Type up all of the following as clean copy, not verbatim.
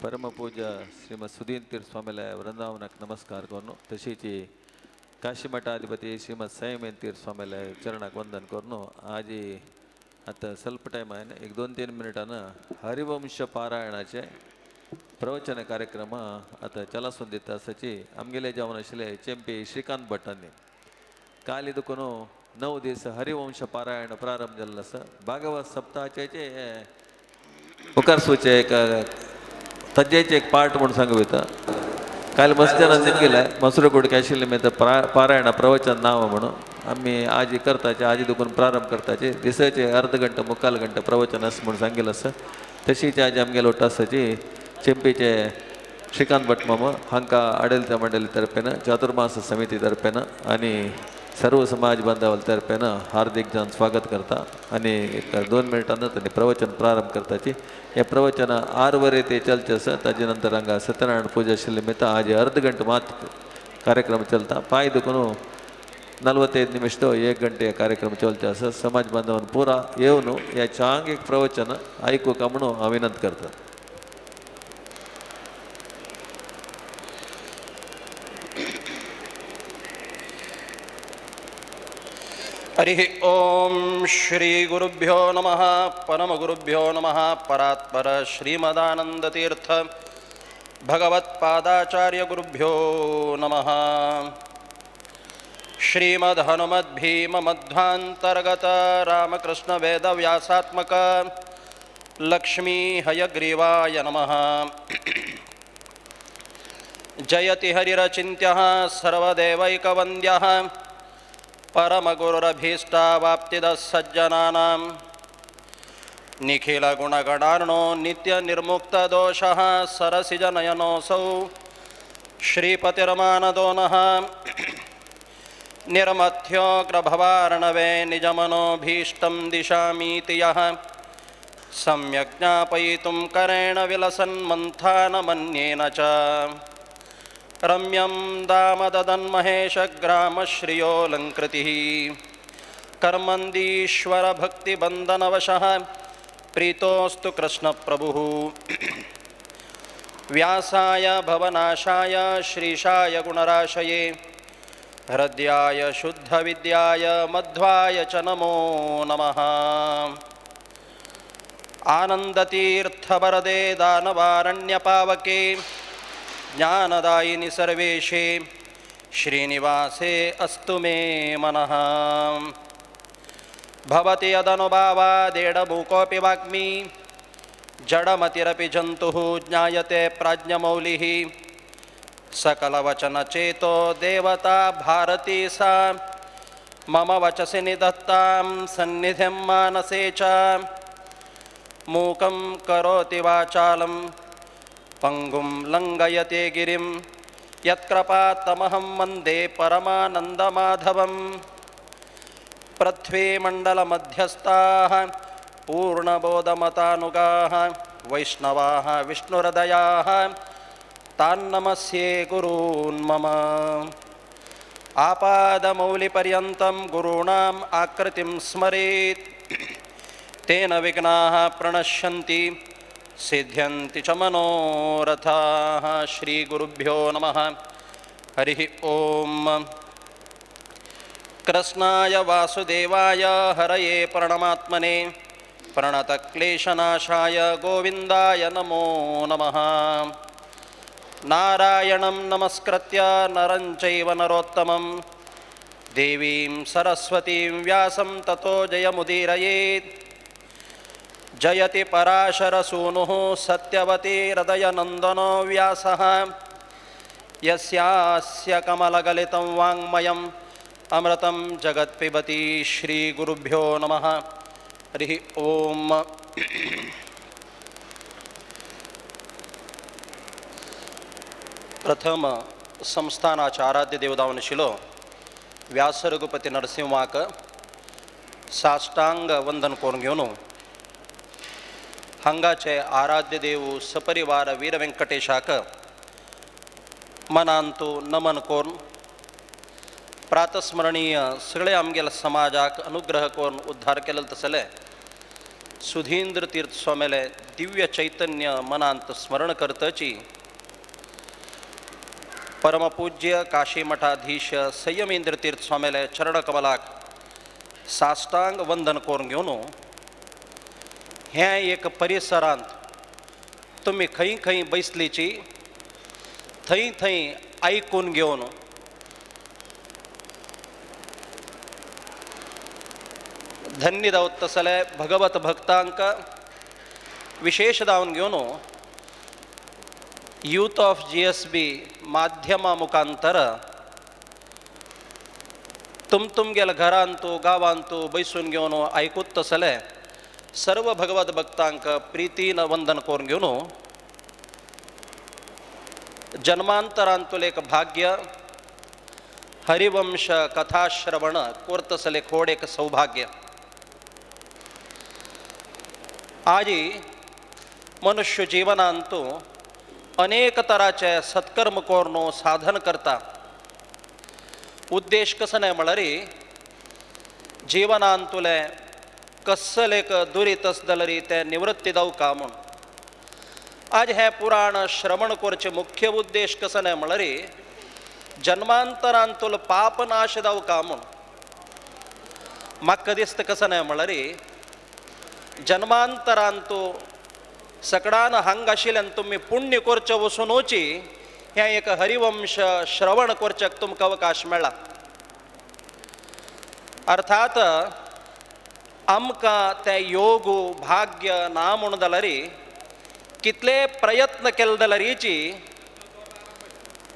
परमपूज्य श्रीमद सुधीन तीर्थ स्वामीला वृंदावनाक नमस्कार करून तशीच काशी मठाधिपती श्रीमद संयमेन तीर्थ स्वामीला चरणाक वंदन करून आज आता ಸ್ವಲ್ಪ टाइम आहे ना 1-2-3 मिनिटांना हरिवंश पारायणाचे प्रवचन कार्यक्रम आता चलासून दिता असाची आमगेले जावन आशिल्ले चेंपी श्रीकांत भटांनी काल इदकून 9 दिवस हरिवंश पारायण प्रारंभ झाला आसा भागवत सप्ताहाचे मुखार सूचे एक तज्जेचे एक पार्ट म्हणून सांगू येता काल मस्त जणांनी केलाय मसुरे कुडके आशिल्ले मी पारायण प्रवचन नाव म्हणून आम्ही आज करताचे आज दुखून प्रारंभ करताचे दिसाचे अर्ध घंटा मुक्काल घंटा प्रवचन असं म्हणून सांगेल असं तशीच आज आमगेलो आसाची चेंपीचे श्रीकांत भट मामा हांका आडळत्या मंडळी तर्फेन चातुर्मास समिती तर्फेन आणि सर्व समाज बांधवां तर्फेन हार्दिक जान स्वागत करता आणि 2 मिनिटांना त्यांनी प्रवचन प्रारंभ करताची हे प्रवचन 6 वरे ते चलचे असं ताजे नंतर हांगा सत्यनारायण पूजा आशिल्ले निमित्त आज अर्ध घंटा मात कार्यक्रम चलता पाय दुखून 45 निमिष तो 1 घंटे कार्यक्रम चलचे असं समाज बांधवान पुरा येऊन या चांग एक प्रवचन ऐकूक म्हणून हांव विनंती करता. हरि ओम श्री गुरुभ्यो नमः परमगुरुभ्यो नमः परात्पर श्रीमदानंदतीर्थ भगवत्पादाचार्य गुरुभ्यो नमः. श्रीमद् हनुमद् भीम मध्वांतर्गत रामकृष्ण वेद व्यासात्मक लक्ष्मी हयग्रीवाय नमः. जयति हरिरचिन्त्यः सर्वदेवैकवन्द्यः परमगुरुरभीष्टावाप्तिदः सज्जनानां निखिलगुणगणार्णो नित्यनिर्मुक्तदोषः सरसिजनयनोऽसौ श्रीपतिर्मानदो नः. निर्मथ्योऽग्रभवार्णवे निजमनोभीष्टं दिशामीति यः सम्यक् ज्ञापयितुं करेण विलसन्मन्थानमन्येन च रम्यं दामददन्महेशग्रामश्रियोऽलङ्कृतिः कर्मन्दीश्वरभक्तिबन्धनवशः प्रीतोऽस्तु कृष्णप्रभुः. व्यासाय भवनाशाय श्रीशाय गुणराशये हृद्याय शुद्धविद्याय मध्वाय च नमो नमः. आनन्दतीर्थवरदे दानवारण्यपावके ज्ञानदायिनि सर्वेशे श्रीनिवासे अस्तु मे मनः. भवति यदनुभावादेडमूकोऽपि वाग्मी जडमतिरपि जन्तुः ज्ञायते प्राज्ञमौलिः. सकलवचनचेतो देवता भारती सा मम वचसि निधत्तां सन्निधिं मानसे च. मूकं करोति वाचालं पंगुं लंघयते गिरिं यत्कृपात्तमहं वन्दे परमानन्दमाधवं. पृथ्वीमण्डलमध्यस्थाः पूर्णबोधमतानुगाः वैष्णवाः विष्णुहृदयाः तान्नमस्ये गुरून् मम. आपादमौलिपर्यन्तं गुरूणाम् आकृतिं स्मरेत् तेन विघ्नाः प्रणश्यन्ति सिद्ध्यन्ति च मनोरथाः. श्रीगुरुभ्यो नमः. हरिः ओम. कृष्णाय वासुदेवाय हरये प्रणमात्मने प्रणतक्लेशनाशाय गोविन्दाय नमो नमः. नारायणं नमस्कृत्य नरं चैव नरोत्तमं देवीं सरस्वतीं व्यासं ततो जयमुदीरयेत्. जयति पराशरसूनुः सत्यवती हृदयनन्दनो व्यासः यस्यास्य कमलगलितं वाङ्मयम् अमृतं जगत्पिबति. श्रीगुरुभ्यो नमः. हरिः ओम. प्रथम संस्थानाचे आराध्य देवदावन शिलो व्यास रघुपती नरसिंहाक साष्टांग वंदन करून घेऊन हांगाचे आराध्य देव सपरिवार वीर व्यंकटेशाक मनांतू नमन करून प्रातस्मरणीय सगळे आमगेल समाजाक अनुग्रह करून उद्धार केले तसले सुधींद्र तीर्थ स्वामीले दिव्य चैतन्य मनांत स्मरण करतची परमपूज्य काशी मठाधीश संयमेंद्र तीर्थ स्वामीले चरण कमलाक साष्टांग वंदन करून घेवन ह्या एक परिसरांत तुम्ही खंय खंय बैसलीची थंय थंय ऐकून घेवन धन्य जावत तसले भगवत भक्तांक विशेष जावन घेवन यूथ ऑफ GSB माध्यमा मुखांतर तुमगेल घरांतू गावांतू बैसून घेवन ऐकूत तसले सर्व भगवत भक्तांक प्रीतीन वंदन करून घेवन जन्मांतरांतूल एक भाग्य हरिवंश कथाश्रवण कोरतसले खोड एक सौभाग्य आजी मनुष्य जीवनांतू अनेक तराचे सत्कर्म कोरनो साधन करता उद्देश कसं नाही म्हणरी जीवनांतुले कसलेक दुरीत असदलरी ते निवृत्ती जाऊ का म्हण आज हे पुराण श्रवण करचे मुख्य उद्देश कसं नाही म्हणरी जन्मांतरांतुल पाप नाश जाऊ का म्हण म्हाका दिसता कसं नाही म्हणरी जन्मांतरांतू सगळ्यान हांग आशिल्ल्यान तुम्ही पुण्य करचे वचून वची हे एक हरिवंश श्रवण करच्याक तुमकां अवकाश मेळ्ळा अर्थात आमकां ते योग भाग्य ना म्हूण जाल्यारी कितले प्रयत्न केले जाल्यारीची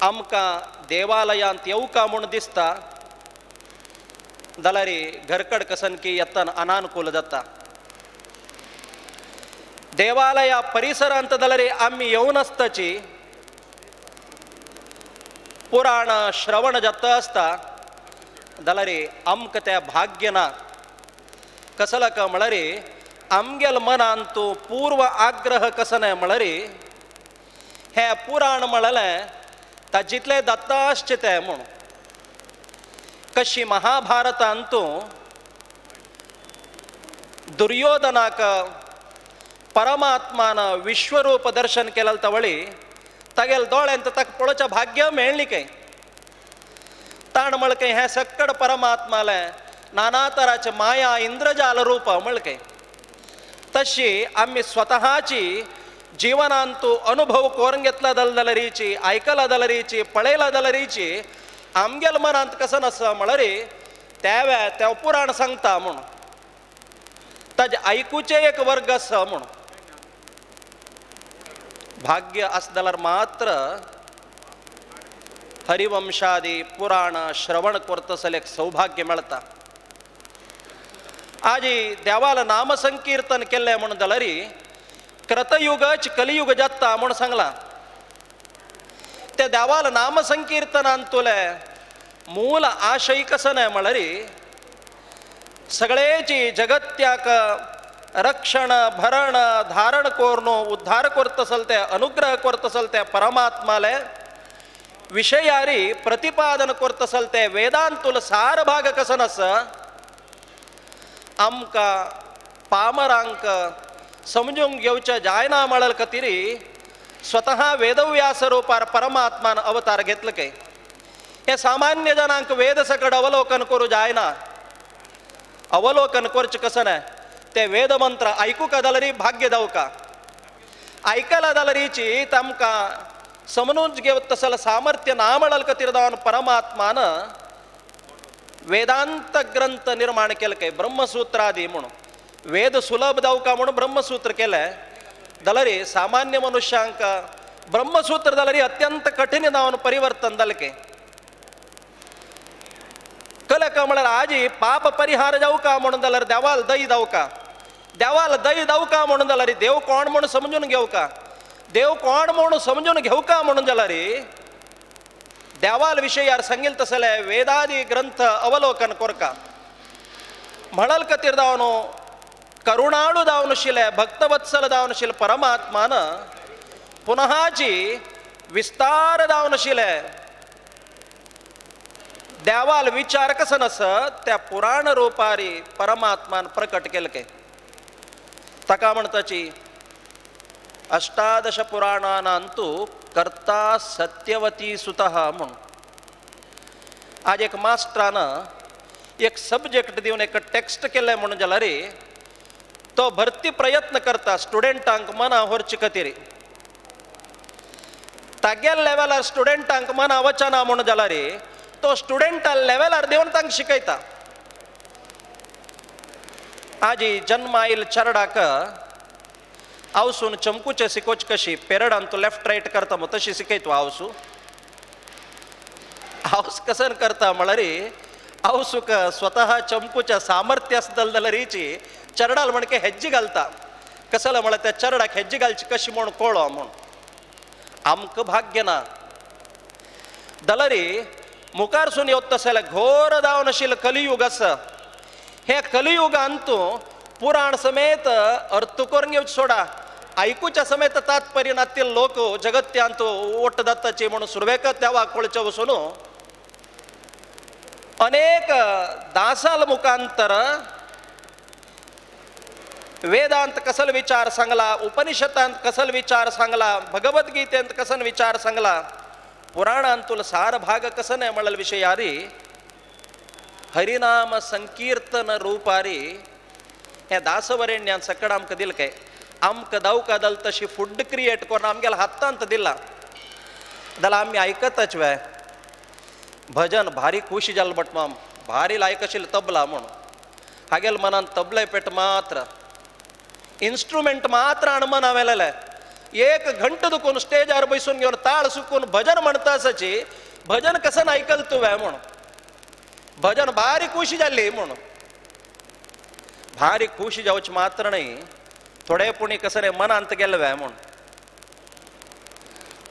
आमकां देवालयांत येवका म्हूण दिसता जाल्यार घरकड कसनकी येतान अनानुकूल जाता देवालया परिसरांत जाल्यार आमी येवन आसताची पुराण श्रवण जाता आसता जाल्यार आमकां तें भाग्य ना कसला का म्हळ्यार आमगेल मनांतू पूर्व आग्रह कसो न्हय म्हळ्यार हें पुराण म्हळें ताजितले दत्ता आसचे तें म्हूण कशी महाभारतांतू दुर्योधनाक परमात्मान विश्वरूप दर्शन केलें तवळी तागेल दोळ्यांत ताका पळोवचें भाग्य मेळ्ळी काय ताण म्हळके हें सक्कड परमात्माले नाना तराचे माया इंद्रजाल रूप म्हळके तशी आमी स्वतःची जीवनांतू अनुभव करून घेतला जाल्यारीची आयकला जाल्यारीची पळयला जाल्यारीची आमगेल मनांत कसं आसा म्हळ्यार त्या पुराण सांगता म्हूण ताजे आयकुचे एक वर्ग आसा म्हूण भाग्य आसा जाल्यार मात्र हरिवंशादी पुराण श्रवण करतसले एक सौभाग्य मेळटा आजी देवाल नाम संकीर्तन केले म्हणून जाल्यार कृतयुगच कलियुग जाता म्हणून सांगला त्या देवाल नाम संकीर्तनांतुले मूल आशय कसं नाही म्हळ्यार सगळेची जगत्याक रक्षण भरण धारण कोरनो उद्धार करतसल ते अनुग्रह करतसल ते परमात्माले विषयारी प्रतिपादन करतसल ते वेदांतुल सार भाग कसं आसा आमकां पामरांक समजून घेवचें जायना म्हळ्यार खातीर स्वतः वेदव्यास रूपार परमात्मान अवतार घेतले काय हे सामान्य जनांक वेद सकड अवलोकन करूं जायना अवलोकन करचें कसं न्हय ते वेद मंत्र आयकूंक जाल्यार भाग्य जावका आयकला जाल्यारीची तामकां समजून घेवतसल सामर्थ्य ना म्हळ्यार खातीर जावन परमात्मान वेदांत ग्रंथ निर्माण केले काय ब्रह्मसूत्रादी म्हणून वेद सुलभ जावका म्हणून ब्रह्मसूत्र केलें जाल्यार सामान्य मनुष्यांक ब्रह्मसूत्र जाल्यार अत्यंत कठीण जावन परिवर्तन जालें काय कळ्ळें का म्हळ्यार आजी पाप परिहार जावका म्हणून जाल्यार देवाल दय जावका देवाल दय जावका म्हणून जाल्यार देव कोण म्हणून समजून घेवका देव कोण म्हणून समजून घेवका म्हणून जाल्यार देवाल विशयार सांगिल तसले वेदादी ग्रंथ अवलोकन करका म्हणाल खातीर जावन करुणाळू जावन आशिल्ले भक्तवत्सल जावन आशिल्ले परमात्मान पुनःची विस्तार जावन आशिल्ले देवाल विचार कसं नसत त्या पुराण रूपारी परमात्मान प्रकट केले काय तका म्हणताची अष्टादश पुराणांतू कर्ता सत्यवती सुतः म्हणून. आज एक मास्टरानं एक सब्जेक्ट दिवन एक टेक्स्ट केलंय म्हणून जाला रे तो भरती प्रयत्न करता स्टुडंटांक मना व्हरची खातीर. तागेल लेवलार स्टुडंटांक मना वचना म्हणून जाला रे तो स्टुडंटा लेवलार देवन तांकां शिकयता. आजी जन्म आयल चरडाक आवसून चमकूचे शिकोवचे कशी पेरडान तो लेफ्ट राईट करता मग तशी शिकयतो आवसू. हाऊस कसन करता म्हळ्यार हाऊसुक स्वतः चमकूच्या सामर्थ्य आसतलें जाल्यार हिची चरडाल म्हणके हेज्जी घालता. कसं म्हळ्यार त्या चरडाक हेज्जी घालची कशी म्हूण कळो म्हूण. आमकां भाग्य ना जाल्यार मुखारसून येवता तसले घोर जावन आशिल्लें कलियूग आसा. हे कलियुगांतू पुराण समेत अर्थ करून घेवचे सोडा ऐकूच्या समेत तात्पर्य नातील लोक जगत्यांतू ओट दत्ताची म्हणून सुरवेक देवा कोळचे वसून अनेक दासाल मुखांतर वेदांत कसल विचार सांगला, उपनिषदांत कसल विचार सांगला, भगवद्गीतेंत कसन विचार सांगला, पुराणांतूल सार भाग कसन आहे म्हणल विषयारी हरिनाम संकीर्तन रूपारी हे दासवरेण्यान सकड आमकां दिल काय. आमकां दावका दल तशी फूड क्रिएट करून आमगेल्या हातांत दिला जाल्यार आमी आयकताच वे. भजन भारी खुशी जाल बट माम भारी लायक आशिल्लें तबला म्हणून हागेल मनान तबले पेट मात्र इन्स्ट्रुमेंट मात्र हाण मना वेलेले. एक घंट दुखून स्टेजार बसून घेवन ताळ सुकून भजन म्हणटा आसाची भजन कसन आयकल तुवें म्हणून. भजन भारी खुशी जाल्ली म्हणून. भारी खुशी जावची मात्र न्ही थोडे पुणी कसले मनांत गेले म्हूण.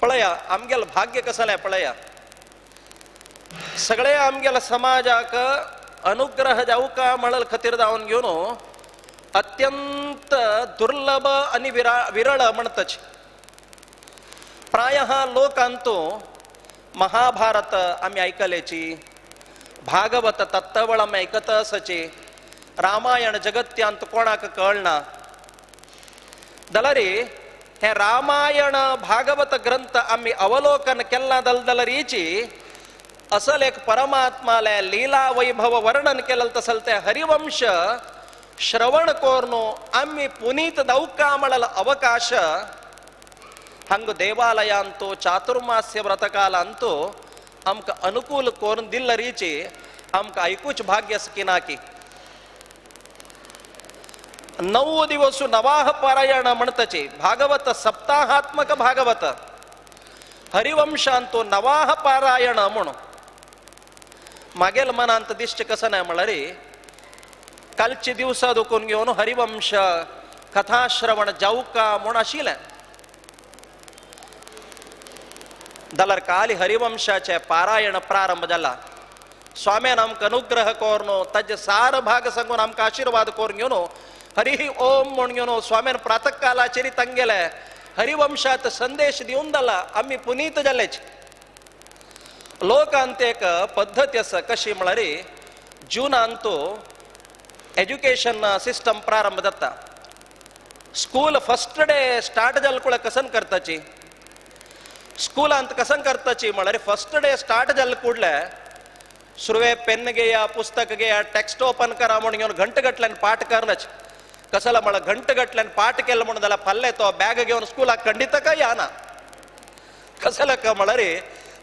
पळया आमगेल भाग्य कसलें पळया. सगळे आमगेल्या समाजाक अनुग्रह जावका म्हणल खातीर जावन घेवन अत्यंत दुर्लभ आणि विरळ म्हणतच. प्रायः लोकांतू महाभारत आमी आयकलेची, भागवत तत्वळ आमी आयकत आसाची, रामायण जगत्यांत कोणाक कळना जाल्यार हे रामायण भागवत ग्रंथ आमी अवलोकन केला जाल्यार हिची असल एक परमात्माले लीला वैभव वर्णन केलें तसल ते हरिवंश श्रवण करून आमी पुनीत जावका म्हणल अवकाश हंग देवालयांतू चातुर्मास्य व्रतकालांतू आमकां अनुकूल करून दिल्ल रिची आमकां आयकूच भाग्य की 9 दिवस नवाह पारायण म्हणतचे भागवत सप्ताहात्मक भागवत हरिवंशांतू नवाह पारायण म्हणून मागेल मनांत दिश्ट कसं नाही म्हळ्यार कालची दिवसा दुखून घेवन हरिवंश कथाश्रवण जावका म्हूण आशिल्लें जाल्यार काल हरिवंशाचे पारायण प्रारंभ जाला. स्वाम्यान आमकां अनुग्रह करून ताजे सार भाग सांगून आमकां आशीर्वाद करून घेवन हरी ओम म्हूण घेवन स्वाम्यान प्रातकालाचेर तांगेले हरिवंशात संदेश दिवन जाला. आमी पुनीत जालेच. लोकांत एक पद्धती आसा कशी म्हळ्यार जूनांतू एज्युकेशन सिस्टम प्रारंभ जाता. स्कूल फर्स्ट डे स्टार्ट जाल कुळे कसन करताची स्कूलांत कसन करताची म्हळ्यार फर्स्ट डे स्टार्ट जाल कुडले सुरवे पेन घेया पुस्तक घेया टेक्स्ट ओपन करा म्हूण घेवन घंटगटल्यान पाठ करनच. कसला म्हळ्यार घंटगटल्यान पाठ केलो म्हणून जाल्यार फाल्यां तो बॅग घेवन स्कूलाक खंडित काय याना. कसला का म्हळ्यार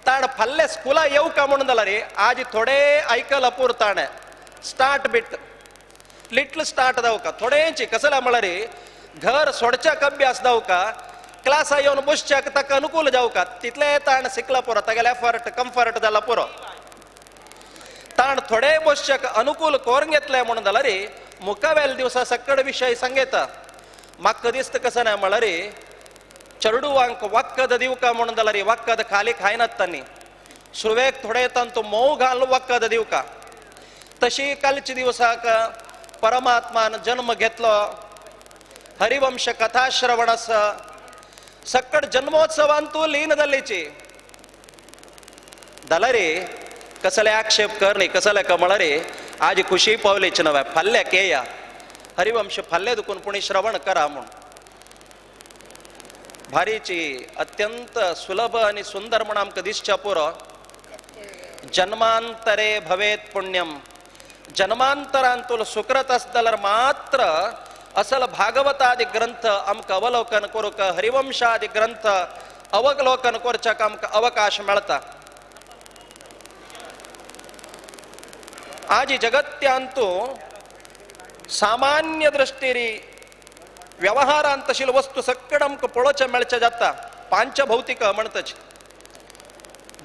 ताण फाल्यां स्कूला येवका म्हणून जाल्यार आज थोडे आयकला पूर ताणे स्टार्ट बीट लिटल स्टार्ट जावका थोडेंची कसला म्हळ्यार घर सोडच्याक अभ्यास जावका क्लासा येवन बसच्याक ताका अनुकूल जावका तितले ताण शिकला पुरो तागेले एफर्ट कम्फर्ट जाला पुरो. ताण थोडे बसच्याक अनुकूल करून घेतले म्हणून जाल्यार मुखावेल दिवसा सकड विशय सांगता. म्हाका दिसता कसं नाही म्हळ्यार चेडूवांक वखद दिवका म्हणून जाल्यार वखद खाली खायनात तांणी सुरवेक थोडे तांतू मोव घालून वखद दिवका. तशी कालच्या दिवसाक परमात्मान जन्म घेतलो. हरिवंश कथा श्रवणास सकड जन्मोत्सवांतू लीन जाल्लीची जाल्यार कसले आक्षेप करनी कसले का म्हळ्यार आज खुशी पावलीच नव्हे फाल्यां केया हरिवंश फाल्ले दुखून पुणे श्रवण करा म्हणून. भारीची अत्यंत सुलभ आणि सुंदर म्हण आमकां दिसच्या पुरो. जन्मांतरे भवेत पुण्यम, जन्मांतरान तुला सुकृत असताल्यार मात्र असल भागवतादि ग्रंथ आमकां अवलोकन करूक, हरिवंशादि ग्रंथ अवलोकन करच्याक आमकां अवकाश मेळटा. आज जगत्यांतू सामान्य दृष्टीरी व्यवहारांत तशील वस्तू सक्कड आमकां पळोवचें मेळचें जाता. पांचभौतिक म्हणटच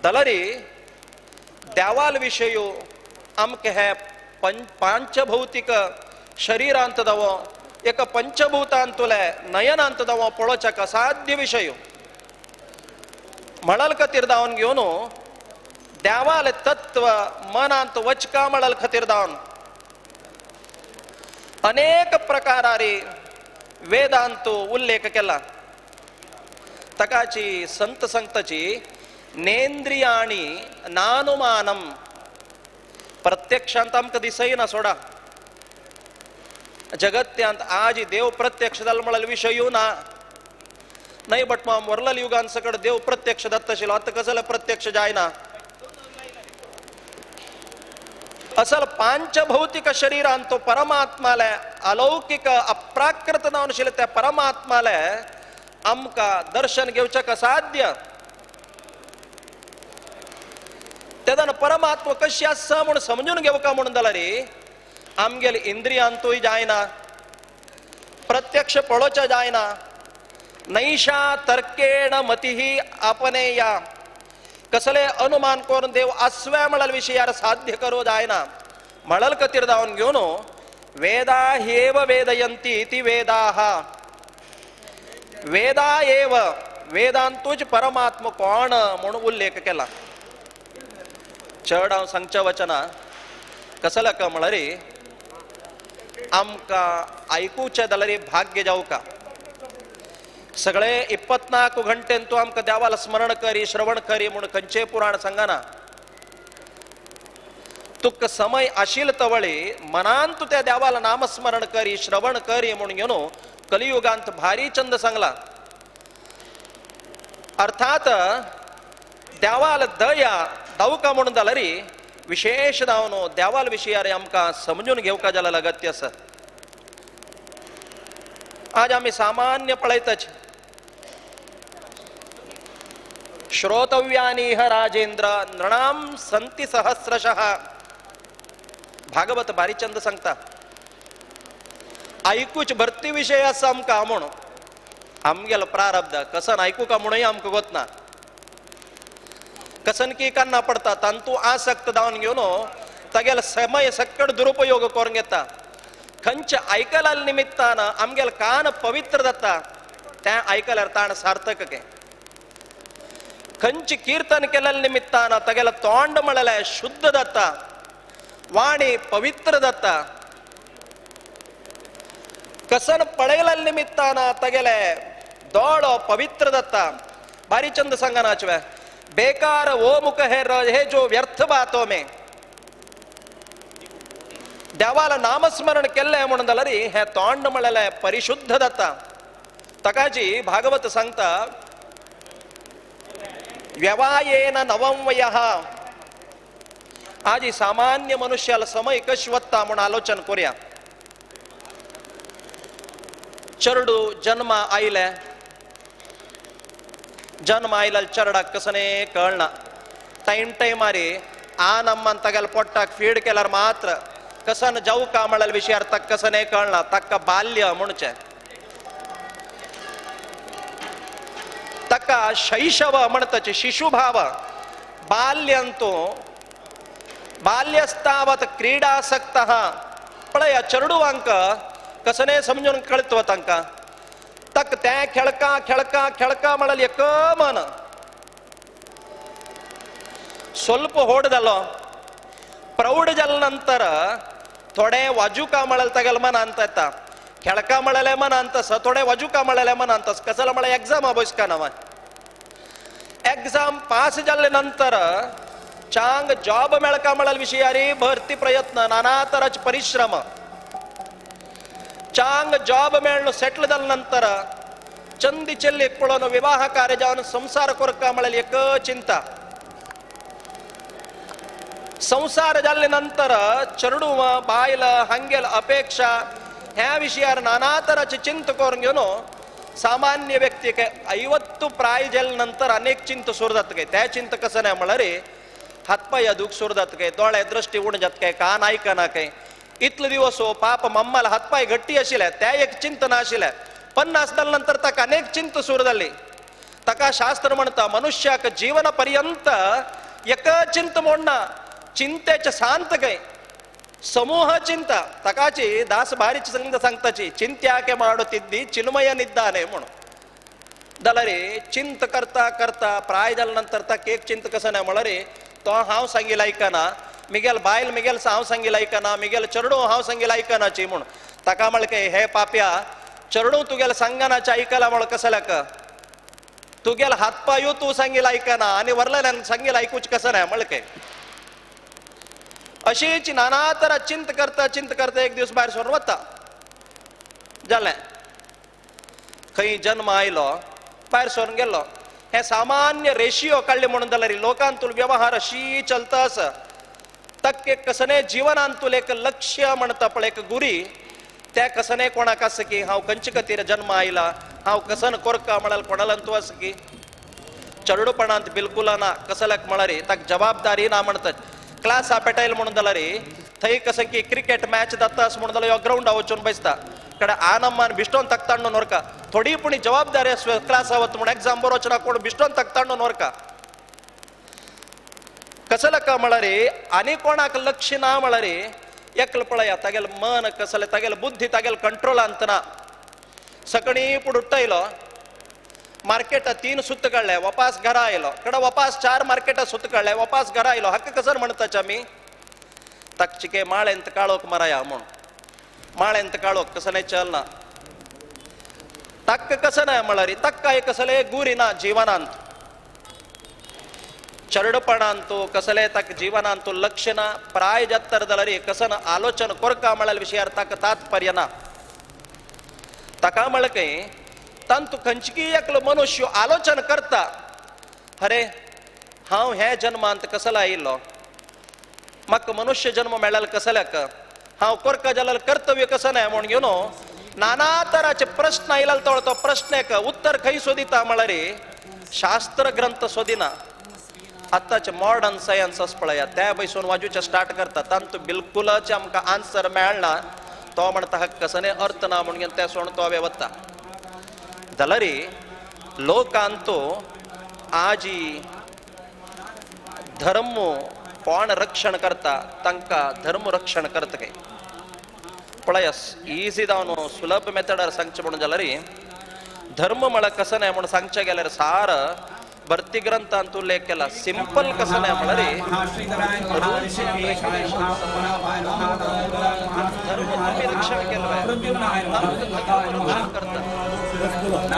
दलरी देवाल विशयू आमकां हे पांचभौतिक शरीरांत दवो एक पंचभूतांतुले नयनांत दवो पळोवच्याक असाध्य विशय म्हणल खातीर दावन घेवन देवाल तत्व मनांत वचका म्हणल खातीर दावन अनेक प्रकारारी वेदांत उल्लेख केला. तकाची संत संतची नेंद्रियाणी नानुमानम प्रत्यक्षांत आमकां दिसयना सोडा. जगत्यांत आज देव प्रत्यक्ष जाल म्हणल्यार विशय ना. नाही बट मग वरल युगान सकड देव प्रत्यक्ष दत्त आशिल्लो, आतां कसले प्रत्यक्ष जायना. असल पांचभौतिक शरीरान तो परमात्माले अलौकिक अप्राकृत जावन आशिल्ले त्या परमात्माले आमकां दर्शन घेवचें असाध्य. तेदान परमात्मा कशी आसा म्हूण समजून घेवका म्हणून जाल्यार आमगेले इंद्रियांतूय जायना, प्रत्यक्ष पळोवचें जायना. नैशा तर्केण मतिही आपणेया, कसले अनुमान करून देव आसवे म्हणल्यार विशयार साध्य करूं जायना. म्हणल खातीर जावन घेवन वेदा हेव वेदयंती इति वेदाः, वेदा एव वेदांतूच परमात्मा कोण म्हणून उल्लेख केला. चड हांव सांगच्या वचना कसले का म्हळ्यार आमकां आयकुचें जाल्यार भाग्य जावका. सगळे 24 घंटेन तूं आमकां देवाला स्मरण करी श्रवण करी म्हणून खंयचेय पुराण सांगना. तुका समय आशिल तवळी मनान तूं त्या देवाला नामस्मरण करी श्रवण करी म्हणून घेवन कलियुगांत भारी चंद सांगला. अर्थात देवाल दया दावका म्हणून जाल्यार विशेष दावन देवाल विशयार आमकां समजून घेवका जाल्यार अगत्य आसा. आज आमी सामान्य पळयतच श्रोतव्यानीह राजेंद्र नृणाम संति सहस्रशः. भागवत भारी चंद सांगता. आयकूच भरती विशय आसा आमकां म्हूण आमगेलो प्रारब्ध कसन आयकू का म्हणूय आमकां गोतना. कसन की कान्ना पडटा तांतू आसक्त जावन घेवन तागेलो समय सक्कड दुरुपयोग करून घेता. खंयचे आयकल्या निमित्तान आमगेलो कान पवित्र जाता, तें आयकल्यार ताण सार्थक के. खंयचे कीर्तन केल्या निमित्तान तागेलो तोंड म्हणल्यार शुद्ध जाता, वाणी पवित्र जाता. कसन पळयल्या निमित्तान तागेले दोळो पवित्र जाता. भारी चंद सांगनाचवे बेकार वो मुख हे जो व्यर्थ बातो में. देवाला नामस्मरण केल्ले म्हणून जाल्यार हे तोंड म्हणल्यार परिशुद्ध जाता. तकाजी भागवत सांगता व्यवायेन नवम वयः. आज सामान्य मनुष्याला समय कशी वता म्हणून आलोचन करूया. चरडू जन्म आयले, जन्म आयल्यार चरडाक कसने कळना. टायमारी आ नम्मान तागेल्या पोट्टाक फीड केल्यार मात्र कसन जाऊ का म्हळ्यार विशयार ताका कसने कळना. ताका बाल्य म्हणचे, ताका शैशव म्हणतच शिशुभाव. बाल्यंतू बाल्यस्तावत क्रीडासक्त. पळय चरडुवांक कसने समजून कळतव तांकां. तक तें खेळका खेळका खेळका म्हळ्यार एक मन. ಸ್ವಲ್ಪ होड जालो, प्रौढ जाल्या नंतर थोडे वाजूका म्हळ्यार तागेलें मन अंत येता. खेळका म्हळ्यार मन अंत आसा, थोडे वाजूका म्हळ्यार मन अंत आसा. कसले म्हळ्यार एग्जाम बसका नावा. एग्जाम पास जाल्ले नंतर चांग जॉब मेळका म्हळ्यार विशयारी भरती प्रयत्न नाना तराचे परिश्रम. चांग जॉब मेळणं सेटल जाल्या नंतर चंदी ಚೆಲ್ಲಿ ಪಳೋನು ವಿವಾಹ ಕಾರ್ಯ जावन संसार कोरका म्हळ्यार एक चिंता. संसार जाल्ले नंतर चरडू बायल हांगेल अपेक्षा ह्या विशयार नाना तराची चिंत करून घेऊन सामान्य व्यक्ती काय 50 प्राय जाल्ले नंतर अनेक चिंत सुरू जात काय. त्या चिंत कसं नाही म्हळ्यार हातपाय दुख सुरू जात काय, डोळ्या दृष्टी उण जात काय, कान ऐकना काय. इतले दिवस हो पाप मम्माला हातपाय गट्टी आशिल्ले त्या एक चिंत नाशिल्ले. 50 जाल्ले नंतर ताका अनेक चिंत सुरू जाली. ताका शास्त्र म्हणता मनुष्याक जीवन पर्यंत एक चिंत मोडना चिंतेचे शांत काय समूह चिंता तकाची दास बारीची संगत सांगताची चिंत्याके ಮಾಡುತ್ತಿದ್ದಿ चिन्मयनिದ್ದಾನೆ म्हणून दलारे चिंत करता करता प्राय झाल्यानंतर तक एक चिंत कसं नाही म्हळारे तो हाव सांगेल ऐकना मिगेल बायल मिगेल हाव सांगेल ऐकना मिगेल चरडो हाव सांगेल ऐकनाची म्हणून तका म्हणके हे पाप्या चरडो तुगेल सांगनाच्या ऐकला म्हण कसल्याक तुगेल हातपायू तू सांगेल ऐकना आणि वरला सांगेल ऐकूच कसं नाही म्हणके. अशीच नाना तरा चिंत करता एक दिवस बाहेर सोडून वता जालें खंय जन्म आयलो बाहेर सोडून गेलो. हे सामान्य रेशियो काढले म्हणून जाल्यार लोकांतूल व्यवहार अशी चलता आसा तक एक कसने जीवनांतूल एक लक्ष्य म्हणता पळय एक गुरी त्या कसने कोणाक आसा की हांव खंयचे खातीर जन्म आयला हांव कसन कोरका म्हणाल कोणाला तूं आसा की चरडूपणांत बिलकुल ना कसल्याक म्हळ्यार ताका जबाबदारी ना म्हणटात. क्लास पेटायल म्हणून जाल्यार थंय कसं की क्रिकेट मॅच जाता असं म्हणून जाल्यार ग्राउंड वचून बसता कडे आनम्मान बिश्टोन तक्तांड नोरका थोडी पुणी जबाबदारी क्लास आवत म्हणून एक्झाम बरोवचना कोण बिश्टोन तक्तांड नोरका कसलक म्हळ्यार आनी कोणाक लक्ष ना म्हळ्यार एकल पळया तागेल मन कसले तागेल बुद्धी तागेल कंट्रोलांत ना. सकणी पुढे उठयलो मार्केटा 3 सुत्त काढले वापास घरा आयलो कडे वापास 4 मार्केटा सुत्त काढले वापास घरा आयलो हक्क कसं म्हणताच आमी तकचिके माळेंत काळोख मराया म्हूण माळेंत काळोख कसं नाही चलना तक्क कसं नाही म्हळ्यार तक्का एक कसले गुरी ना जीवनांत चरडपणांतू कसले तक जीवनांतू लक्ष ना प्राय जत्तर जाल्यार कसन आलोचन कोरका म्हळ्यार विशयार ताका तात्पर्य ना. ताका म्हळके तांतू खंयची एकलो मनुष्य आलोचन करता अरे हांव हे जन्मांत कसला आयिल्लो म्हाका मनुष्य जन्म मेळ्ळालो कसल्याक हांव कोरका जाल्यार कर्तव्य कसं नाही म्हणून घेवन नाना तराचे प्रश्न आयला तो प्रश्नाक उत्तर खंय सोदिता म्हळ्यार शास्त्र ग्रंथ सोदिना आतांचे मॉडर्न सायन्स पळया त्या बैसून वाजूचे स्टार्ट करता तांतू बिलकुलच आमकां आन्सर मेळना तो म्हणटा हाका कसने अर्थ ना म्हणून घेवन ते सोडून तो हांवें वता जाल्यार लोकांतो आजी धर्म कोण रक्षण करता तांकां धर्म रक्षण करता काय पळयस इजी जावन सुलभ मेथडार सांगचें म्हणून जाल्यार धर्म म्हळ्यार कसं नाही म्हणून सांगचें गेल्यार सार भरती ग्रंथांत उल्लेख केला सिंपल कसं नाही म्हळ्यार रक्षण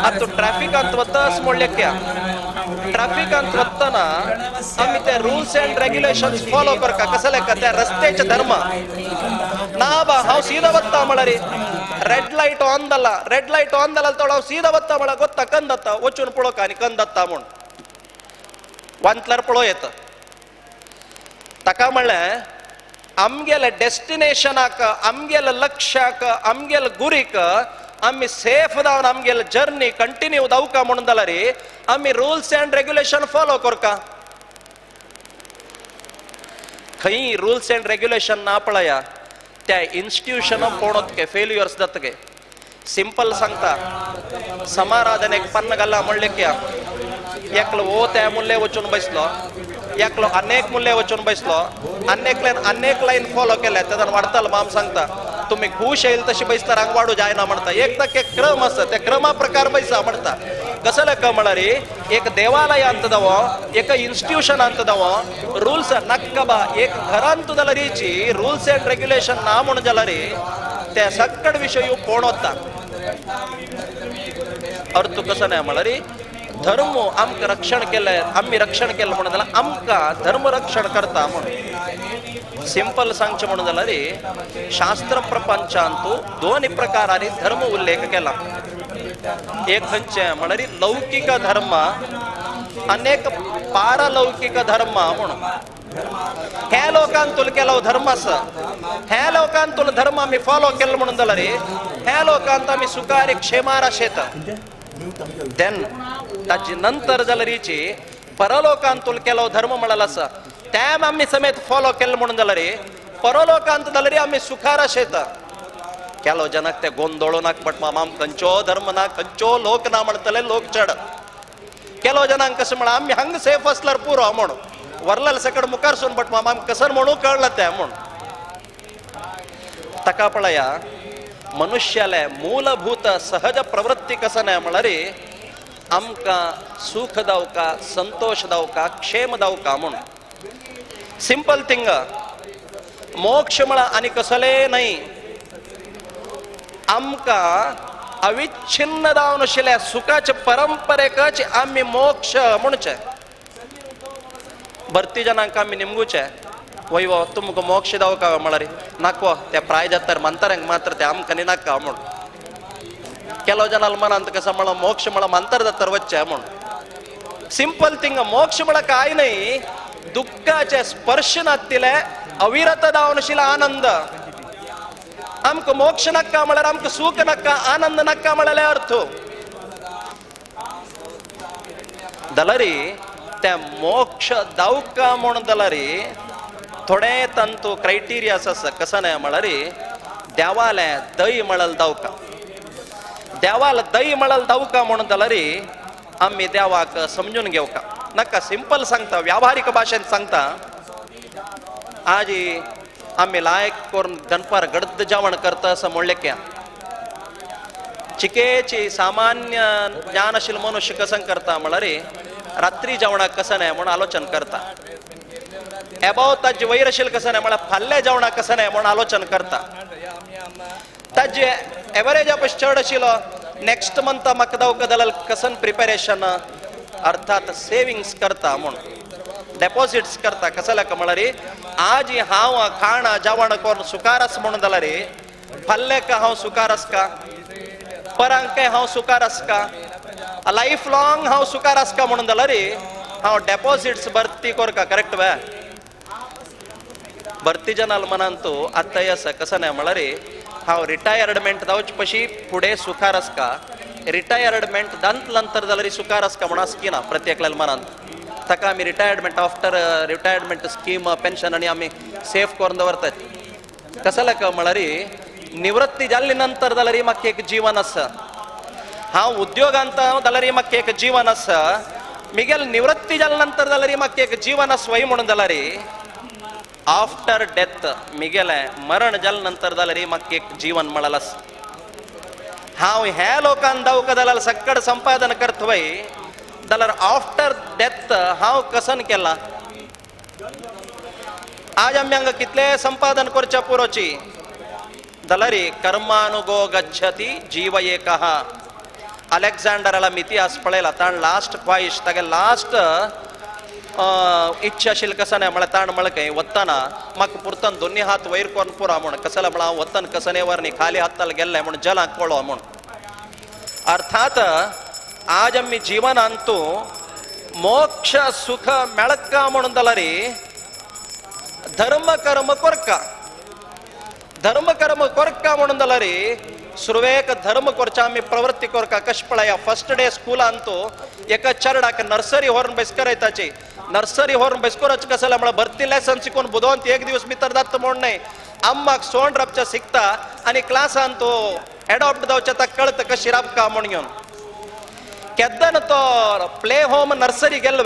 आता ट्रॅफिकांत वतास म्हणले क्या ट्रॅफिकांत वतना आम्ही ते रूल्स अँड रेग्युलेशन्स फॉलो करता कसले का त्या रस्त्याचे धर्म ना बा हांव सीदा वता म्हळ्यार रेड लाईट ऑन जाला तो हांव सीदा वता म्हळ्यार गोत्ता कंद जाता वचून पळोवका आनी कंद जाता म्हूण वांतल्यार पळो येता ताका म्हणल्यार आमगेल्या डेस्टिनेशनाक आमगेल्या लक्ष्याक आमगेल्या गुरीक आम्ही सेफ जावन आमगेल जर्नी कंटिन्यू जावका म्हणून जाल्यार आम्ही रूल्स अँड रेग्युलेशन फॉलो करका खंय रूल्स अँड रेग्युलेशन ना पळया त्या इन्स्टिट्यूशन पळोवत के फेल्युअर्स जाता गे सिंपल सांगता समाराधनेक पन्न घाला म्हणले क्या एकलो ओ त्या मुल्ले वचून बसलो एकलो अनेक मुल्ले वचून बसलो अनेक लाईन फॉलो केल्या त्याच्यान वाडतालो माम सांगता तुम्ही खुश येईल तशी बैसता रांग वाडू जायना म्हणता एक तक एक क्रम आसा त्या क्रमा प्रकार बैसा म्हणता कसं लेक म्हळ्यार एक देवालय अंत जावो एक इन्स्टिट्यूशन अंत जावो रूल्स नक्कबा एक घरांत जाल्यार हेची रूल्स अँड रेग्युलेशन ना म्हणून जाल्यार त्या सक्कड विशय कोण वता अर्थ कसं नाही म्हळ्यार धर्म आमक रक्षण केलं, आम्ही रक्षण केलं म्हणून झालं आमका धर्म रक्षण करता म्हणून. सिंपल सांगचे म्हणून झालं रे शास्त्र प्रपंचांतू दोन्ही प्रकाराने धर्म उल्लेख केला. एक खंचे म्हणरी लौकिक धर्म, अनेक पारलौकिक धर्म म्हणून. ह्या लोकांतून केला धर्म असं, ह्या लोकांतून धर्म आम्ही फॉलो केलं म्हणून झालं रे ह्या लोकांत आम्ही सुखारी क्षेमारा शेत. देन ताची नंतर जालरीची परलोकांतून केलो धर्म म्हणाला असं त्या आम्ही समेत फॉलो केलं म्हणून झालं रे परलोकांत झालं रे आम्ही सुखारा शेत. केलो जनक ते गोंधळो नाक बट माम खंचो धर्म ना खंचो लोक ना म्हणतले लोक चढ. केलो जनांक कसं म्हणा आम्ही हंग सेफ असल्यावर पुरो म्हणून वरलाल सकड मुखार सोन बट माम कसं म्हणू कळलं त्या म्हणून. तका पळया मनुष्याला मूलभूत सहज प्रवृत्ती कसं नाही म्हणा रे आमका सुख दाव का संतोष दाव का क्षेम दाव का म्हणून. सिंपल थिंग मोक्ष म्हणा आणि कसले नाही आमका अविच्छिन्न दाव नशिल्या सुखाच्या परंपरेकच आम्ही मोक्ष म्हणूचे. भरती जनांक आम्ही निमगूचे वैव तुमक मोक्ष दाव का म्हणा रे नाको त्या प्राय जातात म्हणतार मात्र ते आमकनी नाका म्हणून. ಕೆಲವು ಜನ ಅಲ್ಮನ कसं मला मोक्ष मला म्हणतर जातर वच्चे म्हणून. सिंपल थिंग मोक्ष मला काय नाही दुःखाच्या स्पर्श नातीले अविरत दावनशील आनंद. आमक मोक्ष नक्का म्हळ्यार आमक सुख नक्का आनंद नक्का म्हळ्यार अर्थ दलरी त्या मोक्ष दावका म्हणून दलरी थोडे तंतू क्रायटेरिया असं कसं नाही म्हळ्यार देवाला दही मळल दावका. देवाला दही मळल दावका म्हणून दलरी आम्ही देवाक समजून घेवका नका. सिंपल सांगता व्यावहारिक भाषेत सांगता आज आम्ही लायक करून दनपार गडद जेवण करता असं म्हणले क्या चिकेची सामान्य ज्ञानशील मनुष्य कसं करता म्हळ्यार रात्री जेवणाक कसं नाही म्हणून आलोचन करता. एबाव ताजी वैरशील कसं नाही म्हणा फाल्ल्या जेवणाक कसं नाही म्हणून आलोचन करता. ताजे एव्हरेज आपण चढ आशिल्लो नेक्स्ट मंथ म्हाका दावका दलाल कसन प्रिपेरेशन अर्थात सेविंग्स करता म्हणून डेपॉझिट्स करता कसं लाका म्हळ्यार आज हांव खाणा जेवण करून सुकारस म्हणून जाल्यार फाल्लेक हांव सुकारस का परांक हांव सुकारस का लाईफ लॉंग हांव सुकारस का म्हणून जाल्यार हांव डेपॉझिट्स भरती करका. करेक्ट वे भरती जनाल मनांतू आत्ताय असं कसं नाही म्हळ्यार हांव रिटायर्डमेंट जावचे पशी फुडें सुखारस का रिटायर्डमेंट दांत नंतर जाल्यार सुखारस का म्हणून आसकी ना प्रत्येकल्या मनांत. ताका आमी retirement after retirement scheme pension आनी आमी सेफ करून दवरतात. कसं लाका म्हळ्यार निवृत्ती जाल्ली नंतर जाल्यार म्हाका एक जीवन आसा हांव उद्योगांत जाल्यार म्हाका एक जीवन आसा मिगेल निवृत्ती जाल्या नंतर जाल्यार म्हाका एक जीवन आसा वय म्हणून जाल्यार आफ्टर डेथ मिगेले मरण जाल्या नंतर जाल्यार म्हाका एक जीवन मेळल आसा. हांव ह्या लोकांक दावका जाल्यार सक्कड संपादन करता वय जाल्यार आफ्टर डेथ हांव कसन केला. आज आमी हांगा कितले संपादन करचे पुरोची जाल्यार कर्मानुगो गच्छति जीव एकः. अलेक्झांडराला मितिहास पळयला ताण लास्ट ख्वाहिश तागे लास्ट इच्छा आशिल्ली कसं नाही म्हळ्यार ताण म्हळ्यार वतना म्हाका पुरतन दोन्ही हात वयर करून पुरा म्हण कसं म्हळ्यार हांव वतन कसनेवर न्ही खाली हाताल गेल्ले म्हण जलाक कळो म्हण. अर्थात आज आमी जिवनांतू मोक्ष सुख मेळका म्हणून जाल्यार धर्म कर्म करका. धर्म कर्म करका म्हणून जाल्यार सुरवेक धर्म करचे आमी प्रवृत्ती करका. कशें पळया फर्स्ट डे स्कुलांतू एका चरडाक नर्सरी व्हरून बेसकरायताची नर्सरी व्हरून बेसकोराचें कसं म्हळ्यार भरती लेसन शिकून बुदोवंत एक दिवस भितर जाता म्हण न्हय आम्माक सोंड रावचे शिकता आनी क्लासान तो एडॉप्ट जावचे ताका कळता कशी रावका म्हण घेवन. केद्दान तो प्ले होम नर्सरी गेल्लो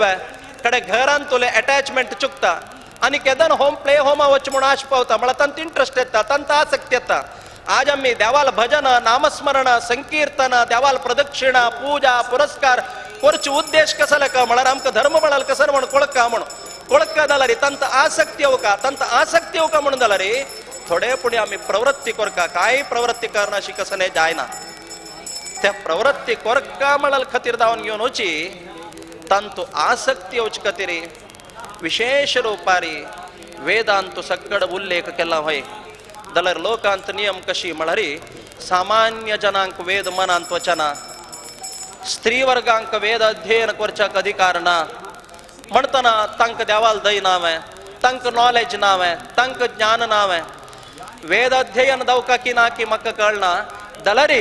कडेन घरान तुले अटॅचमेंट चुकता आनी केद्दान होम प्ले होमा वच म्हूण आश पावता म्हळ्यार तांत इंट्रस्ट येता तांत आसक्ती येता. आज आम्ही देवाल भजन नामस्मरण संकीर्तन देवाल प्रदक्षिणा पूजा पुरस्कार करचे उद्देश कसा लेका म्हळ्यार आमकां धर्म म्हणाल कसं म्हण कळका म्हण कळका जाल्यार तांत आसक्ती येवका तांत आसक्ती येवका म्हणून जाल्यार थोडे पुढे आमी प्रवृत्ती करका. कांय प्रवृत्ती करना अशी कसं नाही जायना. त्या प्रवृत्ती कोरका मळल खातीर जावन घेवन वची तांतू आसक्ती वच खातीर विशेष रुपारी वेदांत सक्कड उल्लेख केला होय जाल्यार लोकांत नियम कशी म्हळ्यार सामान्य जनांक वेद मनांत वचना स्त्री वर्गांक वेद अध्ययन करच्याक अधिकार ना म्हणटना तांकां देवाल दय नावे तांकां नॉलेज नावे तांकां ज्ञान नावे वेद अध्ययन जावका की ना की म्हाका कळना जाल्यार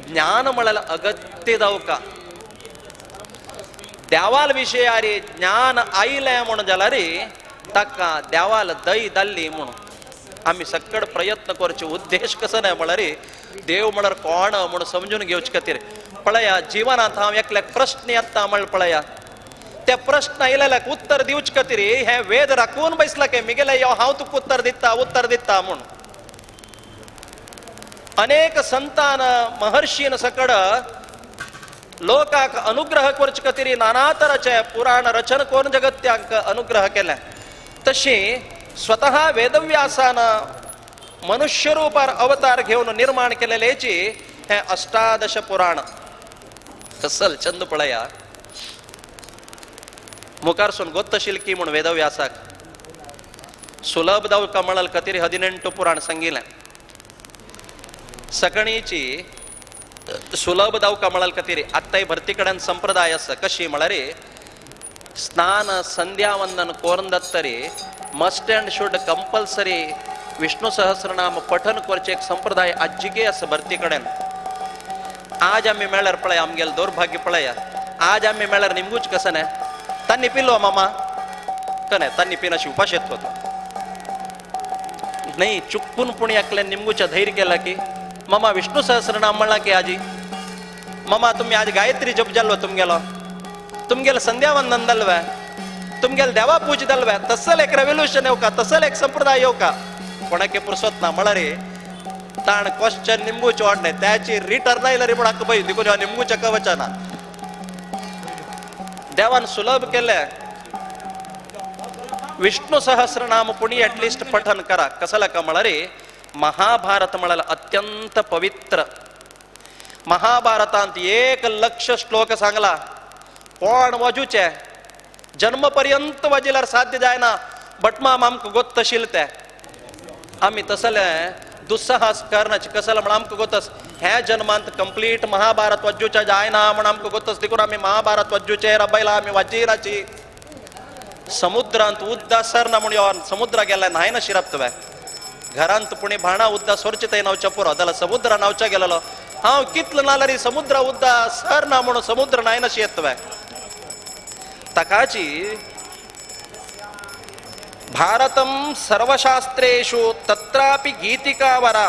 ज्ञान म्हळ्यार अगत्य जावका देवाल विशयारी ज्ञान आयलें म्हण जाल्यार ताका देवाल दय जाल्ली म्हूण आमी सक्कड प्रयत्न करचे उद्देश कसो न्हय म्हळ्यार देव म्हळ्यार कोण म्हूण समजून घेवचे खातीर पळया जिवनांत हांव एकल्याक प्रश्न येता म्हळ्यार पळया त्या प्रश्न आयलेल्याक उत्तर दिवचे खातीर हे वेद राखून बसला के मिगेले यो हांव तुका उत्तर दिता म्हूण अनेक संतान महर्षीन सकड लोकांक अनुग्रह करचे खातीर नाना तराचे पुराण रचन करून जगत्यांक अनुग्रह केले तशी स्वतः वेदव्यासान मनुष्य रूपार अवतार घेवन निर्माण केलेलेची हे अष्टादश पुराण कसल चंद पळया मुखारसून गोत्तशील की म्हूण वेदव्यासाक सुलभ जावका म्हणल खातीर 18 पुराण सांगिल्लें सकणीची सुलभ जावका म्हणल खातीर आत्ताय भरती कडेन संप्रदाय आसा कशी म्हळ्यार स्नान संध्या वंदन करून जातरी must and should compulsory Vishnu Sahasranama पठन करचे एक संप्रदाय आजिगे आसा भरती कडेन आज आमी मेळ्यार पळया आमगेलें दौर्भाग्य पळया आज आमी मेळ्यार निमगूच कसं न्हय तांणी पिलो मामा कने तांणी पिना शिवपाश येत होतो नाही चुकून पुणे एकल्यान निमगूच्या धैर्य केला की मामा विष्णु सहस्रनाम म्हणला की आजी मामा तुम्ही आज गायत्री जप जाल्लो तुमगेलं संध्या वंदन जाल्वे तुमगेलं देवा पूज जाल्वे तसल एक रेव्होल्युशन येऊ का तसल एक संप्रदाय येऊ का कोणाके पुरसत ना म्हळ्यार ताण क्वेश्चन निमगूचे वाडणे त्याची रिटर्न आयल्यार म्हण हाका पळय देखून निमगूच्या कवचाना देवान सुलभ केले विष्णु सहस्रनाम पुणी एटलिस्ट पठन करा कसला का म्हळ्यार महाभारत म्हळ्यार अत्यंत पवित्र महाभारतांत 1,00,000 श्लोक सांगला कोण वजूचे जन्म पर्यंत वजिल्यार साध्य जायना बट माम आमकां गोत्तशील ते आमी तसले दुस्साहस करनाचे कसले म्हण आमकां गोतस हे जन्मांत कंप्लीट महाभारत वज्जूचे जायना म्हण आमकां गोतस देखून आमी महाभारत वज्जूचे रबयला आमी वजीराची समुद्रांत उद्दा सरना म्हण यो समुद्रा गेल्या न्हाय ना शिरप तुवें घरांत पुणे भाणा उद्दा सोरचे थंय नवच्या पुरो जाल्यार समुद्रा नवच्या गेलेलो हांव कितलो नाल्यार समुद्र उद्दा सरना म्हणून समुद्र न्हाय नशी येत तुवें तकाची भारतम सर्वशास्त्रेषु तत्रापि गीतिका वरा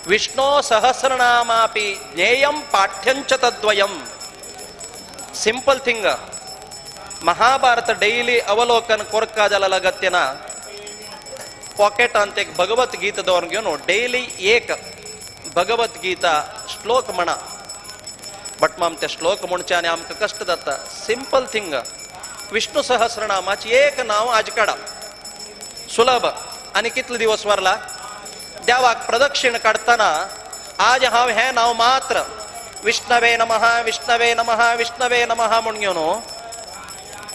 विष्णु सहस्रनामापि ज्ञेयं पाठ्यंच तद्वयं सिंपल थिंग महाभारत डेली अवलोकन कोरका जाल्यार अगत्यना पॉकेटांत एक भगवद्गीता दवरून घेवन डेली एक भगवद्गीता श्लोक म्हणा बट माम ते श्लोक म्हणचे आनी आमकां कश्ट जाता सिंपल थिंग विष्णु सहस्रनामाची एक नांव आज काडा सुलभ आनी कितले दिवस वरला देवाक प्रदक्षिण काडटना आज हांव हें नांव मात्र विष्णवे नमः विष्णवे नमः विष्णवे नमः म्हूण घेवन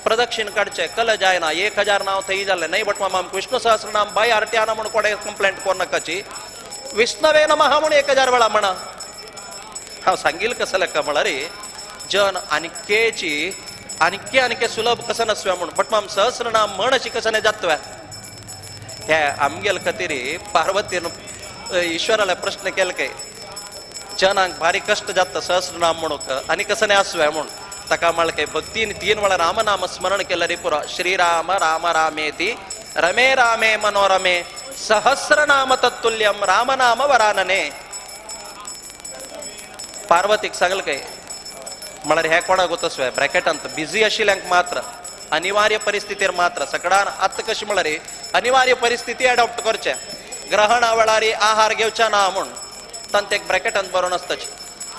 प्रदक्षिण काडचे कल जायना 1000 नांव थंय जाल्ले नाही बट माम आमकां विष्णु सहस्रनाम बाय आरट्याना म्हूण कोणे कंप्लेंट कोर नाकाची विष्णवे नमः म्हूण 1000 वेळा म्हणा हांव सांगिल्लें कसो लेखा म्हळ्यार जन आनिकेची आनिके सुलभ कसं नसवे म्हणून बट माम सहस्रनाम म्हण अशी कसं नाही जातवे हे आमगेल खातीर पार्वतीन ईश्वराला प्रश्न केले काय जनांक भारी कष्ट जाता सहस्रनाम म्हणूक आनी कसं नाही आसवे म्हणून ताका म्हळें काय भक्तीन 3 वेळा रामनाम स्मरण केल्यार पुरो श्रीराम राम रामेति रमे रामे मनोरमे सहस्रनाम तत्तुल्यम रामनाम वरानने पार्वतीक सांगलें काय म्हळ्यार हे कोणाक गोतस्वे ब्रॅकेटांत बिझी आशिल्ल्यांक मात्र अनिवार्य परिस्थितीर मात्र सगळ्यान आतां कशी म्हळ्यार अनिवार्य परिस्थिती अडॉप्ट करचे ग्रहणा वेळार आहार घेवचे ना म्हूण तांत एक ब्रॅकेटांत बरोवन आसताची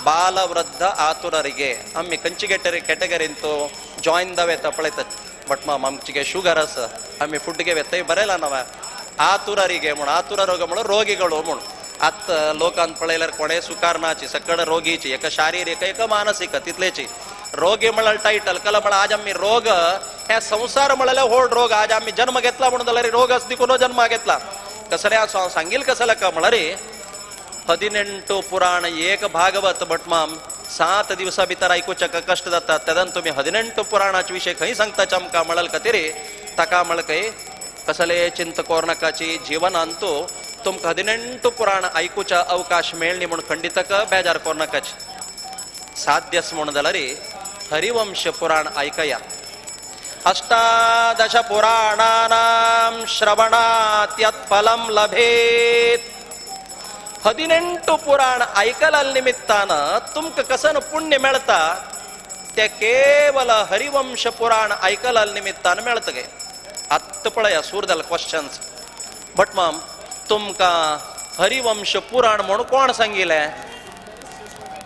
बाल वृद्ध आतुररिगे आमी खंयची कॅटेगरीन तो जॉयन जावेता पळयतात बट माम आमची गे शुगर आसा आमी फूड घेवे थंय बरयला नवा आतुररिगे म्हूण आतुर रोग म्हणून रोगिಗಳು म्हूण आत लोकांत पळयल्यार कोणे सुकारनाची सकड रोगीची एक शारीरिक एक मानसिक तितलेची रोगी म्हळ्यार टायटल कला म्हळ्यार आज आम्ही रोग हे संसार म्हळ्यार व्हड रोग आज आम्ही जन्म घेतला म्हणून जाल्यार रोग देखून जन्म घेतला कसले सांगील कसले का म्हळ्यार 18 पुराण एक भागवत भटमाम 7 दिवसा भितर ऐकूचें कष्ट जाता तेदन तुम्ही 18 पुराणाचे विशय खंय सांगता आमकां म्हळ्यार खातीर ताका म्हळ्यार खंय कसले चिंत कोरनाकाची जिवनांतू तुमकां 18 पुराण ऐकूचा अवकाश मेळ्ळी म्हणून खंडितक बेजार कोरनाकाची साध्यस म्हणून जाल्यार हरिवंश पुराण ऐकया 18 पुराणानां श्रवणात यत् फलं लभेत 18 पुराण ऐकला निमित्तानं तुमकां कसन पुण्य मेळता ते केवल हरिवंश पुराण ऐकला निमित्तानं मेळता गे आत्त पळया सुरू जालें क्वेश्चन्स बट मॅम तुमकां हरिवंश पुराण म्हणून कोण सांगिलें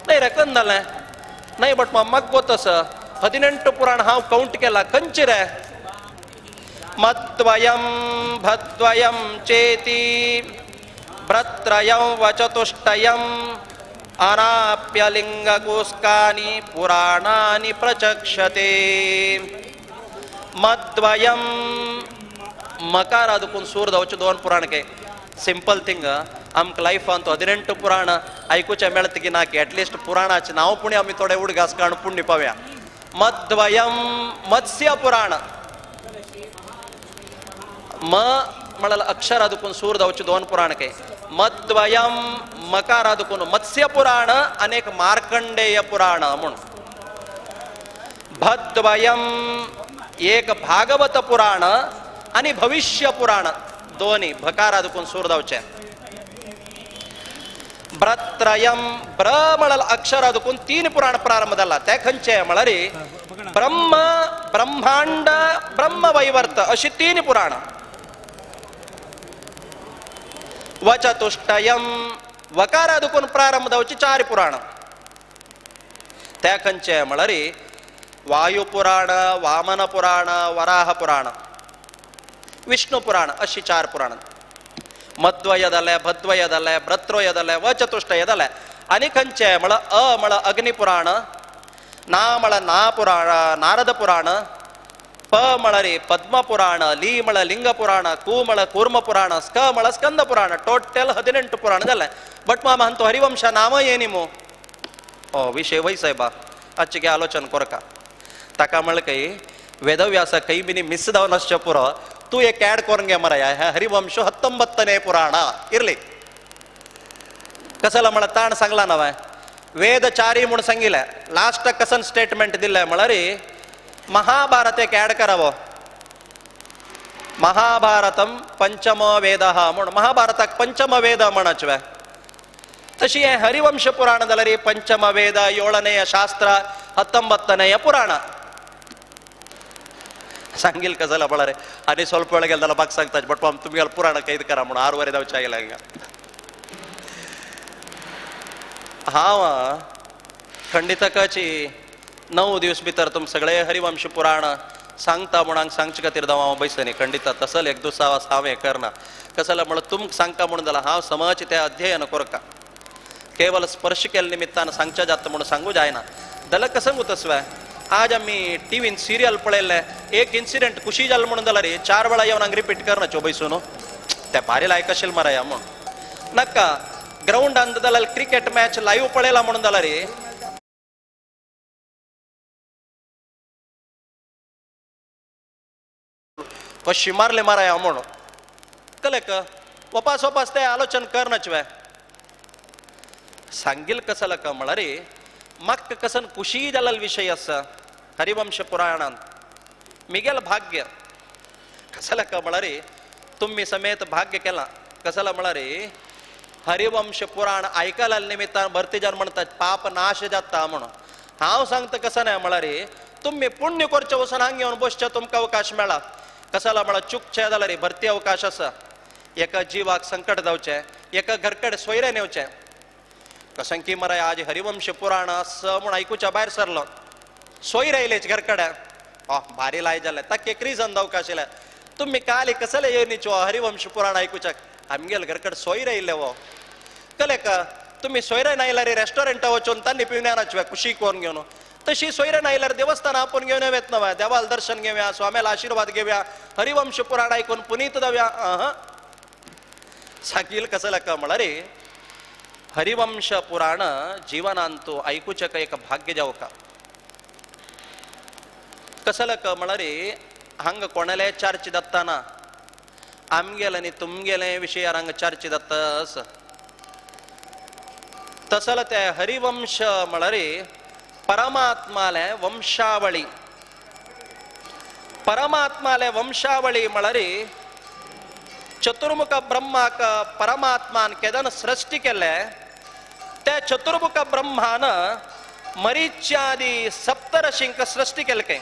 नाही रेकन जालें नाही बट मॅम म्हाका गोतस 18 पुराण हांव काउंट केला खंयचे रे मद्वयं भद्वयं चेती भ्रत्रयं वचतुष्टयं अनाप्यलिंगकुस्कानि पुराणानि प्रचक्षते मद्वयं मकार अदकून सूर जावचे 2 पुराण के सिंपल थिंग आमकां लायफान 18 पुराण ऐकूचे मेळत की ना की एटलिस्ट पुराणाचे नांव पुणे आमी थोडे उडगास काण पुण्य पावया मद्वयं मत्स्य पुराण म म्हळ्यार अक्षर अदकून सूर जावचे 2 पुराण के मद्वयं मकार अदकून मत्स्य पुराण अनेक मार्कंडेय पुराण म्हणून भद्वयं एक भागवत पुराण आणि भविष्य पुराण दोन्ही भकार अदकून सूर जावचे भ्रत्रयं ब्र म्हळ्यार अक्षर अदकून 3 पुराण प्रारंभ जाला ते खंयचे म्हळ्यार ब्रह्म ब्रह्मांड ब्रह्मवैवर्त अशी 3 पुराण वचतुष्टयं वकार अदकून प्रारंभ जावची 4 पुराण ते खंयचे म्हळ्यार वायु पुराण वामन पुराण वराह पुराण विष्णु पुराण अशी 4 पुराण मद्वय जाले भद्वय जाले भ्रत्रोय जाले वचतुष्टय जाले आनी खंयचे म्हळ्यार म्हळ्यार अग्नि पुराण ना म्हळ्यार ना पुराण नारद पुराण प म्हळ्यार पद्म पुराण ली म्हळ्यार लिंग पुराण कू म्हळ्यार कूर्म पुराण स्क म्हळ्यार स्कंद पुराण टोटल 18 पुराण जाले बट माम हांतो हरिवंश नाम येनिमो ओ विषय वय साहेबा अच्छे आलोचन कोरका ताका म्हळ्यार कई वेदव्यास कई बिनी मिस जावन आसचे पुरो तू एक ऍड करून घे मराया हे हरिवंश 19ने पुराण इरली कसला म्हळ्यार ताण सांगला नवा वेद 4 म्हणून सांगिल्ले लास्ट कसन स्टेटमेंट दिल्ले म्हळ्यार महाभारत एक ऍड करावो महाभारतम पंचमो वेद म्हणून महाभारताक पंचम वेद म्हणचवे तशी हे हरिवंश पुराण जाल्यार पंचम वेद 7नेय शास्त्र 19नेय पुराण सांगील कसला म्हळ्यार आनी ಸ್ವಲ್ಪ वेळ गेला म्हाका सांगता बट तुमी पुराण कैद करा म्हणून 6 वरे जावचे गेला हिंगा हांव खंडितकाची 9 दिवस भितर तुम सगळे हरिवंश पुराण सांगता म्हणून सांगचे खातीर हांव बैसनी खंडिता तसल एक दुसरा हांव हें करना कसला म्हळ्यार तुमकां सांगता म्हणून जाल्यार हांव समाज तें अध्ययन करता केवल स्पर्श केल्या निमित्तान सांगचे जाता म्हणून सांगू जायना जाल्यार कसं गुतस्वे आज आम्ही टीव्हीन सिरियल पळयल्ले एक इन्सिडेंट खुशी जालें म्हणून जाल्यार 4 वेळा येवन हांगा रिपीट करनाच्यो बैसून ते भारी लायक आशिल्लें मराया म्हूण नाका ग्राउंडान जाल्यार क्रिकेट मॅच लाईव्ह पळयला म्हणून जाल्यार कशी मारले माराया म्हणून कलेक वपास वपास ते आलोचन करनाच्वे सांगील कसं का म्हळ्यार म्हाका कसन खुशी जाल्लो विशय आसा हरिवंश पुराणांत मिगेल भाग्य कसला का म्हळ्यार तुम्ही समेत भाग्य केला कसला म्हळ्यार हरिवंश पुराण ऐकला निमित्तान भरतीजान म्हणतात पाप नाश जाता म्हणून हांव सांगता कसं नाही म्हळ्यार तुम्ही पुण्य करचे वचून हांगा येवन बसचे तुमकां अवकाश मेळा कसला म्हळ्यार चुकचे जाल्यार भरती अवकाश आसा एका जिवाक संकट जावचें एका घरकडे सोयरे नेवचें कशें की मरे आज हरिवंश पुराण असं म्हूण ऐकूच्या भायर सरलो सोयरे येयलेच घरकडे भारी लाय जालें ताका एक रिजन जावका आशिल्लें तुमी काली कसले येयनीचो हरिवंश पुराण ऐकूच्याक आमगेल घरकडे सोयरे येयले वो कले का तुम्ही सोयरे नाहीलारी रेस्टॉरंट वचून त्यांनी पिवण्याची कुशी करून घेऊन तशी सोयरे नाहीलार देवस्थान आपण घेऊन येत नव्या देवाला दर्शन घेऊया स्वाम्याला आशीर्वाद घेऊया हरिवंश पुराण ऐकून पुनीत जाऊया साकील कसं का म्हणा रे हरिवंश पुराण जीवनांतू ऐकूच का एक भाग्य जाऊ का कसं का म्हणा रे हंग कोणाला चर्च दत्ताना आमगेल आणि तुमगेले विषय रंग चर्च दत्तस तसल त्या हरिवंश म्हणा रे परमात्माले वंशावळी परमात्माले वंशावळी म्हणा रे चतुर्मुख ब्रह्माक परमात्मान केदन सृष्टी केले त्या चतुर्मुख ब्रह्मान मरीच्यादी सप्तर्षींक सृष्टी केले काय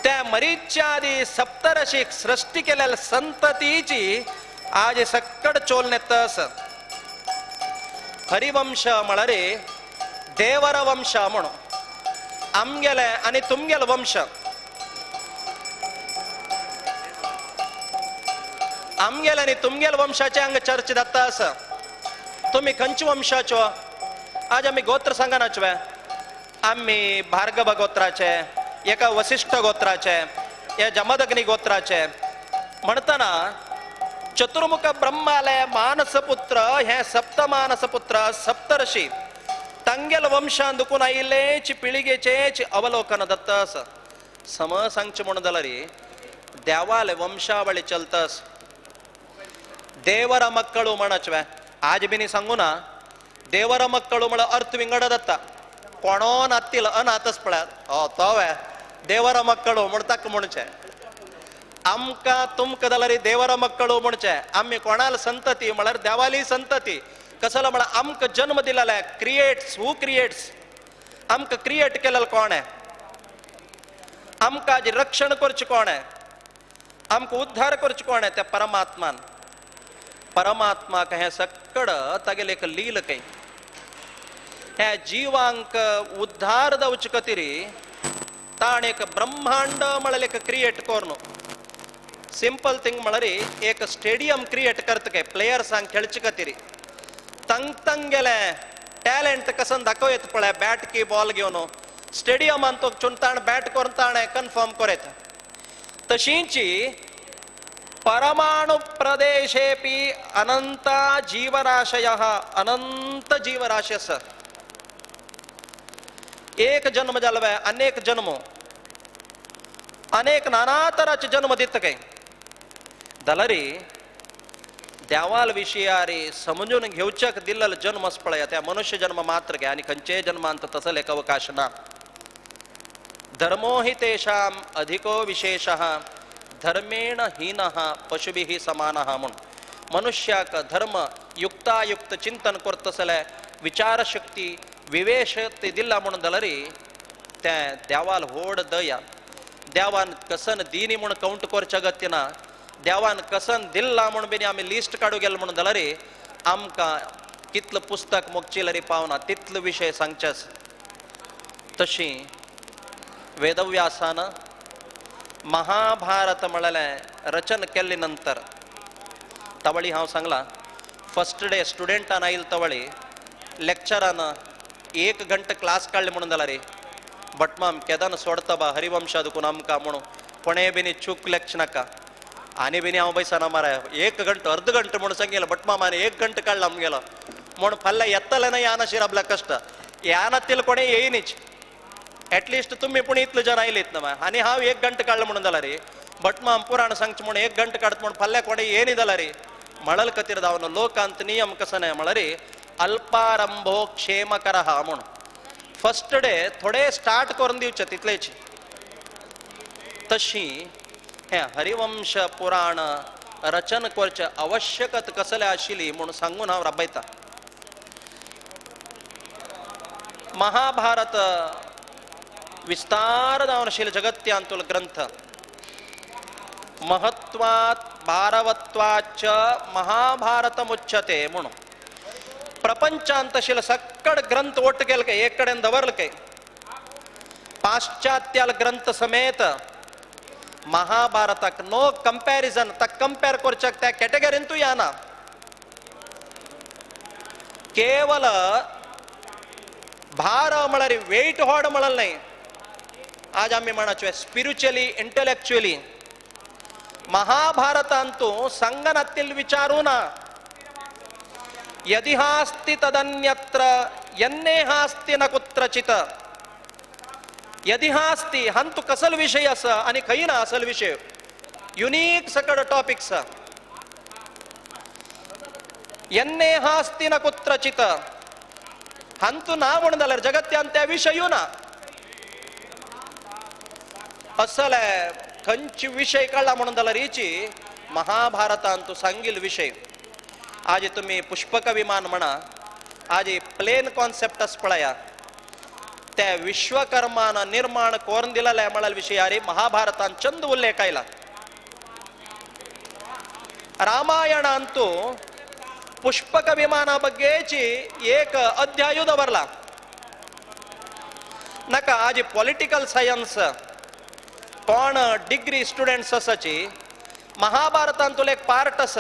त्या मरीच्यादी सप्तर्षीक सृष्टी केलेल्या संततीची आज सक्कड चोलनेतस हरिवंश म्हणा रे देवर वंश म्हणू आमगेले आणि तुमगेल वंश आमगेल आणि तुमगेल वंशाचे अंग चर्च दत्ता अस तुम्ही खंच वंशाचो आज आम्ही गोत्र सांगनाचवे आम्ही भार्गव गोत्राचे एका वसिष्ठ गोत्राचे या जमदग्नी गोत्राचे म्हणताना चतुर्मुख ब्रह्मालय मानसपुत्र हे सप्तमानसपुत्र सप्तर्षी तंगेल वंशान दुखून आईलेच पिळगेचे अवलोकन दत्तस सम सांगच म्हणून जाल्यार देवाल वंशावळी चलतस ದೇವರ ಮಕ್ಕಳು ಮಣಚ್ವೆ ಆಜ್ ಬಿನಿ ಸಂಗುನ ದೇವರ ಮಕ್ಕಳು ಮಳ ಅರ್ಥ ವಿಂಗಡದತ್ತ ಕೊಣೋನ್ ಹತ್ತಿಲ್ಲ ಅನ್ ಹತ್ತಸ್ ಪಳ ತೋವೆ ದೇವರ ಮಕ್ಕಳು ಮುಡ್ತಕ್ಕ ಮುಣಚೆ ಅಮ್ಕ ತುಮ್ಕದಲರಿ ದೇವರ ಮಕ್ಕಳು ಮುಣಚೆ ಅಮ್ಮಿ ಕೊಣಾಲ ಸಂತತಿ ಮಳರ್ ದೇವಾಲಿ ಸಂತತಿ ಕಸಲ ಮಳ ಅಮ್ಕ ಜನ್ಮ ದಿಲ್ಲಲೆ ಕ್ರಿಯೇಟ್ಸ್ ಹೂ ಕ್ರಿಯೇಟ್ಸ್ अमक क्रिएट केलेलं कोण आहे आमकां रक्षण करचें कोण आहे आमकां उद्धार करचें कोण आहे त्या परमात्मान परमात्माक हे सक्कड तागेले एक लील कೈ हे जीवांक उद्धार दवचे खातीर ताण एक ब्रह्मांड म्हळ्यार एक क्रिएट कोरनो सिंपल थिंग म्हळ्यार एक स्टेडियम क्रिएट करता काय प्लेयर्सांक खेळचे खातीर तंग तंगेले टॅलेंट कसं दाखवत पळय बॅट की बॉल घेवन स्टेडियमान तो चुनताण बॅट करून ताणें कन्फर्म करत तशींची परमाणु प्रदेशेपि अनंत जीवराशयः अनंत जीवराशयस एक जन्म जालवे अनेक जन्मो अनेक नाना तराचे जन्म दित काय दलरी देवाल विषयारी समजून घेवचक दिल्लेलो जन्म पळय त्या मनुष्य जन्म मात्र घे आणि खंयचे जन्मांत तसले एक अवकाश ना धर्मो हि तेषाम अधिको विशेषः धर्मेण हीनः पशुभिः समानः म्हणून मनुष्याक धर्म युक्तायुक्त चिंतन करतसले विचारशक्ती विवेश ते दिला म्हणून दलरी त्या देवाल होड दया देवान कसन दिनी म्हणून काउंट करचे अगत्य ना देवान कसन दिल्ला म्हणून बेनी आम्ही लिस्ट काढू गेल म्हणून दलरी आमकां कितलं पुस्तक मोगचिलरी पावना तितलो विषय सांगचेस तशी वेदव्यासान महाभारत म्हळ्यार रचन केल्ले नंतर तवळी हांव सांगला फर्स्ट डे स्टुडंटान आयिल्ले तवळी लेक्चरान 1 घंटा क्लास काडले म्हणून जाल्यार बट माम केदान सोडता बा हरिवंशा दुखून आमकां म्हणून कोणे बिनी चूक लेक्च नाका आनी बिनी हांव बैसाना मारा 1 घंटा अर्ध घंटा म्हणून सांगेलो बट माम आनी 1 घंटा काडला आमगेलो म्हूण फाल्यां येतले ना यानाशीर आपल्या कष्ट यानातील कोणे येयनीच एटलिस्ट तुम्ही पण इतले जण आयलेत ना आनी हांव 1 घंटा काडलो म्हणून जाल्यार बट माम पुराण सांगचें म्हणून 1 घंटा काडत म्हणून फाल्यां कोणे येयनी जाल्यार मळल खातीर जावन लोकांत नियम कसो न्हय म्हळ्यार अल्पारंभो क्षेमकरः म्हणून फर्स्ट डे थोडे स्टार्ट करून दिवचे तितलेच तशी हे हरिवंश पुराण रचन करचे आवश्यकत कसले आशिल्ली म्हणून सांगून हांव राबयता महाभारत विस्तार जावन आशिल्ले जगत्यांतूल ग्रंथ महत्वात भारवत्वाच महाभारतमुच्यते म्हणून प्रपंचांत आशिल्ले सक्कड ग्रंथ ओट केले काय एक कडेन दवरले काय पाश्चात्याल ग्रंथ समेत महाभारताक नो कंपॅरिजन ताका कंपेर करच्याक त्या कॅटेगरींतूय येना केवल भार म्हळ्यार वेट होड म्हणल नाही. आज आम्ही म्हणाचो स्पिरिच्युअली इंटेलेक्च्युअली महाभारतांतू संगनातील विचारू ना. यदि हास्ति तदन्यत्र यन्नेहास्ति न कुत्रचित. यदि हास्ति हंतु कसल विषय अस आणि खई ना असल विषय युनिक सकड टॉपिक्स. यन्नेहास्ति न कुत्रचित हंतु ना म्हणून जाल्यार जगत्यान त्या विषयू ना. असल खंयची विषय कळला म्हणून जाल्यार हिची महाभारतांतू सांगील विषय. आज तुम्ही पुष्पक विमान म्हणा, आज प्लेन कॉन्सेप्टस पळया. त्या विश्वकर्मान निर्माण कोरून दिलेल्या म्हणाल विषय अरे महाभारतान चंद उल्लेख आयला. रामायणांतू पुष्पक विमाना बग्गेची एक अध्याय बरला नका. आज पॉलिटिकल सायन्स कोण डिग्री स्टुडंट्स असाची महाभारतांतूल एक पार्ट अस,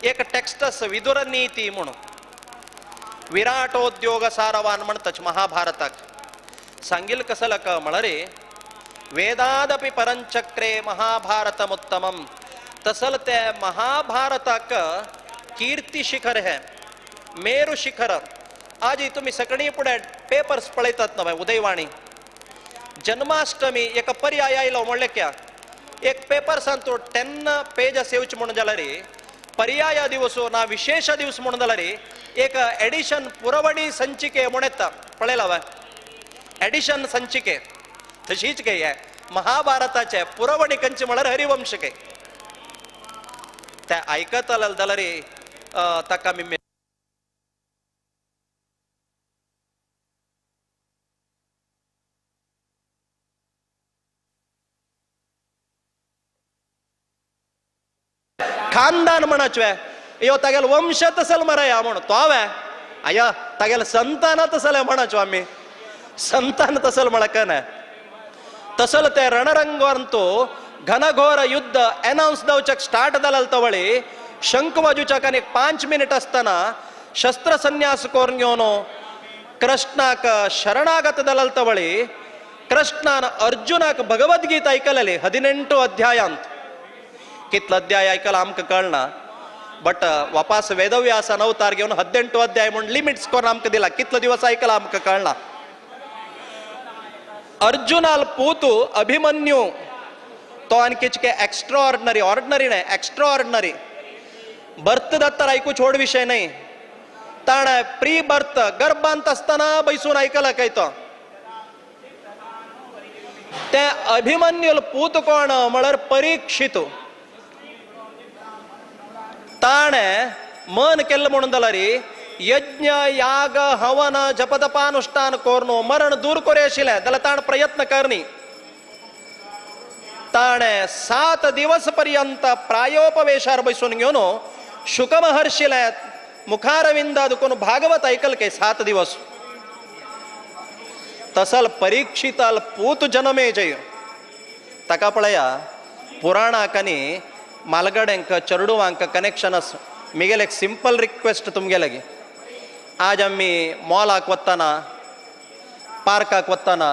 एक टेक्स्ट अस विदुर नीती म्हणून. विराटोद्योग सारवान म्हणतच महाभारताक सांगील कसं का म्हळरे वेदादपि परंचक्रे महाभारतमुत्तमम. तसल ते महाभारताक कीर्ती शिखर है, मेरू शिखर. आज तुम्ही सगळी पुढे पेपर्स पळयतात ना उदयवाणी. जन्माष्टमी एक पर्याय आयलो म्हणले क्या एक पेपर सांगतो 10 पेज येवचे म्हणून जाल्यार पर्याय दिवस ना विशेष दिवस म्हणून जाल्यार एक एडिशन पुरवणी संचिके म्हणून येता पळयला एडिशन संचिके. तशीच काही आहे महाभारताचे पुरवणी कंची म्हळ्यार हरिवंश काही त्या ऐकत जाल्यार ताका मी खानदान म्हणाचो यो तागेल वंश तसल मरया म्हणून तो हांवे आया तागेल संतान तसल म्हणाचो आम्ही संतान तसल म्हणक ना. तसल ते रणरंगांतू घनघोर युद्ध अनाउन्स जावचक स्टार्ट जालें तवळी शंख वाजूचक आनी 5 मिनिट असताना शस्त्र संन्यास करून घेवन कृष्णाक शरणागत जालें तवळी कृष्णान अर्जुनाक भगवद्गीता ऐकलेली 18 अध्यायांत. कितलो अध्याय ऐकला आमकां कळना बट वापस वेदव्यासान अवतार घेवन 18 अध्याय म्हणून लिमिट्स करून आमकां दिला. कितलो दिवस ऐकला आमकां कळना. अर्जुनाल पूतू अभिमन्यू तो आणखी एक्स्ट्रा ऑर्डिनरी ऑर्डिनरी नाही एक्स्ट्रा ऑर्डिनरी बर्थ दत्तर ऐकू छोड विषय नाही. ताण प्री बर्थ गर्भांत असताना बैसून ऐकला काय तो ते अभिमन्युल पूत कोण म्हळ्यार परीक्षित. ताणे मन केल्ले म्हणून जाल्यार यज्ञ याग हवन जपतपानुष्ठान करून मरण दूर करे आशिल्ले जाल्यार ताण प्रयत्न करनी. ताणे 7 दिवस पर्यंत प्रायोपवेशार बसून घेवन शुक महर्षीले मुखारविंदा दुखून भागवत ऐकल के 7 दिवस. तसल परीक्षिताल पूत जनमे जय ताका पळया पुराणाक आनी मालगड्यांक चरडुवांक कनेक्शन आस. मिगेल एक सिंपल रिक्वेस्ट तुमगे लागी. आज आम्ही मॉलाक वताना पार्काक वताना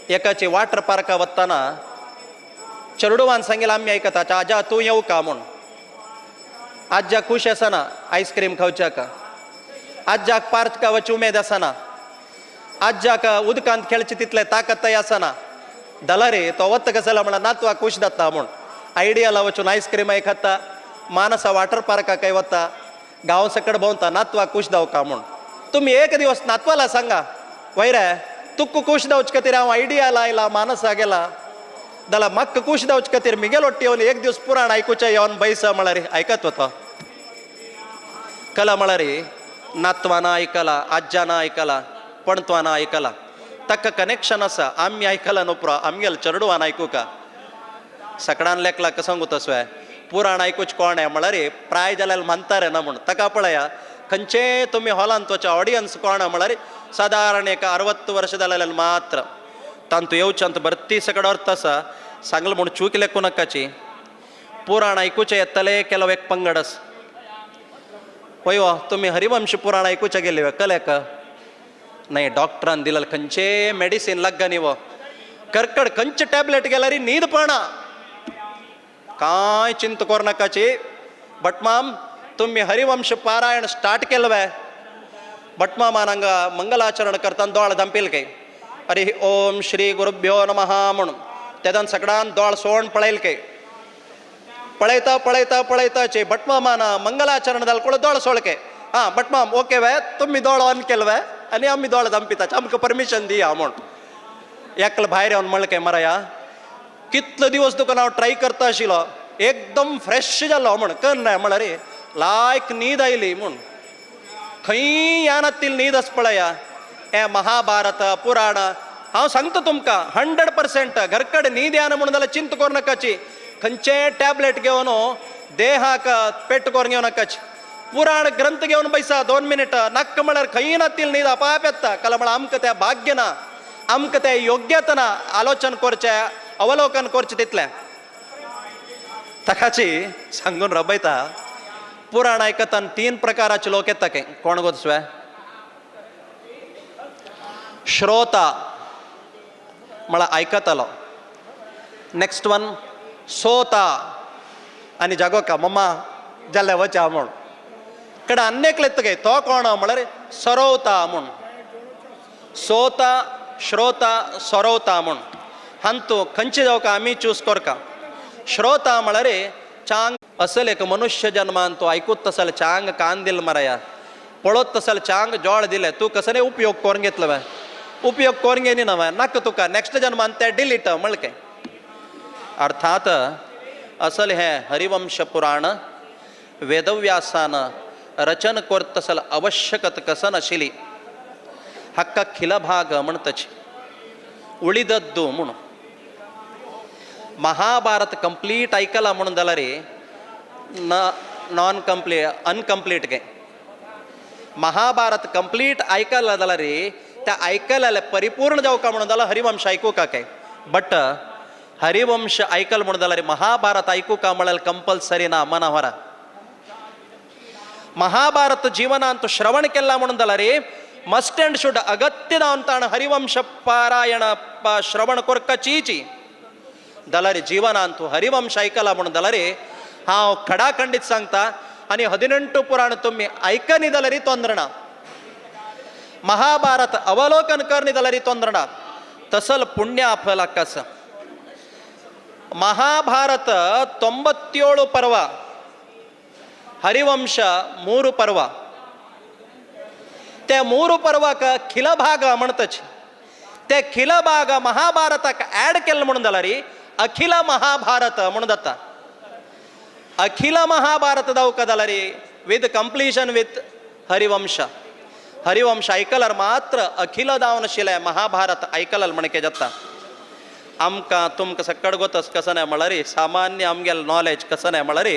एकाची वॉटर पार्काक वताना चरडुवान सांगेल आम्ही ऐकता आजा तू येऊ का म्हूण. आज्या खुश आसना आईस्क्रीम खावच्याक. आज्याक पार्काक वची उमेद आसना. आज्याक उदकांत खेळचे तितले ताकतय आसना. दलारे तो वत्त कसला म्हणा नातवाक खुश जाता म्हूण आयडियाला वचून आईस्क्रीमाय खाता मानसा वॉटर पार्काकय वता गांव सकड भोंवता नातवाक खुश जावं का म्हूण. तुम्ही एक दिवस नातवाला सांगा वैरे तुक खुश जावचे खातीर हांव आयडिया लायला मानसा गेला जाल्यार म्हाका खुश जावचे खातीर मिगेलो येवन एक दिवस पुराण आयकुचें येवन बैसा म्हळ्यार आयकत वता. कला म्हळ्यार नातवाना आयकला आज्याना आयकला पणतवाना आयकला ताका कनेक्शन आसा. आमी आयकला न्हू आमगेल चरडुवान आयकू का सकाळान लेखला का सांगू तसो पुराण आयकूच कोण आहे म्हळ्यार प्राय जाल्यार म्हणतारे ना म्हूण. ताका पळया खंयचे तुमी हॉलांत वचा ऑडियन्स कोण म्हळ्यार सादारण एक 60 वर्ष जाल्यार मात्र तांतू येवच्यांत भरती सकड अर्थ आसा. सांगल म्हूण चूक लेखू नकाची. पुराण आयकुचे येतले केलो एक पंगड आसा. होय वा तुम्ही हरिवंश पुराण ऐकूच्या गेले कले का नाही डॉक्टरान दिलेलं खंयचे मेडिसिन लाग्गा ನೀವು कर्कड खंयचे टॅबलेट गेला री नीद पडना काय चिंत करू नकाची भटमाम तुम्ही हरिवंश पारायण स्टार्ट केलंय भटमामान हांगा मंगलाचरण करताना दोळ दंपिल काय हरी ओम श्री गुरुभ्यो नमः म्हणून तेदान सगळ्यान दोळ सोण पळयल काय पळयता पळयता पळयताचे भटमामान मंगलाचरण जालकुळ दोळ सोळके हां भटमाम ओके वे तुम्ही दोळ ऑन केलंय आणि आम्ही दोळ दंपिताचे आमकां परमिशन दिया म्हणून एकल भायर येवन म्हणलें काय मराया कितले दिवस तुका हांव ट्राय करता आशिल्लो एकदम फ्रेश जालो म्हण कळना म्हळ्यार रे लायक न्हीद आयली म्हूण खंय यानातील न्हीद आस पळया हे महाभारत पुराण हांव सांगता तुमकां 100% घरकड न्हीद येना म्हणून जाल्यार चिंत करूं नाकाची खंयचे टॅबलेट घेवन देहाक पेट करून घेवं नाकाची पुराण ग्रंथ घेवन बैसा 2 मिनिट नाक्क म्हळ्यार खंय नातील न्हीद आपाप येता कला म्हळ्यार आमकां तें भाग्य ना आमकां तें योग्यता ना आलोचन करचें अवलोकन करचें तितलें ताकाची सांगून रबयता पुराण आयकताना 3 प्रकाराचे लोक येता काय कोण गोतस्वे श्रोता म्हळ्यार आयकतालो नेक्स्ट वन सोता आनी जागोका मम्मा जाल्ले वचा म्हूण कडे अन्येक येता काय तो कोण म्हळ्यार सरोवता म्हूण सोता श्रोता सरोवता म्हूण हांतू खंयचे जावका आमी चूज करका श्रोता म्हळ्यार चांग असल एक मनुष्य जन्मान तो आयकूत तसल चांग कान दिल मराया पळत तसल चांग जोळ दिले तू कसले उपयोग करून घेतलो वे उपयोग करून घेनी नवे नाका तुका नेक्स्ट जन्मान ते डिलीट म्हळके अर्थात असल हे हरिवंश पुराण वेदव्यासान रचन करत तसल आवश्यकत कसन आशिल्ली हक्का खिल भाग म्हणतची उळिदद्दू म्हणून महाभारत कंप्लीट ऐकला म्हणून जाल्यार नॉन कंप्लीट अनकम्प्लीट गे महाभारत कंप्लीट ऐकला जाल्यार त्या ऐकलेले परिपूर्ण जावका म्हणून जाल्यार हरिवंश ऐकूका काय बट हरिवंश ऐकल म्हणून जाल्यार महाभारत ऐकूका म्हळ्यार कंपल्सरी ना मनावर महाभारत जीवनांत श्रवण केला म्हणून जाल्यार मस्ट अँड शूड अगत्य जावन ताण हरिवंश पारायण श्रवण करपाचीची जाल्यार जीवनांत हरिवंश ऐकला म्हणून जाल्यार हांव खडाखंडीत सांगता आनी 18 पुराण तुम्ही ऐकनी जाल्यार तोंदर ना महाभारत अवलोकन करनी जाल्यार तोंदर ना तसल पुण्य फल कस महाभारत 97 पर्व हरिवंश 3 पर्व ते 3 पर्वाक खिल भाग म्हणतच ते खिल भाग महाभारताक ऍड केलं म्हणून जाल्यार अखिल महाभारत म्हणून जाता अखिल महाभारत जावका जाल्यार with completion with Harivamsha Harivamsha ऐकल्यार मात्र अखिल जावन आशिल्लें महाभारत ऐकलां म्हणके जाता आमकां तुमकां सकड गोतस कसं नाही म्हळ्यार सामान्य आमगेल नॉलेज कसं नाही म्हळ्यार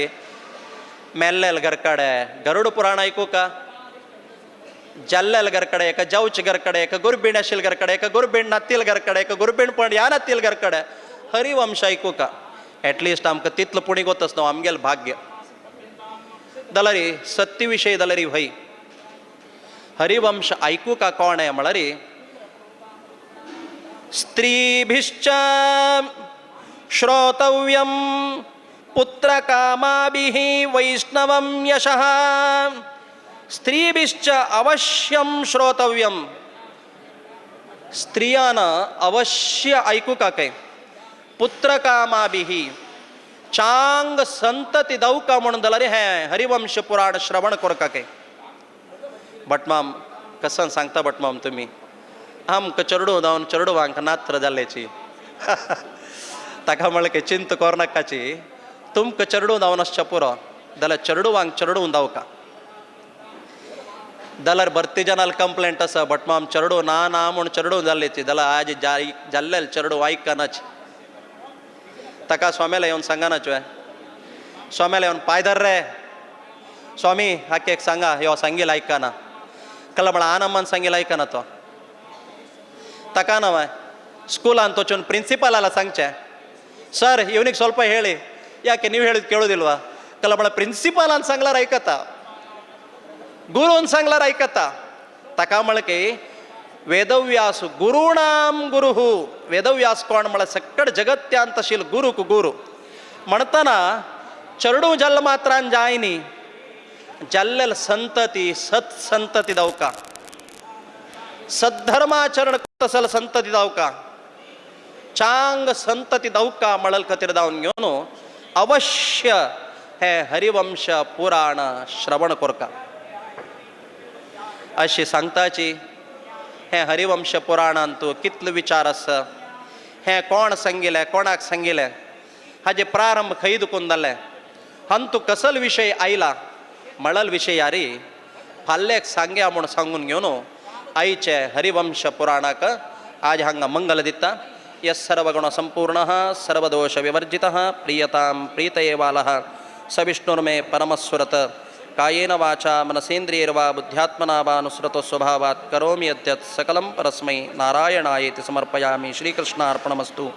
मेल्लेल घरकडे गरुड पुराण ऐकूका जल्लेल घरकडे एक जावच घरकडे एक गुरबीण आशिल्ले घरकडे एक गुरबीण नातील घरकडे एक गुरबीण पण या नातील घरकडे हरिवंश ऐकूका एटलिस्ट आमकां तितलो पुणी गोतस न्हू आमगेल भाग्य जाल्यार सत्य विशय जाल्यार भय हरिवंश ऐकूका कोण आहे म्हळ्यार स्त्रीभिश्च श्रोतव्यम पुत्रकामाभिः वैष्णवं यशः स्त्रीभिश्च अवश्यं श्रोतव्यम स्त्रियानं अवश्य ऐकूका काय पुत्रकामाभिः चांग संतती जावका म्हणून जाल्यार हें हरिवंश पुराण श्रवण करका काय भटमाम कसन सांगता भटमाम तुमी आमकां चेडूं जावन चेडवांक नात्र जाल्लेची ताका म्हळें चिंत करनाकाची तुमकां चेडूं जावन आसचें पुरो जाल्यार चेडवांक चेडूं जावका जाल्यार भरती जनाल कंप्लेंट आसा भटमाम चेडूं ना ना म्हूण चेडूं जाल्लेची जाल्यार आज जाल्लेले चेडूं आयकनाची ताका स्वाम्याला येवन सांगनाच्यो स्वाम्याला येवन पांय धर रे स्वामी हाकेक सांगा ह्यो सांगील आयकना कला म्हळ्यार आनमान सांगील आयकना तो ताका नवय स्कूलान वचून प्रिन्सिपलाला सांगचें सर इवनिಗೆ ಸ್ವಲ್ಪ ಹೇಳಿ ಯಾಕೆ ನೀವು ಹೇಳಿದ್ ಕೇಳೋದಿಲ್ವಾ ಕಲ म्हळ्यार प्रिन्सिपलान सांगल्यार आयकता गुरून सांगल्यार ऐकता ताका म्हळके वेदव्यास गुरुणाम गुरुहू वेदव्यास कोण म्हळ्यार सकड जगत्यांत आशिल्लो गुरुक गुरु म्हणटना चरडू जल्ल मात्रान जाय न्ही जाल्लेल संतती सत संतती जावका सद्धर्माचरण तसल संतती जावका चांग संतती जावका म्हळल खातीर जावन घेवन अवश्य हे हरिवंश पुराण श्रवण करका अशी सांगताची हे हरिवंश पुराणान तूं कितलो विचार आसा हे कोण सांगिल्लें कोणाक सांगिल्लें हाजे प्रारंभ खंय दुखून जाल्ले हंतू कसल विशय आयला मळल विशय यारी फाल्लेक सांगया म्हूण सांगून घेवन आईचे हरिवंश पुराणाक आज हांगा मंगल दिता यस सर्वगुण संपूर्ण सर्वदोष विवर्जित प्रियतां प्रीतये बालः सविष्णुर्मे परमस्वरत कायेन वाचा मनसेन्द्रियैर्वा बुद्ध्यात्मना वा अनुसृतो स्वभावात् करोमि यद्यत् सकलं परस्मै नारायणायेति समर्पयामि श्रीकृष्णार्पणमस्तु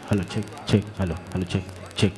Hello, check, check, hello, check, check.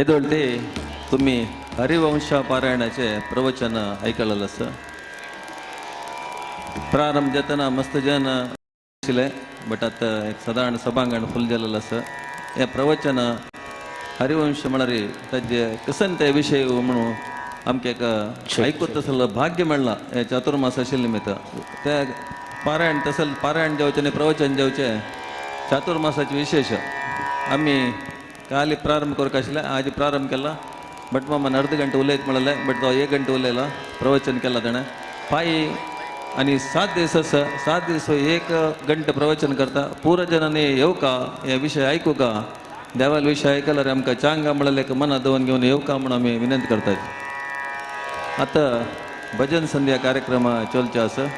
येदोळते तुम्ही हरिवंशा पारायणाचे प्रवचन ऐकलेलं असं प्रारंभ जातना मस्त जन आशिल्ले बट आतां एक सादारण सभांगण फुल जालेलं असं हे प्रवचन हरिवंश म्हळ्यार ताजे कसन ते विशय म्हणून आमकां एक आयकूत तसलं भाग्य मेळ्ळां हे चातुर्मास आशिल्ले निमित्त ते पारायण तसल पारायण जेवचें आनी प्रवचन जेवचें चातुर्मासाचे विशेष आमी काली प्रारंभ करक आशिल्ले आज प्रारंभ केला बट मामान अर्ध गंटे उलयत म्हणले बट तो 1 घंटे उलयला प्रवचन केला ताणें पायी आणि 7 दीस 1 घंटे प्रवचन करता पूर जनांनी येऊ का हे विषय ऐकू का देवाल विषय ऐकल्यार आमकां चांगा म्हणले मना दवन घेवन येऊ का म्हणून आमी विनंती करतात आता भजन संध्या कार्यक्रम चलचे आसा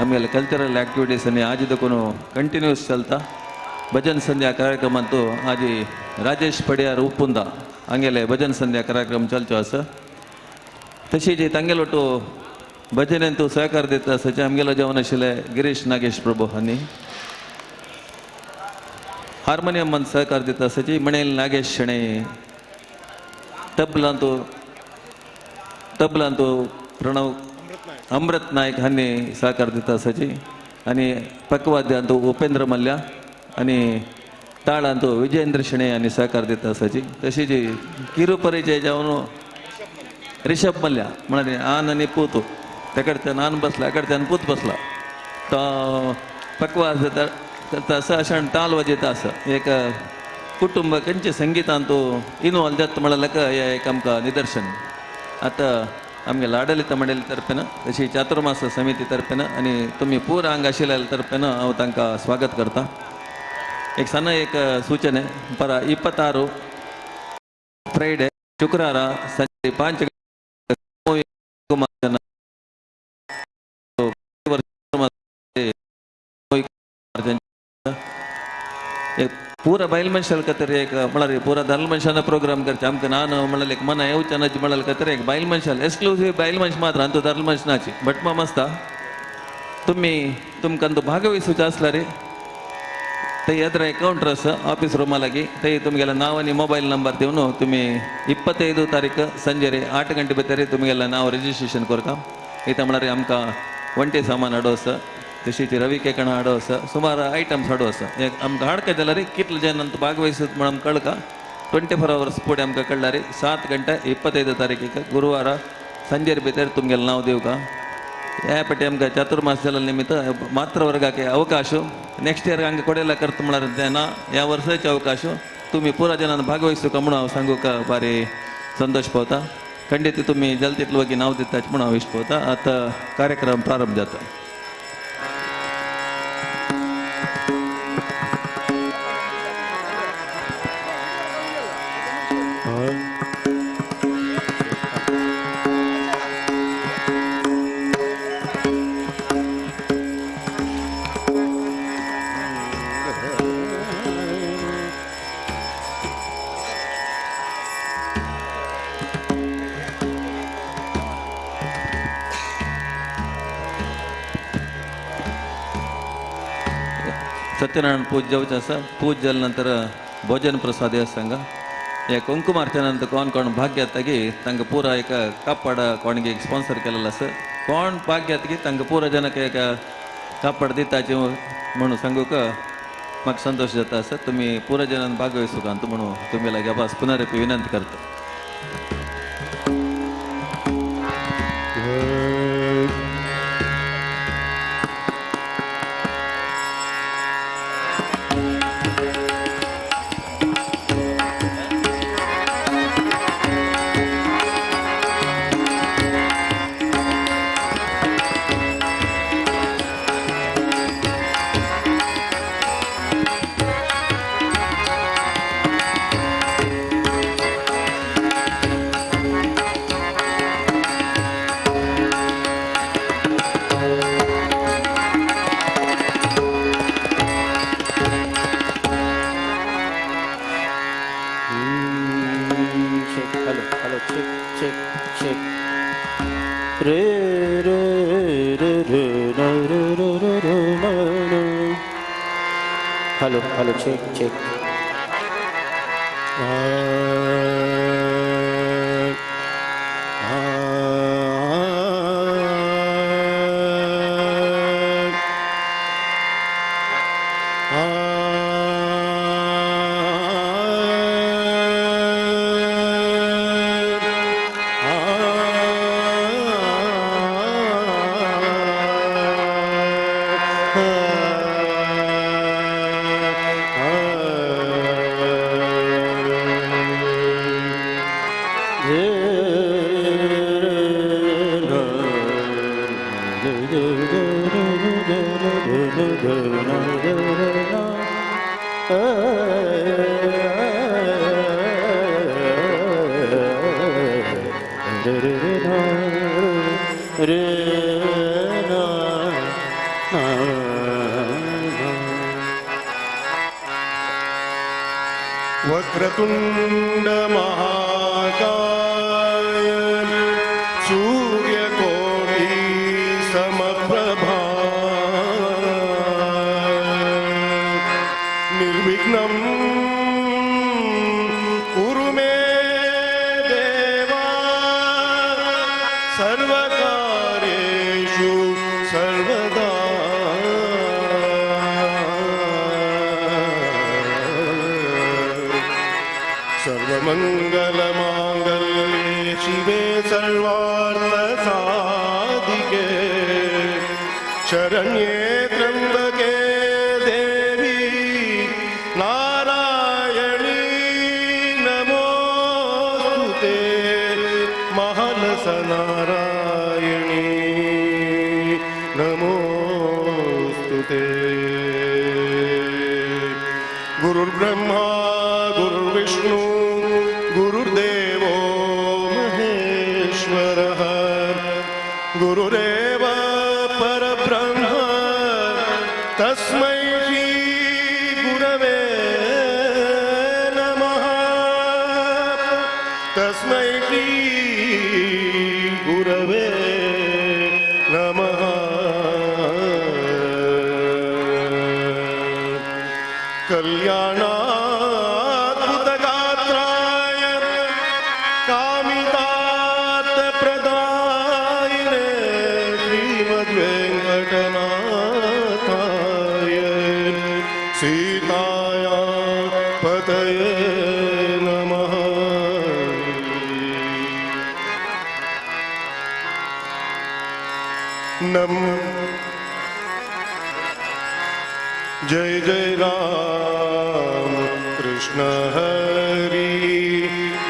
आमगेले कल्चरल एक्टिविटीज आनी आज देखून कंटिन्यूस चलता भजन संध्या कार्यक्रमांत आज राजेश पडियार उपुंदा हांगेले भजन संध्या कार्यक्रम चलचो आसा तशीच तांगेलो तो भजनेन तूं सहकार दिता सचे आमगेलो जेवण आशिल्ले गिरीश नागेश प्रभू हांणी हार्मोनियमान सहकार दिता सची मणेल नागेश शणे तबलांत प्रणव अमृत नायक हांणी सहकार दिता सची आनी पकवाद्यांत उपेंद्र मल्ल्या आनी ताळांत विजेंद्र शणे हांणी सहकार दिता सची तशीच किरू परिचय जावन रिषभ मल्ल्या म्हणाले आन आनी पूत तेकडच्यान आन बसला एकडच्यान पूत बसला तो पकवाज करता असं अशें ताल वाजयता असं एक कुटुंब खंयचे संगीतांत इनवॉल्व जाता म्हणल्यार हें एक आमकां निदर्शन आतां आमगे आडಳಿತ मंडळी तर्फेन तशी चातुर्मास समिती तर्फेन आनी तुमी पूर हांगा आशिल्ल्या तर्फेन हांव तांकां स्वागत करता एक सಣ್ಣ एक सूचನೆ पर 26 फ्रायडे शुक्रार संजे 5 पूरा बायल मनशाल खातीर एक म्हळ्यार पुरा दादले मनशांना प्रोग्राम करचे आमकां नान म्हळ्यार एक मना येवचें नाची म्हळ्यार खातीर एक बायल मनशाल एक्सक्लुसीव बायल मनश मात्र आनी दादले मनश नाची बट माम आसता तुमकां भाग वहिसूचें आसल्यार ते ಎದುರ ಕೌಂಟರ್ ಆಸ ಆಫೀಸ್ ರೂಮಲಾಗಿ ತೈ ತುಮಗೆಲ್ಲ ನಾವನಿ ಮೊಬೈಲ್ ನಂಬರ್ ದೇವನು ತುಮಿ 25 ತಾರೀಕು ಸಂಜೆ 8 ಗಂಟೆ भितर तुमಗೆಲ್ಲ ನಾವು रजिस्ट्रेशन करता इथं म्हणल्यार आमकां वंटे सामान हाडो आसा तशीच रवी केकणां हाडो आसा सुमार आयटम्स हाडो आसा एक आमकां हाडके जाल्यार कितले जनांत भागवहिसूत म्हणून कळका 24 hours फुडें आमकां कळल्यार 7 ಗಂಟೆ 25 तारीखिक गुरुवार संजे भितर तुमगेलें नांव दिवका ह्या पटी आमकां चातुर्मास जाल्या निमित्त मात्र वर्गाके अवकाश नेक्स्ट इयर हांगा कोडेला करता म्हळ्यार तेन्ना ह्या वर्साचे अवकाश तुमी पुरा जनांन भागवहिसूंक म्हणून हांव सांगूक भारी संतोष पावता खंडीत तुमी जल्द तितलो वगी नांव दिताचे म्हणून हांव इश्ट पावता आतां कार्यक्रम प्रारंभ जाता सत्यनारायण पूज जेवचें आसा पूज जाल्या नंतर भोजन प्रसाद आसा हांगा हे कुंकुमार्चनांत कोण भाग घेता गी तांकां पुरा एक कापड कोणगे स्पॉन्सर केलेलो आसा कोण भाग घेता गी तांकां पुरा जनाक एक कापड दिताचे म्हणून सांगूक म्हाका संतोष जाता आसा तुमी पुरा जनान भागवहिसूंक म्हणून तुमी लागी बस पुनरपी विनंती करता हेलो चेक वक्रतुंड महाकाय सूर्यकोटि समप्रभा निर्विघ्नं कुरु मे देवा सर्वकार्येषु सर्वदा सर्वमंगलमांगल्ये शिवे सर्वार्थसाधिके शरण्ये त्र्यंबके देवी नारायणी नमोस्तुते महलसनारायणी नमोस्तुते गुरुर्ब्रह्मा गुरुर्विष्णु गुरुर्देवो महेश्वरः गुरुरेव परब्रह्म तस्मै श्री गुरवे नमः तस्मै श्री गुरवे नमः कल्याणाद्भुतगात्राय कामितार्थप्रदायिने श्रीमद्वेङ्कटनाथाय सीताया पतये नमः जय जय राम कृष्ण हरि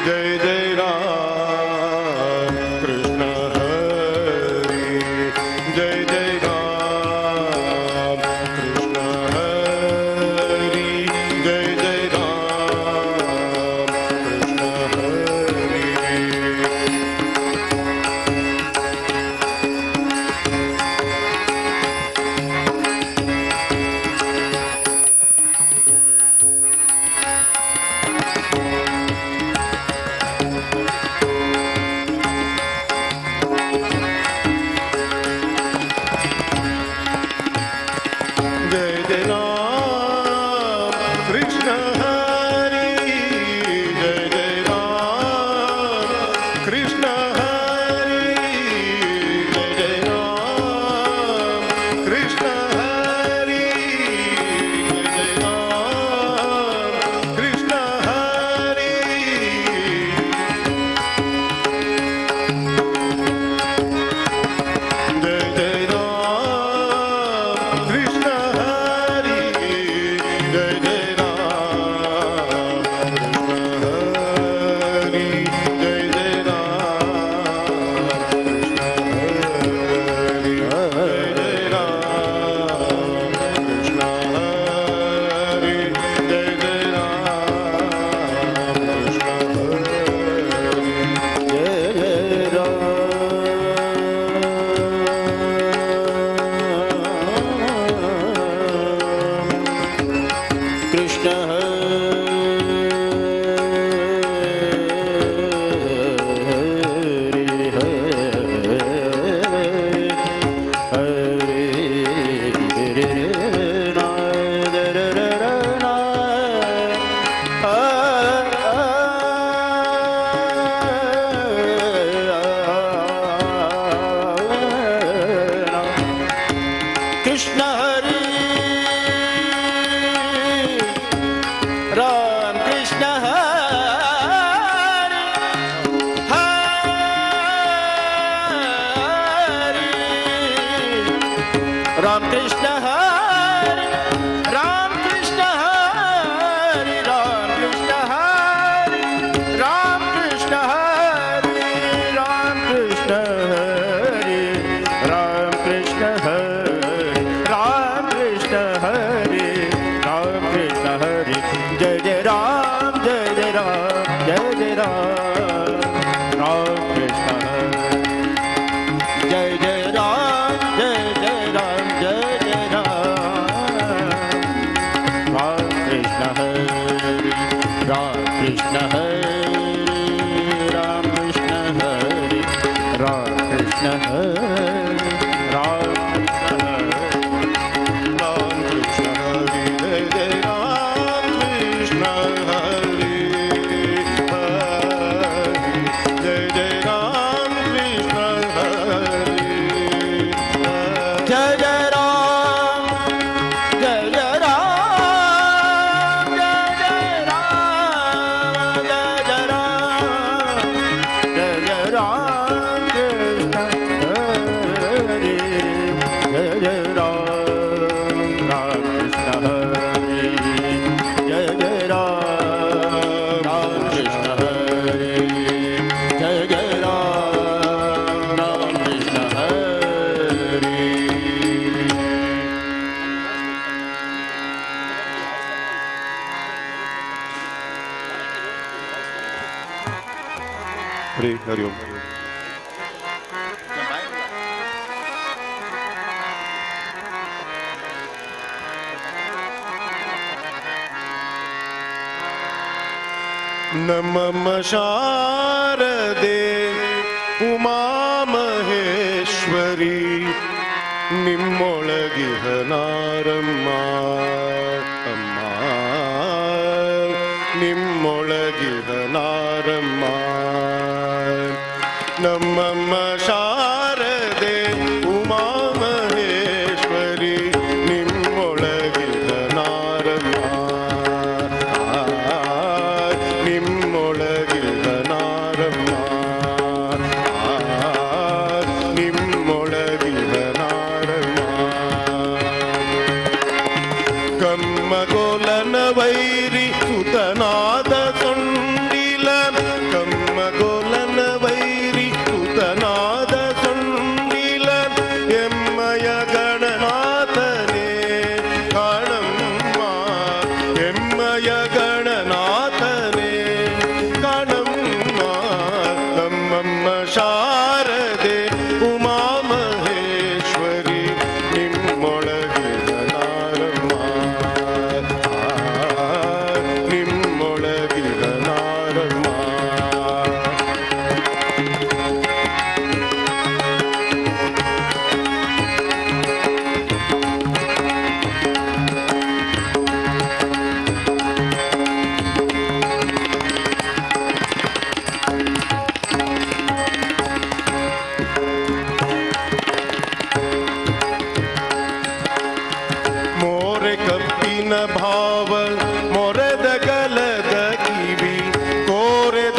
जय जय राम कृष्ण हरि जय जय राम कृष्ण हरि जय जय राम कृष्ण हरि जय जय राम कृष्ण हरि जय जय राम कृष्ण हरि जय जय राम कृष्ण हरि जय जय राम कृष्ण हरि जय जय राम कृष्ण हरि जय जय Ram Ram Krishna Hare Ram Krishna Hare Ram Krishna Hare Ram Krishna Hare Ram Krishna Hare Hare Ram Krishna Hare Hare Jai Jai Ram Krishna Hare Jai Jai Ram Jai Jai Ram Jai Jai Ram Jai Jai Ram Jai Jai Ram Krishna Hare Jai Jai Ram Ram Krishna Hare Jai Jai Ram Ram Krishna Hare Jai Jai Ram Ram Krishna Hare Hare Hari Om. ನಮಮ ಶಾರದೆ ಉಮಾ ಮಹೇಶ್ವರಿ ನಿಮ್ಮೊಳಗಿಹ ನಾರಮ್ಮ ಅಮ್ಮ ನಿಮ್ಮೊಳಗಿಹ ನಾರಮ್ಮ ನಮ್ಮಮ್ಮ ಶಾರದೆ ಉಮಾ ಮಹೇಶ್ವರಿ ನಿಮ್ಮೊಳಗಿಹ ನಾರಮ್ಮ ನಿಮ್ಮೊಳಗಿಹ ನಾರಮ್ಮ ನಿಮ್ಮೊಳಗಿಹ ನಾರಮ್ಮ ಕಮ್ಮಗೋಲನ ವೈರಿ ಸುತನಾದ ಸೊಂಡಿಲ ಕಮ್ಮಗೋಲನ ವೈರಿ ಸುತನಾದ ಸೊಂಡಿಲ ಎಮ್ಮಯ ಗಣನಾಥನೇ ಕಾಣಮ್ಮ ಎಮ್ಮಯ ಗಣನಾಥನೇ ಕಾಣಮ್ಮ ನಮ್ಮಮ್ಮ ಶಾರದೆ ಉಮಾ ಮಹೇಶ್ವರಿ ನಿಮ್ಮೊಳಗಿನ ನಾರಮ್ಮ ನಿಮ್ಮೊಳಗಿನ ನಾರಮ್ಮ ಮೋರೆ ಕಪ್ಪಿನ ಭಾವ ಮೊರೆದ ಗಲದ ಕಿವಿ ಕೋರೆದ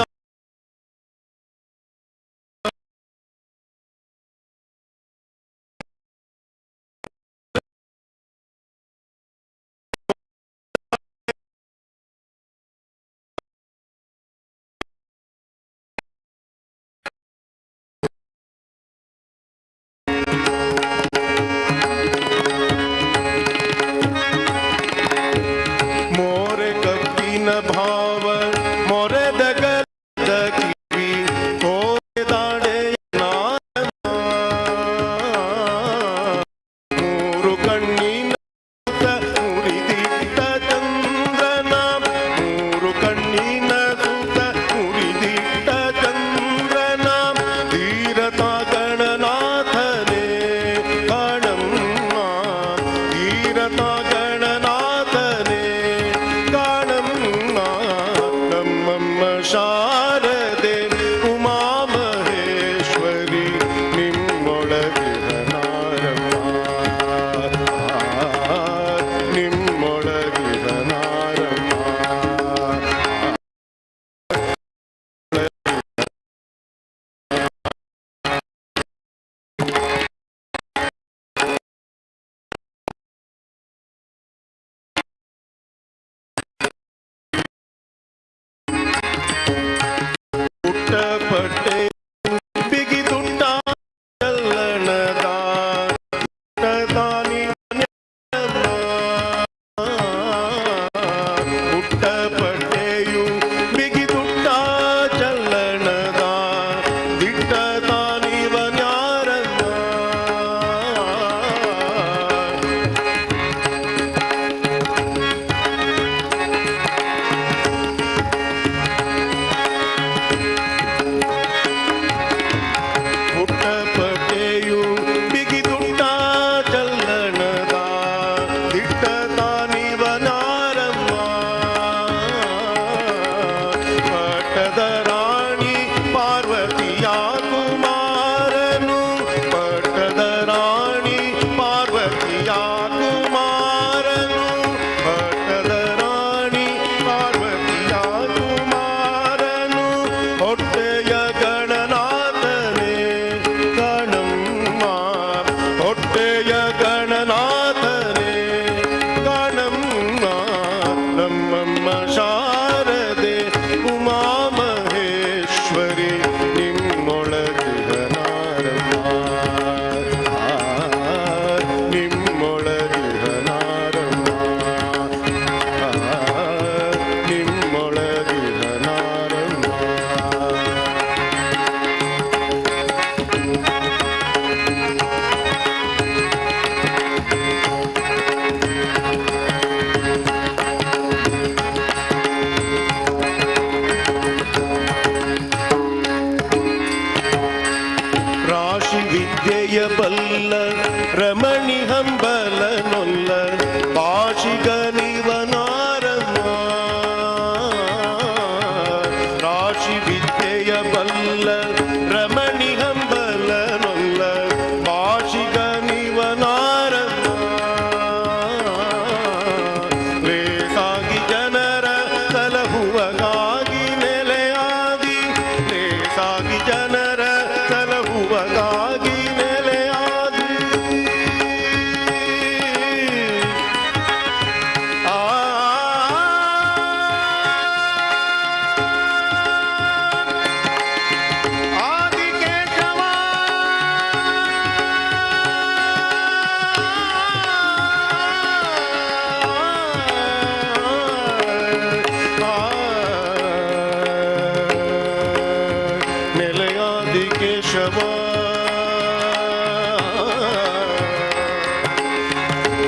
ಶಾರದೆ ಉಮಾ ಮಹೇಶ್ವರಿ ನಿಮ್ಮೊಳಗಿರನಾರಮ್ಮ ನಿಮ್ಮೊಳಗಿರನಾರಮ್ಮ ನಿಮ್ಮೊಳಗಿರನಾರಮ್ಮ. ರಾಶಿ ವಿದ್ಯೆಯ ಬಲ್ಲ ರಮಣಿ ಹಂಬಲ ನೊಲ್ಲ ಭಾಷಿಗ ನಿವನಾರಮ್ಮ ರಾಶಿ ವಿದ್ಯೆಯ ಬಲ್ಲ ರಮಣಿ ಹಂಬಲ ನೊಲ್ಲ ಭಾಷಿಗ ನಿವನಾರಮ್ಮ ಲೇಸಾಗಿ ಜನರ ಸಲಹುವಗಾಗಿ ನೆಲೆಯಾಗಿ ಲೇಸಾಗಿ ಜನರ ಸಲಹುವಗಾಗಿ ನೆಲೆಯಾಗಿ ಆದಿಕೇಶವ ನೆಲೆಯಾದಿ ಕೇಶವ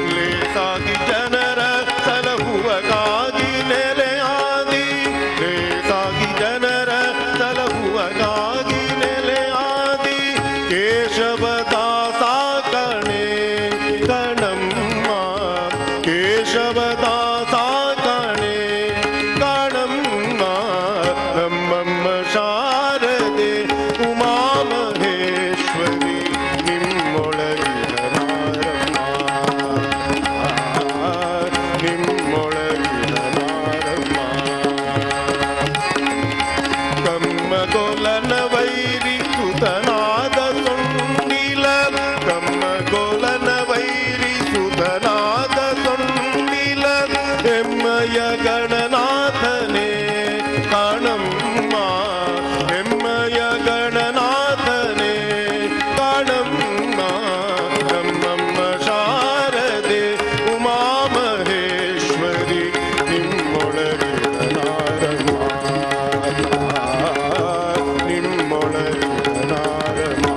ಲೇಸಾಗಿ ಜನರ ಸಲಹುವಗಾಗಿ ನೆಲೆಯಾದಿ ಲೇಸಾಗಿ ಜನರ ಸಲಹುವಗಾಗಿ ನೆಲೆಯಾದಿ ಕೇಶವ ದಾಸ ಕಣೆ ಕಣಮ್ಮ ಕೇಶವ ದಾಸ ಕಣೆ ಕಣಮ್ಮ ನಮ್ಮಮ್ಮ ಶಾರದೆ ಉಮಾ ಮಹೇಶ್ವರಿ ನಿಮ್ಮೊಳಗಿರನಾರಮ್ಮ ನಿಮ್ಮೊಳಗಿರನಾರಮ್ಮ. ಕಮ್ಮಗೊಲನ ವೈರಿ ಸುತನಾದ ಸೊಂಡಿಲ ಕಮ್ಮಗೊಲನ ವೈರಿ ಸುತನಾದ ಸೊಂಡಿಲ ಹೆಮ್ಮಯ ಗಣನಾಥನೇ ಕಾಣಮ್ಮ ಹೆಮ್ಮಯ ಗಣನಾಥನೇ ಕಾಣಮ್ಮ ನಮ್ಮಮ್ಮ ಶಾರದೆ ಉಮಾ ಮಹೇಶ್ವರಿ ನಿಮ್ಮೊಳಗಿರನಾರಮ್ಮ ನಿಮ್ಮೊಳಗಿರನಾರಮ್ಮ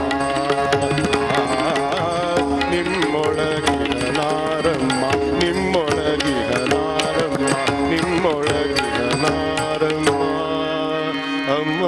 ನಿಮ್ಮೊಳಗಿರನಾರಮ್ಮ ನಿಮ್ಮೊಳಗಿರನಾರಮ್ಮ ನಿಮ್ಮೊಳಗಿರನಾರಮ್ಮ ಅಮ್ಮ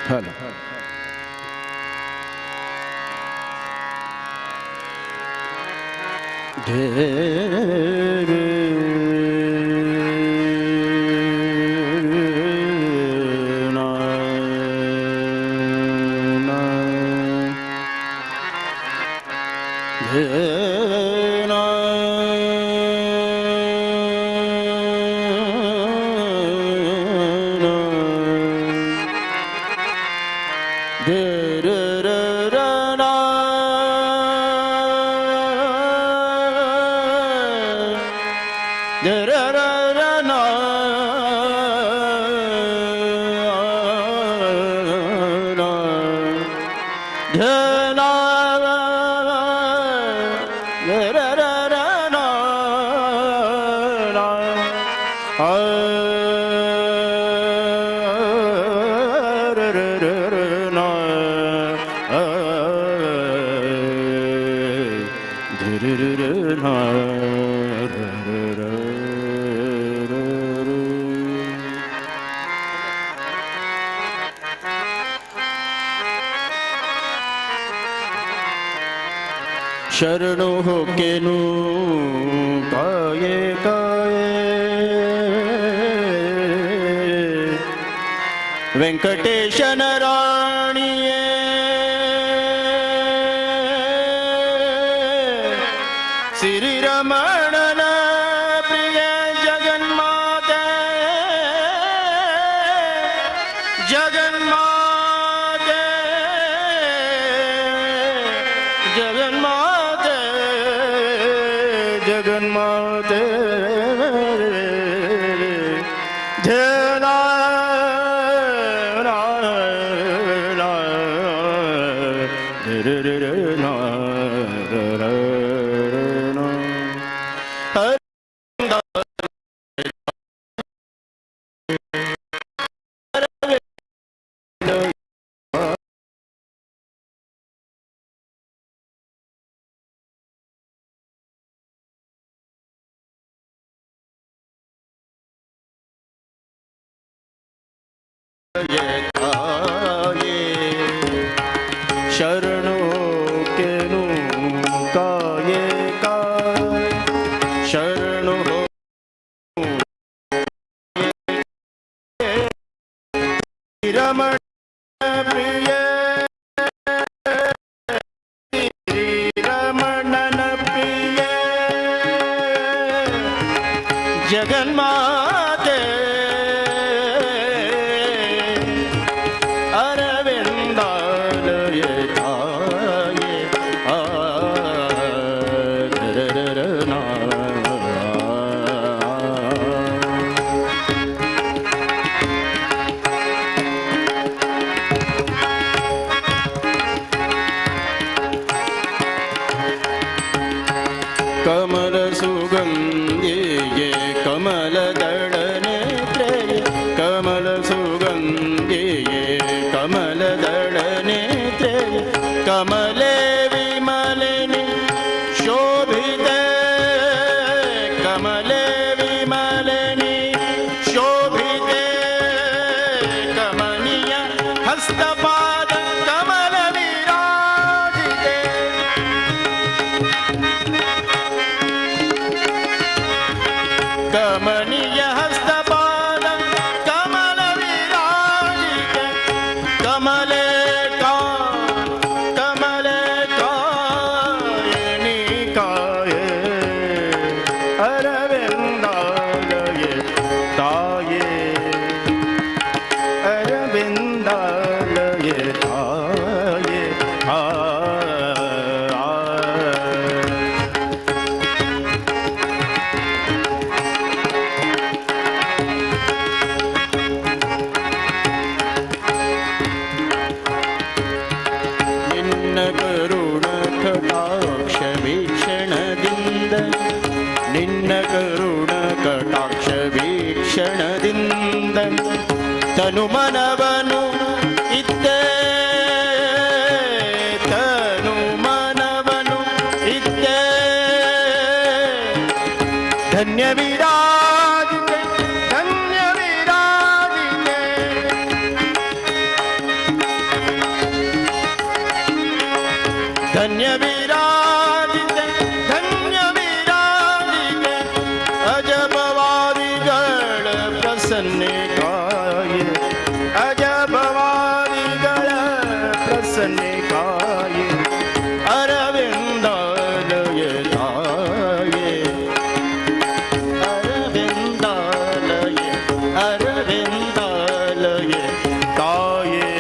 ಹಲೋ ಧೇರೆ ನಾ ನಾ ಧೇನಾ ಶರಣು ಹೊಕ್ಕೆನು ಕಾಯೇ ಕಾಯೇ ವೆಂಕಟೇಶನ ರಾಣಿಯೇ ಶ್ರೀರಮಣನ ಪ್ರಿಯ ಜಗನ್ಮಾತೆ ಜಗನ್ಮಾತೆ ಜಗನ್ಮಾತೆ ಜಗನ್ಮಾತೆ ಶರಣು ಕೆನು ಕಾಯೇ ಕಾಯ ಶರಣು ರಮಣ ಪ್ರಿಯ ರಮಣನ ಪ್ರಿಯ ಜಗನ್ಮಾತೆ ಕಮಲ ಸುಗಂಧಿಯೇ ಕಮಲದಳ ನೇತ್ರೇ ಕಮಲ ಸುಗಂಧಿಯೇ ಕಮಲದಳ ನೇತ್ರೇ ಕಮಲೆ ವಿಮಲಿನಿ ಶೋಭಿತೆ ಕಮಲೆ ವಿಮಲಿನಿ ಶೋಭಿತೆ ಕಮನೀಯ ಹಸ್ತಪಾದ ಕಮಲ ವಿರಾಜಿತೆ ಕಮನೀಯ ಹಸ್ತಪಾದ ಕಮಲ ವಿರಾಜಿತ ಕಮಲೆ ಕಮಲೆ ಕಾಯನಿ ಕಾಯೇ ಅರವಿಂದಾಲಯೇ ತಾಯೇ ಅರವಿಂದಾಲಯೇ ತಾಯೇ ನಿನ್ನ ಕರುಣ ಕಟಾಕ್ಷ ವೀಕ್ಷಣದಿಂದ ನಿನ್ನ ಕರುಣ ಕಟಾಕ್ಷ ವೀಕ್ಷಣದಿಂದ ತನು ಮನವನು ಇದ್ದೇ ತನು ಮನವನು ಇದ್ದೇ ಧನ್ಯ ವಿರಾಜಿತೆ ಧನ್ಯ ವಿರಾಜಿತೆ ಧನ್ಯ ವಿರಾಜಿತೆ ಧನ್ಯ ವಿರಾಜಿತೆ ಅಜಬವಾದಿಗಳ ಪ್ರಸನ್ನೆ ಕಾಯೆ ಅಜಬವಾದಿಗಳ ಪ್ರಸನ್ನೆ ಕಾಯೆ ಅರವಿಂದಾಲಯ ತಾಯೇ ಅರವಿಂದಾಲಯ ಅರವಿಂದಾಲಯ ತಾಯೇ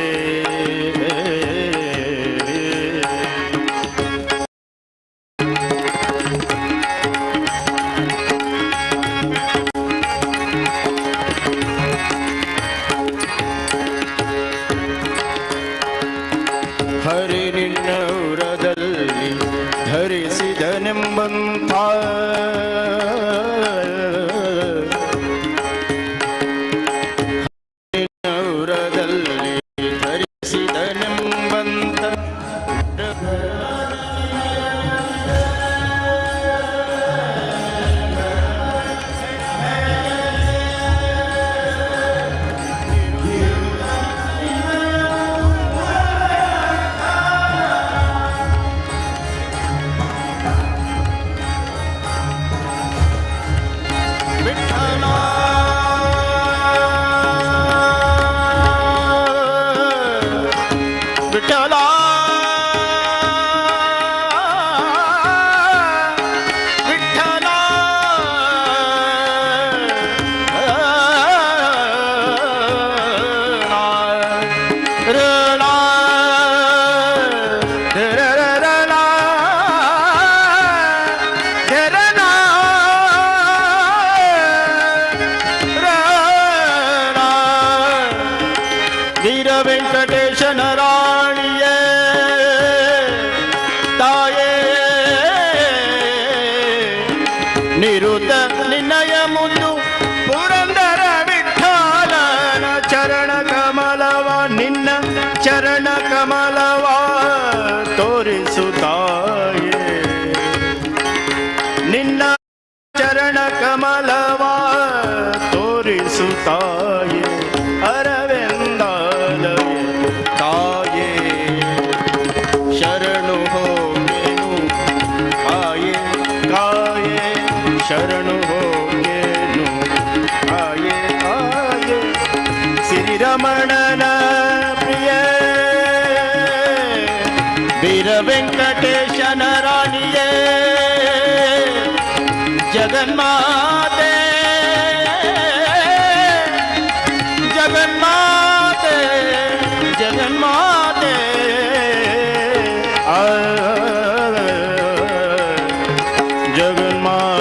ಹರಿ ನಿನ್ನ ಉರದಲ್ಲಿ ಧರಿಸಿದನೆಂಬಂಥ ನಿನ್ನ ಉರದಲ್ಲಿ ಧರಿಸಿದನೆಂಬಂಥ ವೀರ ವೆಂಕಟೇಶನ ರಾಣಿಯೇ ತಾಯೇ ನಿರುತ ನಿನ್ನಯ ಮುಂದು ಪುರಂದರ ವಿಠಲನ ಚರಣ ಕಮಲವ ನಿನ್ನ ಚರಣ ಕಮಲವ ತೋರಿಸುತ್ತಾಯೇ ನಿನ್ನ ಚರಣ ಕಮಲವ ತೋರಿಸುತ್ತಾಯೇ ಅರವಿಂದಾಲಯ ತಾಯೇ ಶರಣು ಹೋಗೆನು ಆಯೇ ಕಾಯೇ ಶರಣು ಹೋಗೆನು ಆಯೇ ಆಯೇ ಶ್ರೀರಮಣನ ಪ್ರಿಯ ವೀರ ವೆಂಕಟೇಶನ ರಾಣಿಯೇ ಜಗನ್ಮಾತೆ ಜಗನ್ಮಾತೆ ಜಗನ್ಮಾತೆ ಜಗನ್ಮಾತೆ ಜಗನ್ಮಾತೆ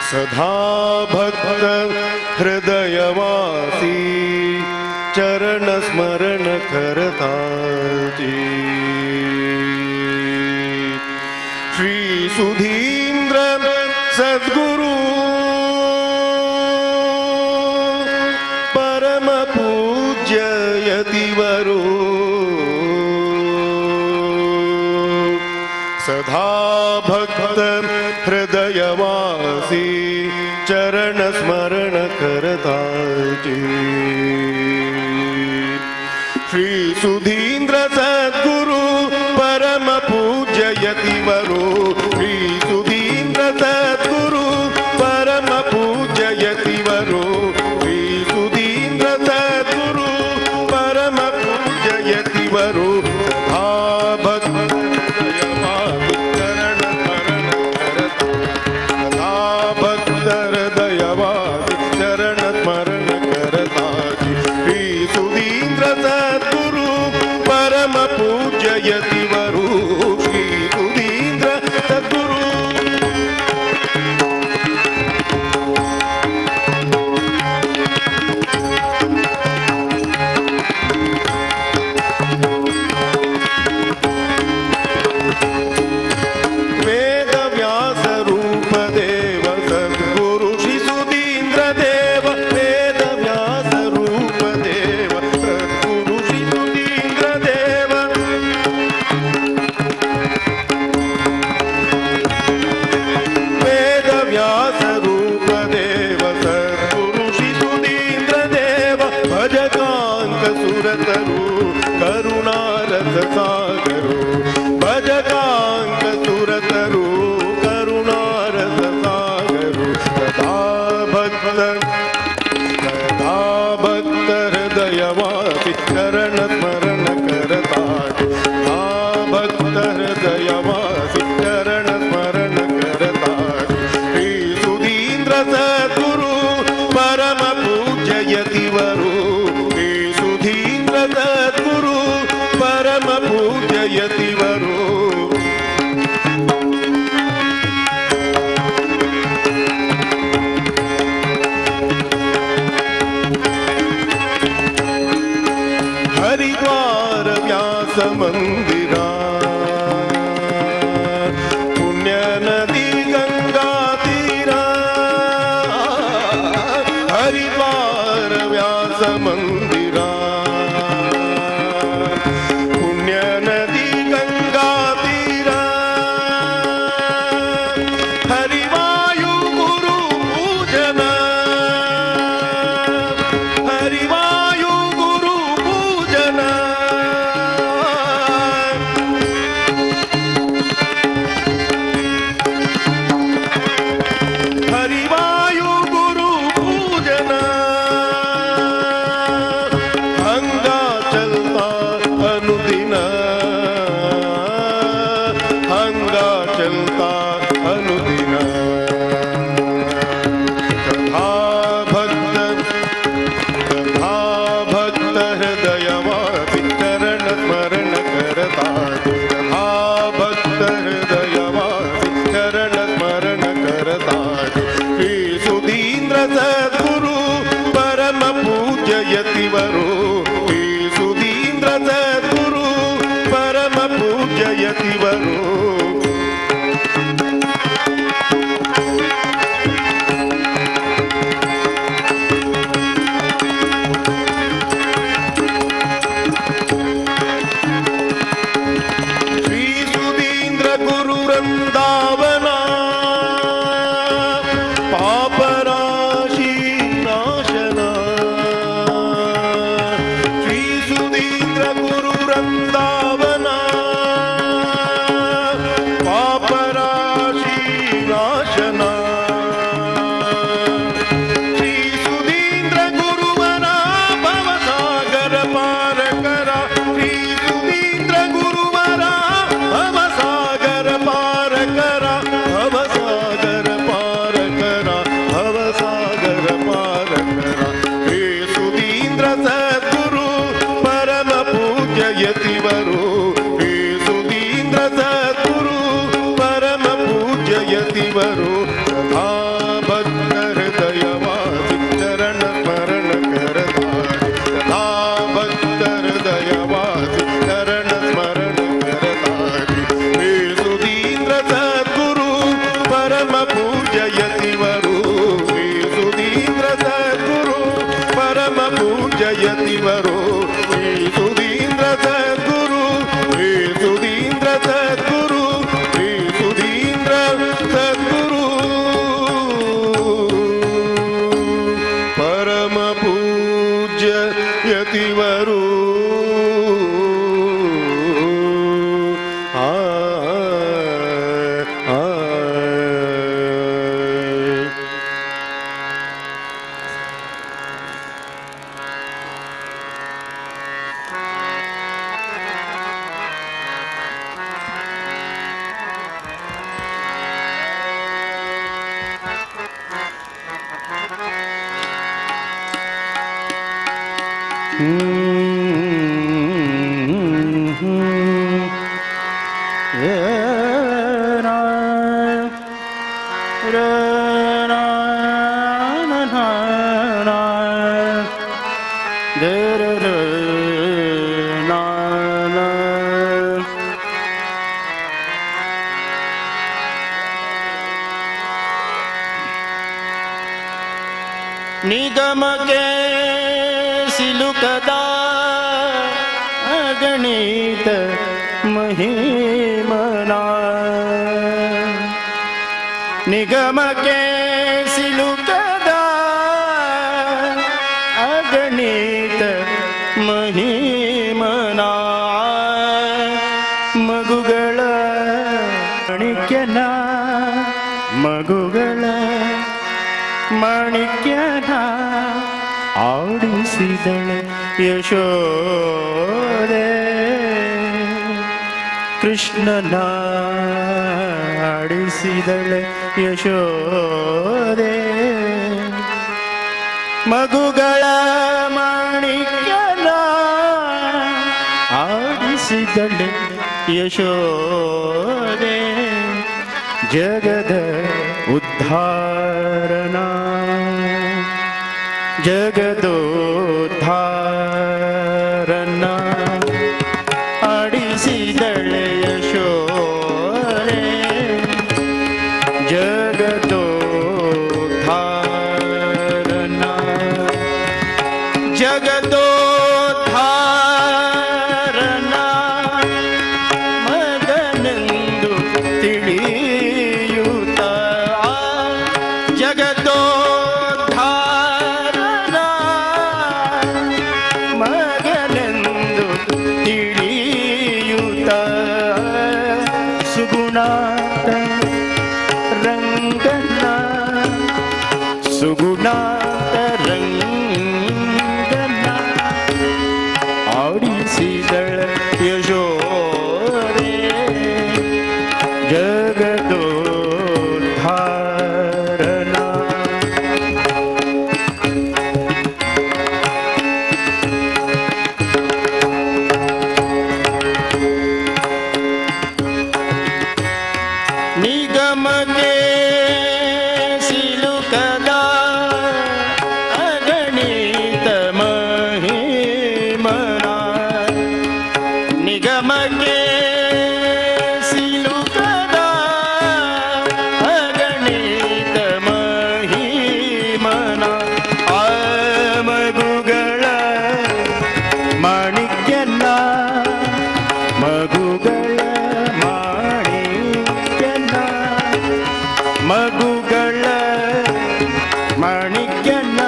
सदा भक्त हृदयवासी चरण स्मरण करताजी श्री सुधींद्र सद्गुरु परम पूज्य यतिवरो सदा भक्त हृदयवासी चरण स्मरण करताजी श्री सुधींद्र सद्गुरु परम पूज्य यतिवरो श्री सुधींद्र सद्गुरु परम पूज्य यतिवरो श्री सुधींद्र सद्गुरु परम पूज्य यतिवरो यतिवरो श्री सुधींद्र सद्गुरु वेद व्यास रूप देव सद्गुरु श्री सुधींद्र देव वेद व्यास रूप देव सद्गुरु श्री सुधींद्र देव वेद व्यास रूप देव सद्गुरु श्री सुधींद्र देव भजकांक सुरतरु करुणारस सागरो भजकांक सुरतरु करुणारस सागरो सदा भक्त हृदयवासी चरण स्मरण करता भक्त हृदयवासी चरण स्मरण करता श्री सुधींद्र सद्गुरु परम पूज्य यतिवरो श्री सुधींद्र सद्गुरु परम ಪೂಜಯತಿವರು ಹರಿದ್ವಾರ ವ್ಯಾಸ ಮಂದಿರ ಪುಣ್ಯ ನದಿ ಗಂಗಾ ತೀರ ಹರಿದ್ವಾರ ವ್ಯಾಸ ಮಂದಿರ ಪುಣ್ಯ ನದಿ ಗಂಗಾ ತೀರ ಹರಿವಾಯು ಗುರು ಪೂಜನ ಹರಿವಾಯು ಗುರು ಪೂಜನ ಹರಿವಾಯು ಗುರು ಪೂಜನ ಹಂಗ ಚಲ್ತಾ ಅನುದಿನ ಹಂಗ ಚಲ್ತಾ ಅನುದಿನ ಕಥಾ ಭಕ್ತ ಹೃದಯವಾಸಿ ಚರಣ ಸ್ಮರಣ ಕರತಾ ಕಥಾ ಭಕ್ತ ಹೃದಯವಾಸಿ ಚರಣ ಸ್ಮರಣ ಕರತಾ ಶ್ರೀ ಸುಧೀಂದ್ರ ಸದ್ಗುರು ಪರಮ ಪೂಜ್ಯಯತಿವರು ಶ್ರೀ ಸುಧೀಂದ್ರ ಸದ್ಗುರು ಪರಮ ಪೂಜ್ಯಯತಿವರು ಶ್ರೀ ಸುಧೀಂದ್ರ ಗುರು ವೃಂದಾವನ ಪಾಪರಾಶಿ ನಾಶನ ಶ್ರೀ ಸುಧೀಂದ್ರ ಗುರು ವೃಂದಾವನ ಪಾಪರಾಶಿ ನಾಶನ ಶ್ರೀ ಸುಧೀಂದ್ರ ಗುರುವರ ಭವಸಾಗರ ಪಾರಕರ ಶ್ರೀ ಸುಧೀಂದ್ರ ಗುರುವರ ಭವಸಾಗರ ಪಾರಕರ ಭವಸಾಗರ ಪಾರಕರ ಭವಸಾಗರ ಪಾರಕರ ಹೇ ಸುಧೀಂದ್ರ ಸದ್ಗುರು ಪರಮ ಪೂಜ್ಯಯತಿವರು ಹೇ ಸುಧೀಂದ್ರ ಸದ್ಗುರು ಪರಮ ಪೂಜ್ಯಯತಿವರು ಸದಾ ಭಕ್ತ ಹೃದಯವಾಸಿ ಚರಣ ಸ್ಮರಣ ಕರತಾಡಿ ಸದಾ ಭಕ್ತ ಹೃದಯವಾಸಿ ಚರಣ ಸ್ಮರಣ ಕರತಾಡಿ ಹೇ ಸುಧೀಂದ್ರ ಸದ್ಗುರು ಪರಮ ಪೂಜ್ಯಯತಿವರು ಹೇ ಸುಧೀಂದ್ರ ಸದ್ಗುರು ಪರಮ ಪೂಜ್ಯಯತಿವರು ಹೇ ಸುಧೀಂದ್ರ ಸದ್ಗುರು ಹೇ ಸುಧೀಂದ್ರ ಸದ್ಗುರು ಹೇ ಸುಧೀಂದ್ರ ಸದ್ಗುರು ಪರಮ ಪೂಜ್ಯಯತಿವರು ಆ ಆ ನಿಗಮಕ್ಕೆ ಸಿಲುಕದ ಅಗಣಿತ ಮಹಿಮನ ನಿಗಮಕ್ಕೆ ಸಿಲುಕದ ಅಗಣಿತ ಮಹಿಮನ ಮಗುಗಳ ಮಾಣಿಕ್ಯನ ಮಗುಗಳ ಮಾಣಿಕ್ಯನ ಆಡಿಸಿದಳೆ ಯಶೋದೆ ಕೃಷ್ಣನ ಆಡಿಸಿದಳೆ ಯಶೋದೆ ಮಗುಗಳ ಮಾಣಿಕ್ಯನ ಆಡಿಸಿದಳೆ ಯಶೋದೆ ಜಗದ ಉದ್ಧಾರನ ಜಗದೋದ್ಧಾರನ ಆಡಿಸಿದಳೆ ಯಶೋದೆ ಜಗದೋದ್ಧಾರನ ಜಗದೋದ್ಧಾರನ ಮಗನೆಂದು ತಿಳಿಯುತ್ತ ಜಗದೋದ್ಧಾರನ ಮಗನೆಂದು ತಿಳಿಯುತ್ತ ಸುಗುಣಾತ ರಂಗನ ಸುಗುಣಾತ ರಂಗನ ಆಡಿಸಿದಳ ಯಶೋದೆ ಜಗದೋದ್ಧಾರನ ನಿಗಮಗೆ ಸಿಲುಕದ ಅಗಣಿತ ಮಹಿಮನ ನಿಗಮಗೆ ಸಿಲುಕದ ಅಗಣಿತ ಮಹಿಮನ ಆ ಮಗುಗಳ ಮಾಣಿಕ್ಯನ ಮಗುಗಳ ಮಾಣಿಕ್ಯನ ಮಗುಗಳ ಮಾಣಿಕ್ಯನ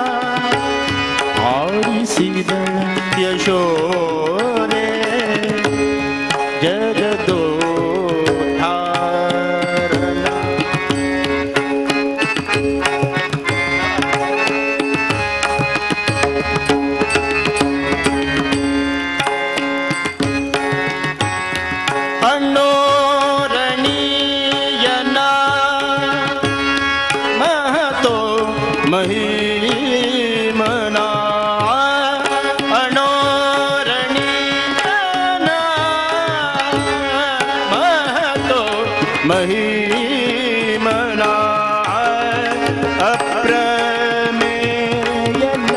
ಆಡಿಸಿದಳ ಯಶೋದೆ ಜಗದೋದ್ಧಾರನ ಅಣ್ಣೋರಣೀಯನ ಮಹತೋ ಮಹಿಮನ ಅಣ್ಣೋರಣೀಯನ ಮಹತೋ ಮಹಿಮನ ಅಪ್ರಮೇಯನ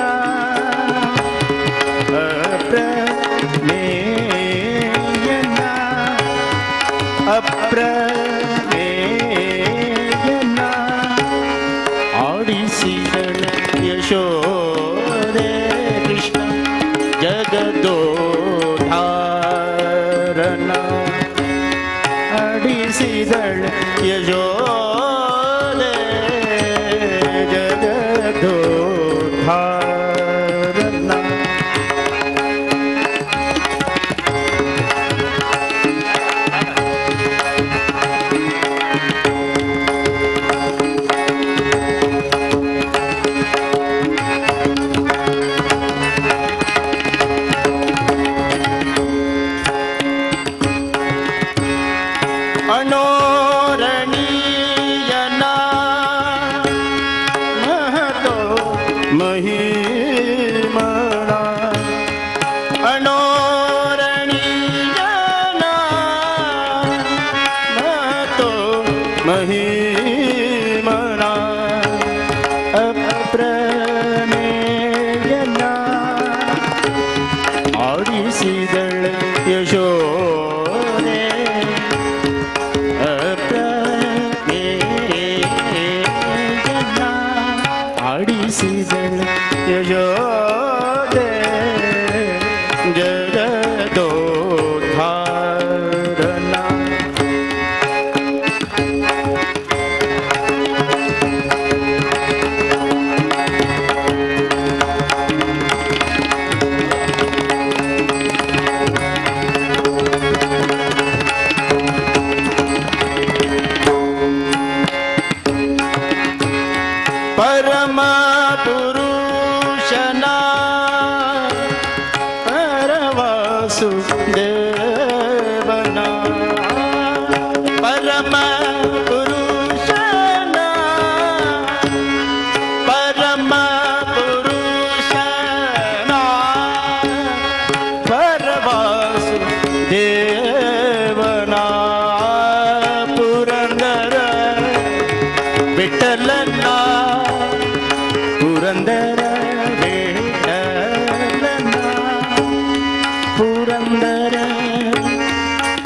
ಅಪ್ರಮೇಯನ ಅಪ್ರಮೇಯನ ಆಡಿಸಿದಳ ಯಶೋದೆ ಕೃಷ್ಣ ಜಗದೋದ್ಧಾರನ ಆಡಿಸಿದಳ ಯಶೋದೆ ಜಗದೋದ್ಧಾರನ ಅಣೋರಣೀಯನ ಮಹತೋ ಮಹಿಮನ ಅಣೋರಣೀಯನ ಮಹತೋ ಮಹಿಮನ ಅಪ್ರಮೇಯನ ಆಡಿಸಿದಳ ಯಶೋದೆ ಅಪ್ರಮೇಯನ ಆಡಿಸಿದಳ ಯಶೋದೆ ಜಗದೋದ್ಧಾರನ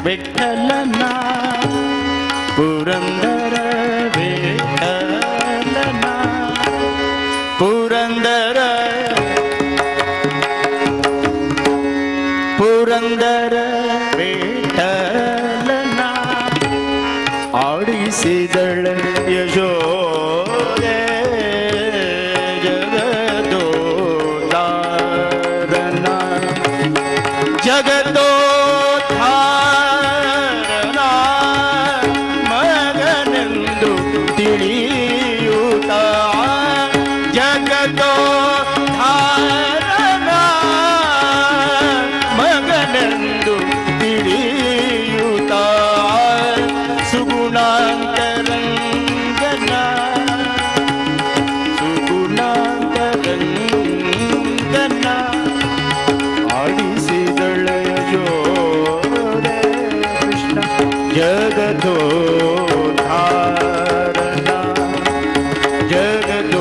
ವಿಠಲನ ಪುರಂದರ ವಿಠಲನ ಪುರಂದರ ಪುರಂದರ ವಿಠಲನ ಆಡಿಸಿದಳ ಯಶೋದೆ ಜಗದೋದ್ಧಾರನ ಜಗದೋದ್ಧಾರನ ಮಗನೆಂದು ತಿಳಿಯುತ್ತ ಜಗದೋದ್ಧಾರನ ಮಗನೆಂದು ತಿಳಿಯುತ್ತ ಸುಗುಣಾಂತರಂಗನ ಸುಗುಣಾಂತರಂಗನ ಆಡಿಸಿದಳ ಯಶೋದೆ ಕೃಷ್ಣ ಜಗದೋದ್ಧಾರನ ಜಗದೋದ್ಧಾರನ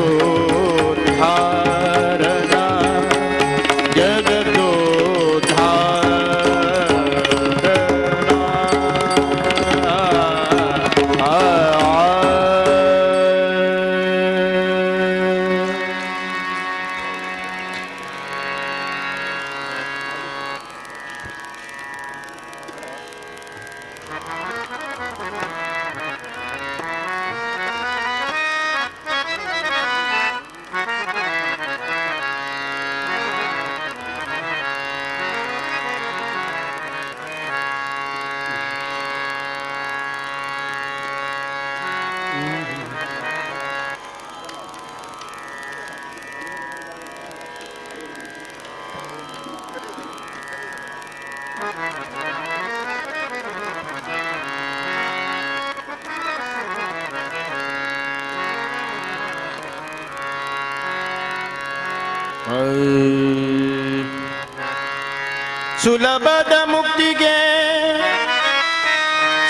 ಸುಲಭದ ಮುಕ್ತಿಗೆ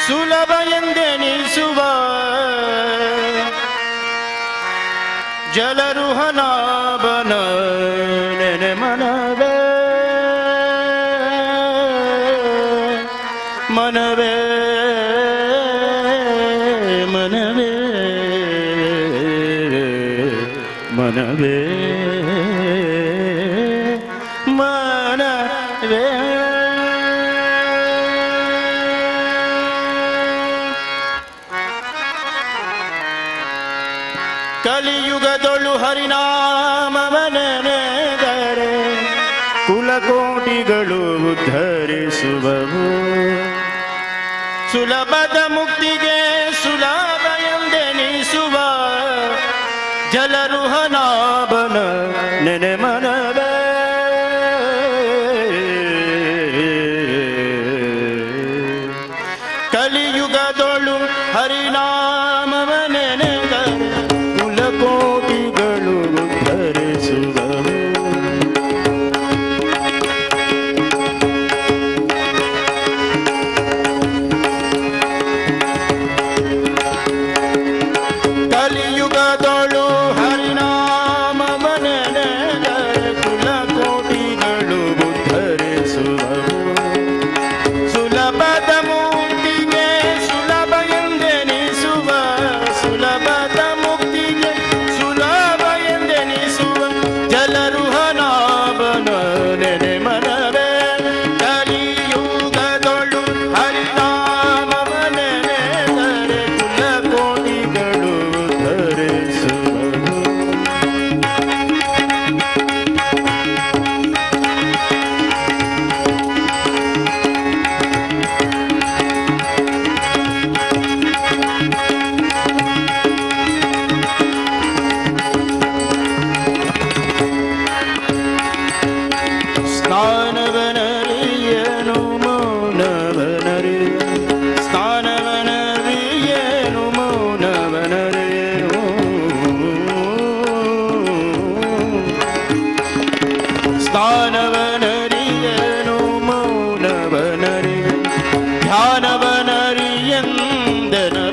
ಸುಲಭ ಎಂದೆನಿಸುವ ಜಲರುಹನಾಭನ ನೆನೆ ಮನವೇ ಮನವೇ ಮನವೇ ಮನವೇ ಮನವೇ ಕಲಿಯುಗದೊಳು ಹರಿನಾಮವನೆನೆದರೆ ಕುಲಕೋಟಿಗಳು ಉದ್ಧರಿಸುವವು ಸುಲಭದ ಮುಕ್ತಿಗೆ ಸುಲಭ ಎಂದೆನಿಸುವ ಜಲರುಹನಾಭನ ನೆನೆ ಮನವೇ ಕಲಿಯುಗದೊಳು ಹರಿನಾಮವನೆನೆದರೆ ಕುಲಕೋಟಿಗಳು ಉದ್ಧರಿಸುವವು ಕಲಿಯುಗದೊಳು ಹರಿನಾಮವನೆನೆದರೆ ಕುಲಕೋಟಿಗಳು ಉದ್ಧರಿಸುವವು ಸುಲಭದ ಮುಕ್ತಿಗೆ ಸುಲಭ ಎಂದೆನಿಸುವ ಸುಲಭದ ಮುಕ್ತಿಗೆ ಸುಲಭ ಎಂದೆನಿಸುವ ಜಲರುಹನಾಭನ ನೆನೆ ಮನವೇ ಕಲಿಯುಗದೊಳು ಹರಿನಾಮವನೆನೆದರೆ ಕುಲಕೋಟಿಗಳು ಧರಿಸುವವು ಸ್ಥಾನವನರಿಯನು ಮೌನವನರಿಯ ಸ್ಥಾನವನರಿಯನು ಮೌನವನರಿಯನು ಸ್ಥಾನವನರಿಯನು ಮೌನವನರಿಯ ಧ್ಯಾನವನರಿಯಂದನ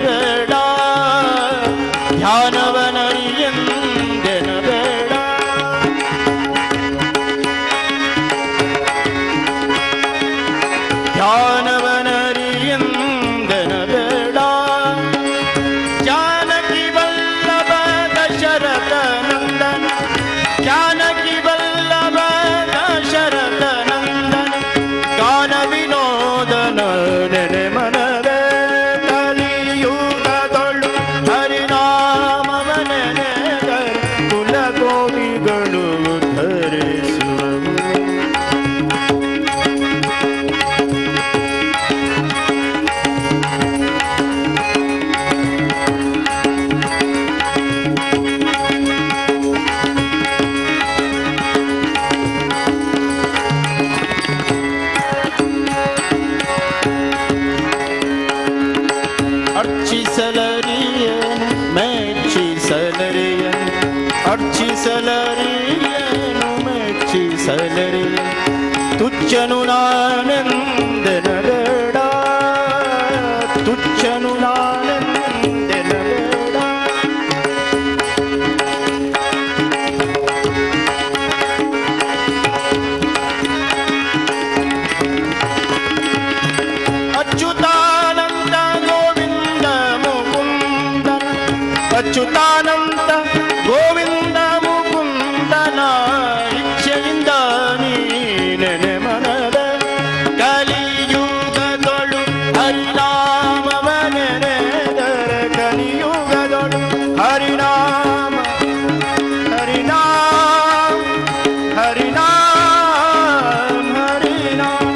ಬೇಡ ಧ್ಯಾನವನರಿಯಂದನ ಬೇಡ ಧ್ಯಾನವನರಿಯಂದನ ಅರ್ಚಿಸಲರಿಯೇನು ಮೆಚ್ಚಿಸಲರಿಯನು ಅರ್ಚಿಸಲರಿಯೇನು ಮೆಚ್ಚಿಸಲರಿಯನು ತುಚ್ಚನು ನಾನೆಂದೆನ ಬೇಡ ತುಚ್ಚನು ನಾನೆಂದೆನ ಬೇಡ ಅಚ್ಯುತಾನಂದ ಗೋವಿಂದ ಮುಕುಂದ ಅಚ್ಯುತಾನಂದ ಗೋವಿಂದ ಮುಕುಂದನ ಇಚ್ಛೆಯಿಂದ ನೀನೆ ಮನದ ಕಲಿಯುಗದೊಳು ಹರಿನಾಮವ ನೆನೆದರೆ ಕಲಿಯುಗದೊಳು ಹರಿನಾಮ ಹರಿನಾಮ ಹರಿನಾಮ ಹರಿನಾಮ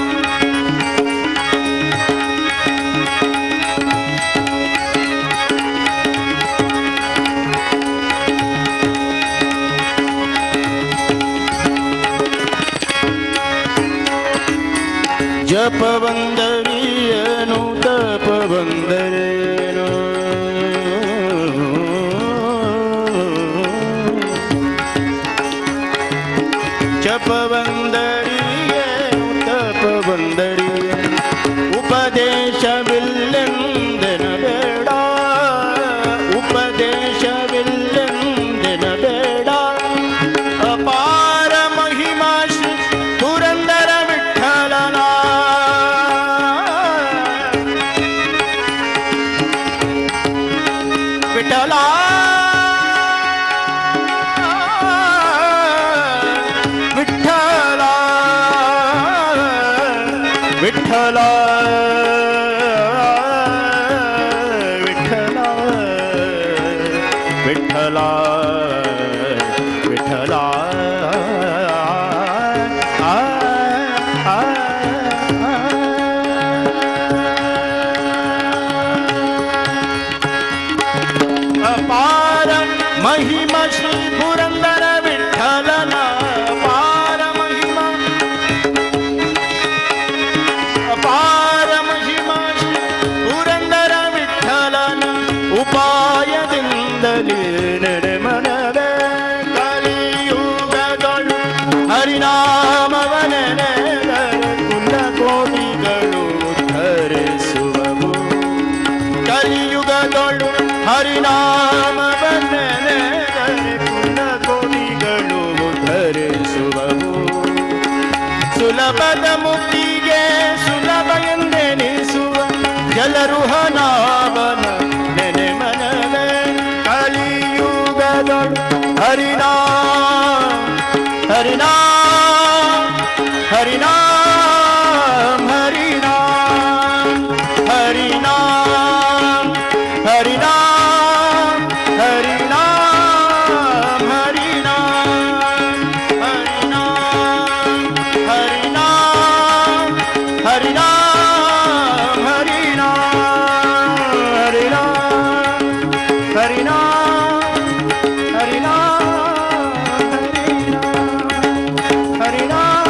ಜಪ ಬಂದರಿಯೇನು ತಪ ಬಂದರೇನು ಜಪ ಬಂದರಿಯೇನು ತಪ ಬಂದರಿಯೇನು ಉಪದೇಶವಿಲ್ಲೆಂದೆನ ಬೇಡ ಉಪದೇಶವಿಲ್ಲೆಂದೆನ ಬೇಡ ಅಪಾರ ಮಹಿಮಾ ಶ್ರೀ ಪುರಂದರ ವಿಠಲನ ವಿಠಲ ವಿಠಲ ವಿಠಲ ವಿಠಲ ವಿಠಲ ವಿಠಲ ಆ ಆ ಅಪಾರ ಮಹಿಮ ಶ್ರೀ ಪುರಂದರ ವಿಠಲನ ಅಪಾರ ಮಹಿಮ ಅಪಾರ ಮಹಿಮ ಶ್ರೀ ಪುರಂದರ ವಿಠಲನ ಉಪಾಯದಿಂದಲೇ ನೆರೆ ಮನವೇ ಕಲಿಯುಗದೊಳು ಹರಿನಾಮವ ನೆನೆದರೆ ಕುಲ ಕೋಟಿಗಳು ಧರಿಸುವವು ಕಲಿಯುಗದೊಳು ಹರಿನಾಮವ ನೆನೆದರೆ ಕುಲ ಕೋಟಿಗಳು ಧರಿಸುವವು ಸುಲಭದ ಮುಕ್ತಿಗೆ ಸುಲಭ ಎಂದೆನಿಸುವ ಜಲರುಹನಾವನ ನೆನೆ ಮನವೇ ಕಲಿಯುಗದೊಳು ಹರಿನಾಮ ಹರಿನಾಮ ಹರಿನಾಮ ಹರಿನಾಮ ಹರಿನಾಮ ಹರಿನಾಮ ಹರಿನಾಮ ಹರಿನಾಮ ಹರಿನಾಮ ಹರಿನಾಮ ಹರಿನಾಮ ಹರಿನಾಮ ಹರಿನಾಮ ಹರಿನಾಮ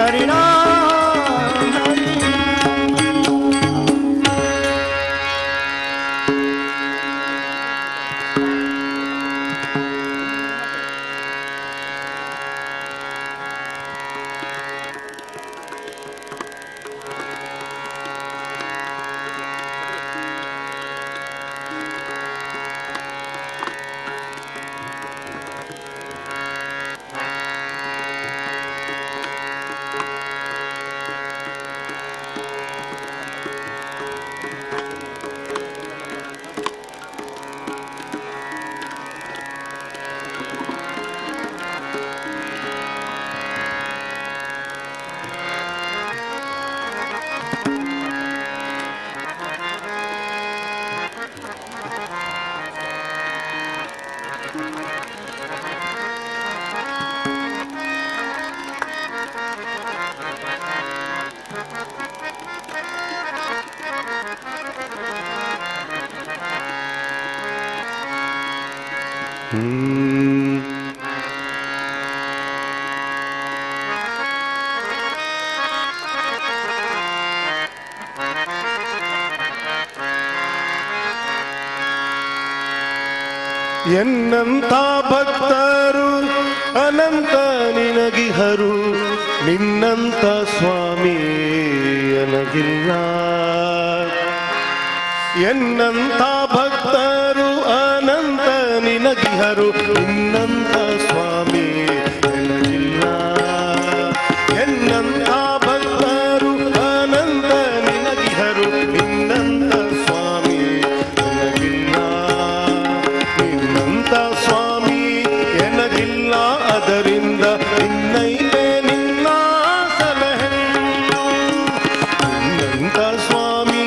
ಹರಿನಾಮ ಎನ್ನಂತ ಭಕ್ತರು ಅನಂತ ನಿನಗಿಹರು, ನಿನ್ನಂತ ಸ್ವಾಮಿ ನನಗಿಲ್ಲ. ಎನ್ನಂತ ಭಕ್ತರು ಅನಂತ ನಿನಗಿಹರು, ನಿನ್ನಂತ ಸ್ವಾಮಿ ನನಗಿಲ್ಲ. ಎನ್ನಂತ ಭಕ್ತರು ಅನಂತ ನಿನಗಿಹರು, ನಿನ್ನಂತ ಸ್ವಾಮಿ ನನಗಿಲ್ಲ. ನಿನ್ನಂತ ಸ್ವಾಮಿ ಎನಗಿಲ್ಲ, ಅದರಿಂದ ನಿನ್ನೈತೆ ನಿನ್ನ ಸಲಹೆಂದು. ನಿನ್ನಂತ ಸ್ವಾಮಿ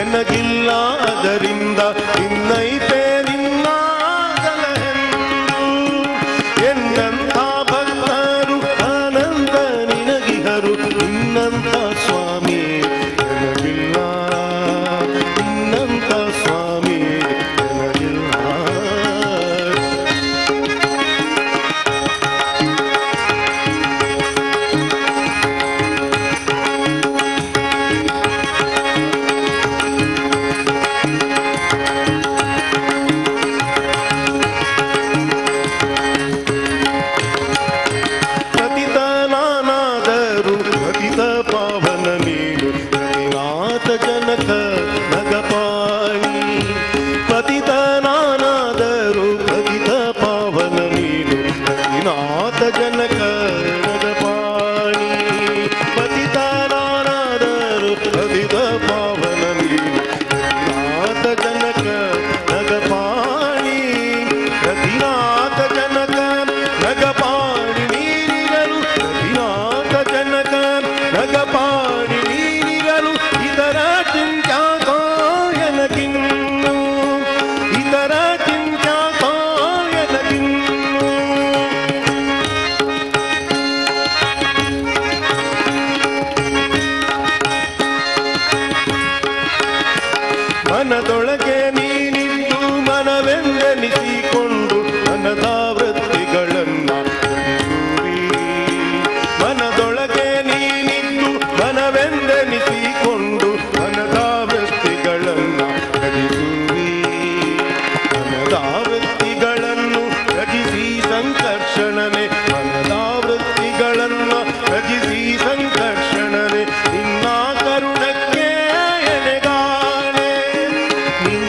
ಎನಗಿಲ್ಲ, ಅದರಿಂದ ನಿನ್ನೈತೆ ನಿನ್ನ ಸಲಹೆಂದು. ಎನ್ನಂತ ಭಕ್ತರು ಆನಂದ ನಿನಗಿಹರು, ನಿನ್ನಂತ ಸ್ವಾಮಿ ಎನಗಿಲ್ಲ. ನಿನ್ನಂತ ಸ್ವಾಮಿ ಎನಗಿಲ್ಲ. ಪತಿತನಾನಾದರೂ ಪತಿತ ಪಾವನ ನೀನು, ರತಿನಾಥ ಜನಕ ನಗಪಾಣಿ. ಪತಿತನಾನಾದರೂ ಪತಿತ ಪಾವನ ನೀನು, ರತಿನಾಥ ಜನಕ ನಗಪಾಣಿ. ಪತಿತನಾನಾದರೂ ಪತಿತ ಪಾವನ ನೀನು, ರತಿನಾಥ ಜನಕ ನಗಪಾಣಿ. ರತಿನಾಥ ಜನಕ ನಗಪಾಣಿ ನೀರಿರಲು, ರತಿನಾಥ ಜನಕ ನಗಪಾಣಿ ನೀರಿರಲು, ಇದರ ಚಿಂತ್ಯಾಕಾಯನಗಿನ್ನು, ಇದರ ಚಿಂತ್ಯಾಕಾಯನಗಿನ್ನು. ಮನದೊಳಗೆ ನೀನಿದ್ದು ಮನವೆಂದೆನಿಸಿಕೊಂಡು ಮನದ ವೃತ್ತಿಗಳನ್ನ ತ್ಯಜಿಸುವಿ. ಮನದೊಳಗೆ ನೀನಿದ್ದು ಮನವೆಂದೆನಿಸಿಕೊಂಡು ಮನದ ವೃತ್ತಿಗಳನ್ನ ತ್ಯಜಿಸುವಿ. ಮನದ ವೃತ್ತಿಗಳನ್ನು ತ್ಯಜಿಸಿ ಸಂಕರ್ಷಣನೆ, ಮನದ ವೃತ್ತಿಗಳನ್ನ ತ್ಯಜಿಸಿ ಸಂಕರ್ಷಣನೆ. ನಿನ್ನ ಕರುಣಕ್ಕೆ ಎಣೆಗಾಣೆ, ನಿನ್ನ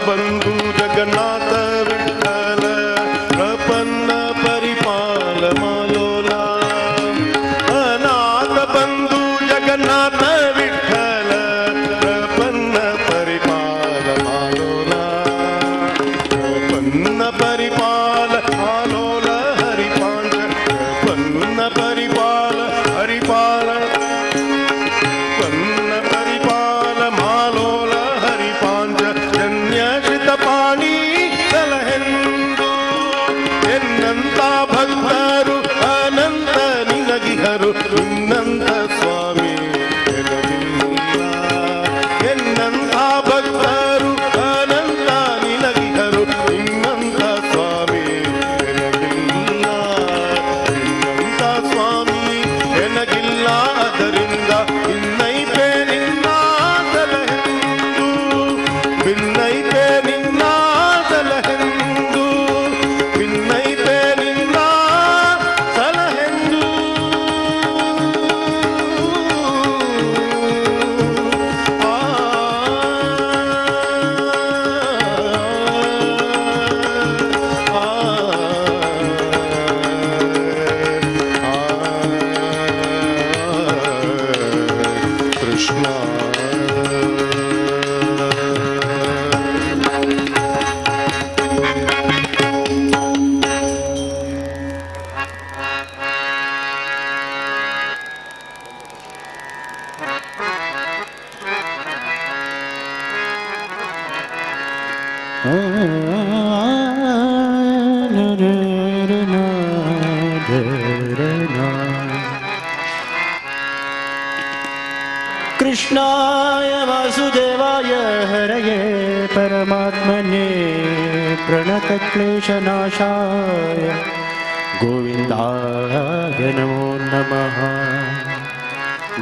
बंधु जगन्नाथ विठ्ठल प्रपन्न परिपाल मालोला अनाथ बंधु जगन्नाथ विठ्ठल प्रपन्न परिपाल मालोला प्रपन्न परिपाल मालोला हरिपांच प्रपन्न परिपाल हरिपाल पन्न परिपाल मालोल हरिपांच जन्यश्रित पाणी सलहेंदु ಎನ್ನಂತ ಭಕ್ತರು ಅನಂತ ನಿನಗಿಹರು ಇನ್ನಂತ ಸ್ವಾಮಿ ಎನಗಿಲ್ಲ ಎನ್ನಂತ ಭಕ್ತರು ಅನಂತ ನಿನಗಿಹರು ಇನ್ನಂತ ಸ್ವಾಮಿ ಎನಗಿಲ್ಲ ಇನ್ನಂತ ಸ್ವಾಮಿ ಎನಗಿಲ್ಲ ಅದರಿಂದ ಇನ್ನೈತೆ ನಿನ್ನ ಸಲಹೆಂದು ಬಿನ್ನೈತೆ ನಿನ್ನ ಸಲಹೆಂದು ಬಿನ್ನೈತೆ ನಿನ್ನ ಸಲಹೆಂದು ಆ ಕೃಷ್ಣ कृष्णाय वासुदेवाय हरये परमात्मने प्रणतक्लेशनाशाय गोविन्दाय नमो नमः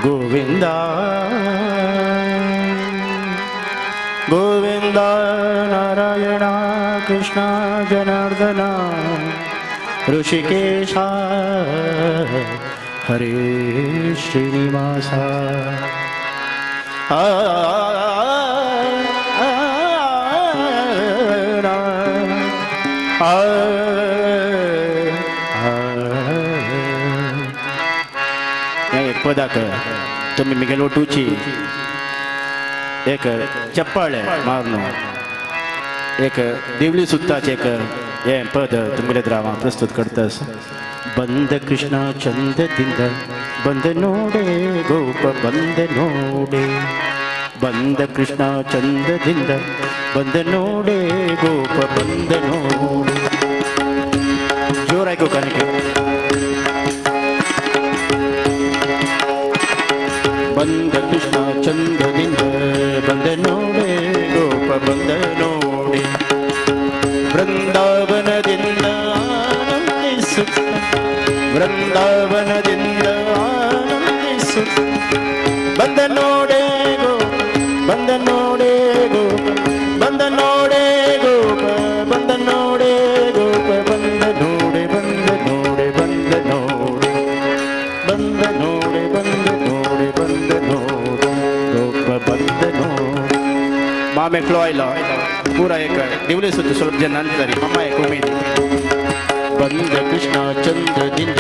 गोविन्दाय गोविन्द नारायण कृष्ण जनार्दन ऋषिकेशा हरे श्रीनिवास एक पदाक तुम्ही मिगेल ओटूची एक चप्पाळे मारनो एक देवली सुत्ताचे एक हे पद तुमगे द्रावा प्रस्तुत करतस बंद कृष्ण चंदದಿಂದ ಬಂದ ನೋಡೆ ಗೋಪ ಬಂದ ನೋಡೆ ಬಂದ ಕೃಷ್ಣ ಚಂದದಿಂದ ಬಂದ ನೋಡೆ ಗೋಪ ಬಂದ ನೋಡೆ ಜೋರಾಗಿ ಕಾಣಿಕೆ ಬಂದ ಕೃಷ್ಣ ಚಂದದಿಂದ ಬಂದ ನೋಡೆ ಗೋಪ ಬಂದ ನೋಡೆ ಬೃಂದಾವನದಿಂದ ಆನಂದಿಸು ಬೃಂದಾವನದಿಂದ ಆನಂದಿಸು ಬಂದ ನೋಡೆ ಗೋ ಬಂದ ನೋಡೆ ಗೋ ಬಂದ ನೋಡೆ ಗೋಪ ಬಂದ ನೋಡೆ ಗೋಪ ಬಂದ ನೋಡೆ ಬಂದ ನೋಡೆ ಬಂದ ನೋಡೆ ಬಂದ ನೋಡೆ ಬಂದ ನೋಡೆ ಬಂದ ನೋಡೆ ಗೋಪ ಬಂದ ನೋಡೆ मामे क्लोयला पूरा एक दिवले सुद्धा ಸ್ವಲ್ಪ ಜನ ಅಂತಾರೆ ಅಮ್ಮ ಏಕ ಉಮೇದಿ ಬಂದ ಕೃಷ್ಣ ಚಂದ್ರದಿಂದ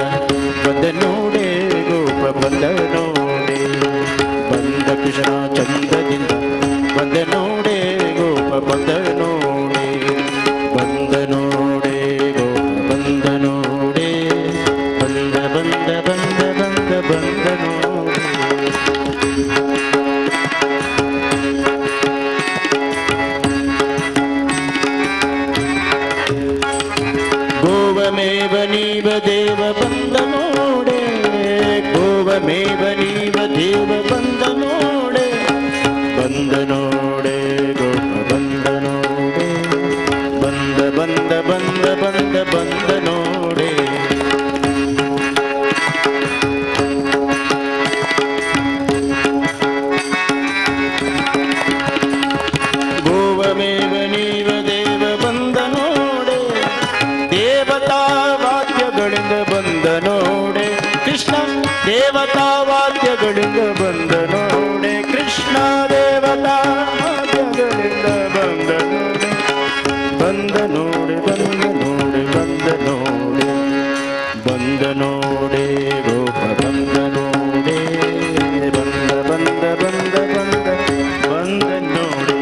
ಬಂದ ನೋಡೆ ಗೋಪ ಬಂದ ನೋಡೆ ಬಂದ ಕೃಷ್ಣ ಚಂದ್ರದಿಂದ ಬಂದ ನೋಡೆ ಗೋಪ ಬಂದ ನೋಡೆ ಬಂದ ನೋಡೆ ಗೋಪ ಬಂದ ನೋಡೆ ಬಂದ ಬಂದ ಬಂದ ಬಂದ ಬಂದ ನೋಡೆ ಗೋವಮೇವ ನೀವ ದೇವ ಬಂದ ನೋಡೆ ಗೋವಮೇವ ನೀವ ದೇವ ಬಂದ ನೋಡೆ ಬಂದ ನೋಡೆ ಗೋಪ ಬಂದ ನೋಡೆ ಬಂದ ಬಂದ ಬಂದ ಬಂದ ಬಂದ ನೋಡೆ ಗೋವಮೇವ ನೀವ ದೇವ ಬಂದ ನೋಡೆ ದೇವತಾ ಬಂದ ನೋಡೆ ಬಂದ ನೋಡೆ ಬಂದ ನೋಡೆ ಬಂದ ನೋಡೆ ಗೋಪ ಬಂದ ನೋಡೆ ಬಂದ ಬಂದ ಬಂದ ಬಂದ ಬಂದ ನೋಡೆ.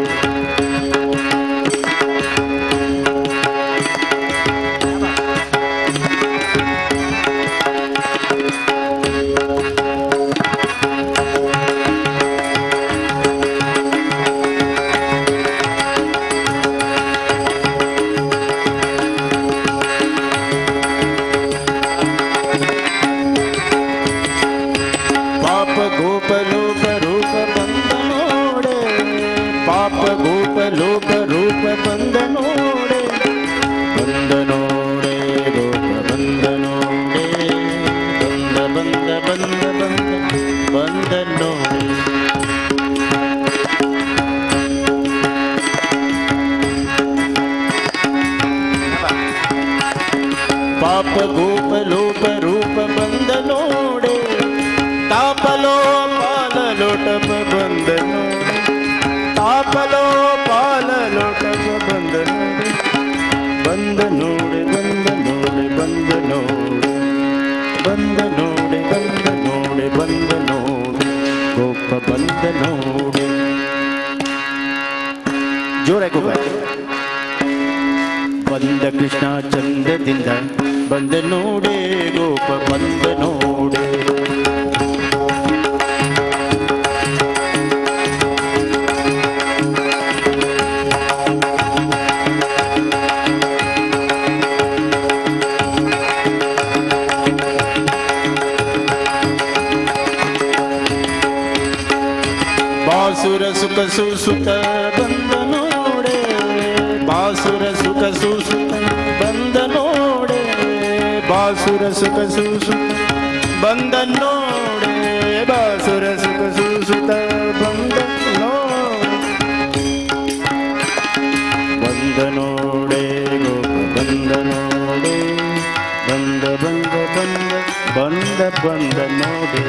ಗೋಪ ಲೋಕ ರೂಪ ಬಂದ ನೋಡೆ ಪಾಪ ಗೋಪ ಲೋಕ ರೂಪ ಬಂದ ನೋಡೆ ಬಂದ ನೋಡೆ ಗೋಪ ಬಂದ ನೋಡೆ ಬಂದ ಬಂದ ಬಂದ ಬಂದ ಬಂದ ನೋಡೆ. ಪಾಪ ಗೋಪ ಲೋಕ ರೂಪ ಬಂದ ನೋಡೆ ತಾಪಲೋ ಪಾಲ ಲೋಟಪ ಬಂದ ನೋಡೆ ತಾಪಲೋ ಪಾಲ ಲೋಟಪ ಬಂದ ನೋಡೆ ಬಂದ ನೋಡೆ ಬಂದ ನೋಡೆ ಬಂದ ನೋಡೆ ಬಂದ ನೋಡೆ ಬಂದ ನೋಡೆ ಬಂದ ನೋಡೆ ಗೋಪ ಬಂದ ನೋಡೆ. ಜೋರಾಗಿ ಗೋಪ. ಬಂದ ಕೃಷ್ಣ ಚಂದದಿಂದ ಬಂದ ನೋಡೆ ಗೋಪ ಬಂದ ನೋಡೆ. ಬಾಸುರ ಸುಖ ಸುಸುತ ಬಂದ ನೋಡೆ ಬಾಸುರ ಸುಖ ಸುಸುತ ಬಂದ ನೋಡೆ ಬಾಸುರ ಸುಖ ಸುಸುತ ಬಂದ ನೋಡೆ ಬಾಸುರ ಸುಖ ಸುಸುತ ಬಂದ ನೋಡೆ ಬಂದ ನೋಡೆ ಗೋಪ ಬಂದ ನೋಡೆ ಬಂದ ಬಂದ ಬಂದ ಬಂದ ಬಂದ ನೋಡೆ.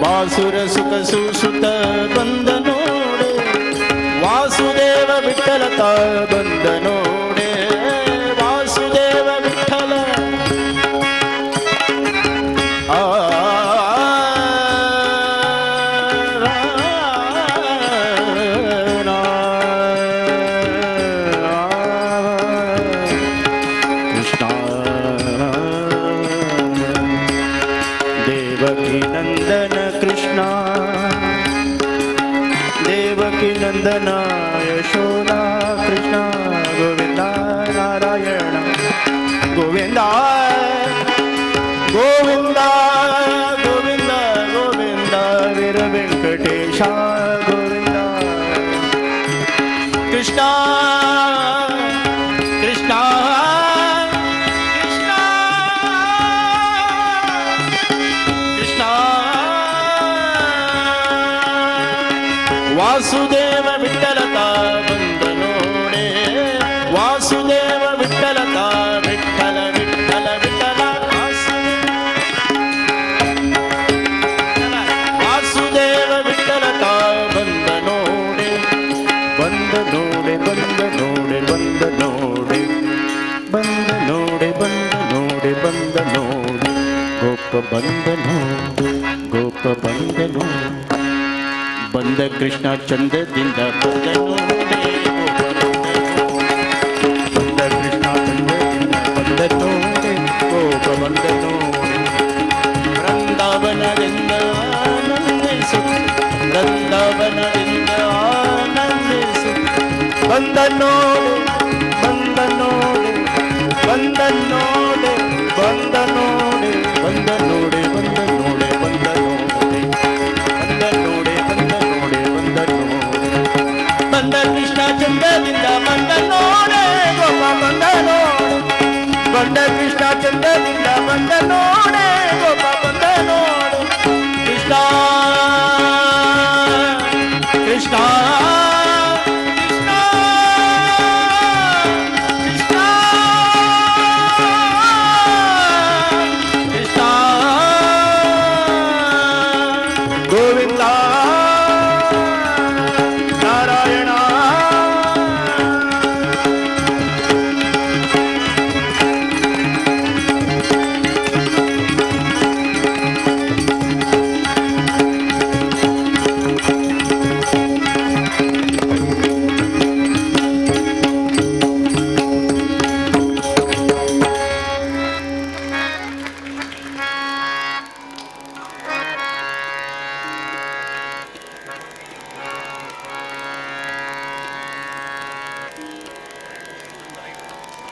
ಬಾಸುರ ಸುಖ ಸುಸುತ ಬಂದ ನೋಡೆ ವಾಸುದೇವ ವಿಠಲತ ಬಂದ ನೋಡೆ ವಾಸುದೇವ ವಿಠಲ ಕೃಷ್ಣ ದೇವಕಿ ನಂದನ ಕೃಷ್ಣ ದೇವಕಿ ನಂದನ ಯಶೋದಾ ಕೃಷ್ಣ ಗೋವಿಂದ ನಾರಾಯಣ ಗೋವಿಂದ ಗೋವಿಂದ ಗೋವಿಂದ ಗೋವಿಂದ ವೀರ ವೆಂಕಟೇಶ ಗೋವಿಂದ ಕೃಷ್ಣ ಕೃಷ್ಣ ವಾಸುದೇವ ವಿಠಲತ ಬಂದ ನೋಡೆ ವಾಸುದೇವ ವಿಠಲತ ವಿಠಲ ವಿಠಲ ವಿಠಲ ವಾಸುದೇವ ವಿಠಲತ ಬಂದ ನೋಡೆ ಬಂದ ನೋಡೆ ಬಂದ ನೋಡೆ ಬಂದ ನೋಡೆ ಬಂದ ನೋಡೆ ಬಂದ ನೋಡೆ ಬಂದ ನೋಡೆ ಗೋಪ ಬಂದ ನೋಡೆ ಗೋಪ ಬಂದ ನೋಡೆ ಬಂದ ಕೃಷ್ಣ ಚಂದದಿಂದ ಬಂದ ನೋಡೆ ಬಂದ ಕೃಷ್ಣ ಚಂದದಿಂದ ಬಂದ ನೋಡೆ ಗೋಪ ಬಂದ ನೋಡೆ ಬೃಂದಾವನದಿಂದ ಆನಂದಿಸು ಬೃಂದಾವನದಿಂದ ಆನಂದಿಸು ಬಂದ ನೋಡೆ ಬಂದ ನೋಡೆ ಬಂದ ನೋಡೆ ಬಂದ ನೋಡೆ ಬಂದ ನೋಡೆ ಬಂದ ನೋಡೆ ಬಂದ ನೋಡೆ ಬಂದ ನೋಡೆ ಬಂದ ನೋಡೆ ಬಂದ ನೋಡೆ ಬಂದ ಕೃಷ್ಣ ಚಂದದಿಂದ ಬಂದ ನೋಡೆ ಗೋಪ ಬಂದ ನೋಡೆ ಬಂದ ಕೃಷ್ಣ ಚಂದದಿಂದ ಬಂದ ನೋಡೆ ಗೋಪ ಬಂದ ನೋಡೆ ಕೃಷ್ಣ ಕೃಷ್ಣ ಕೃಷ್ಣ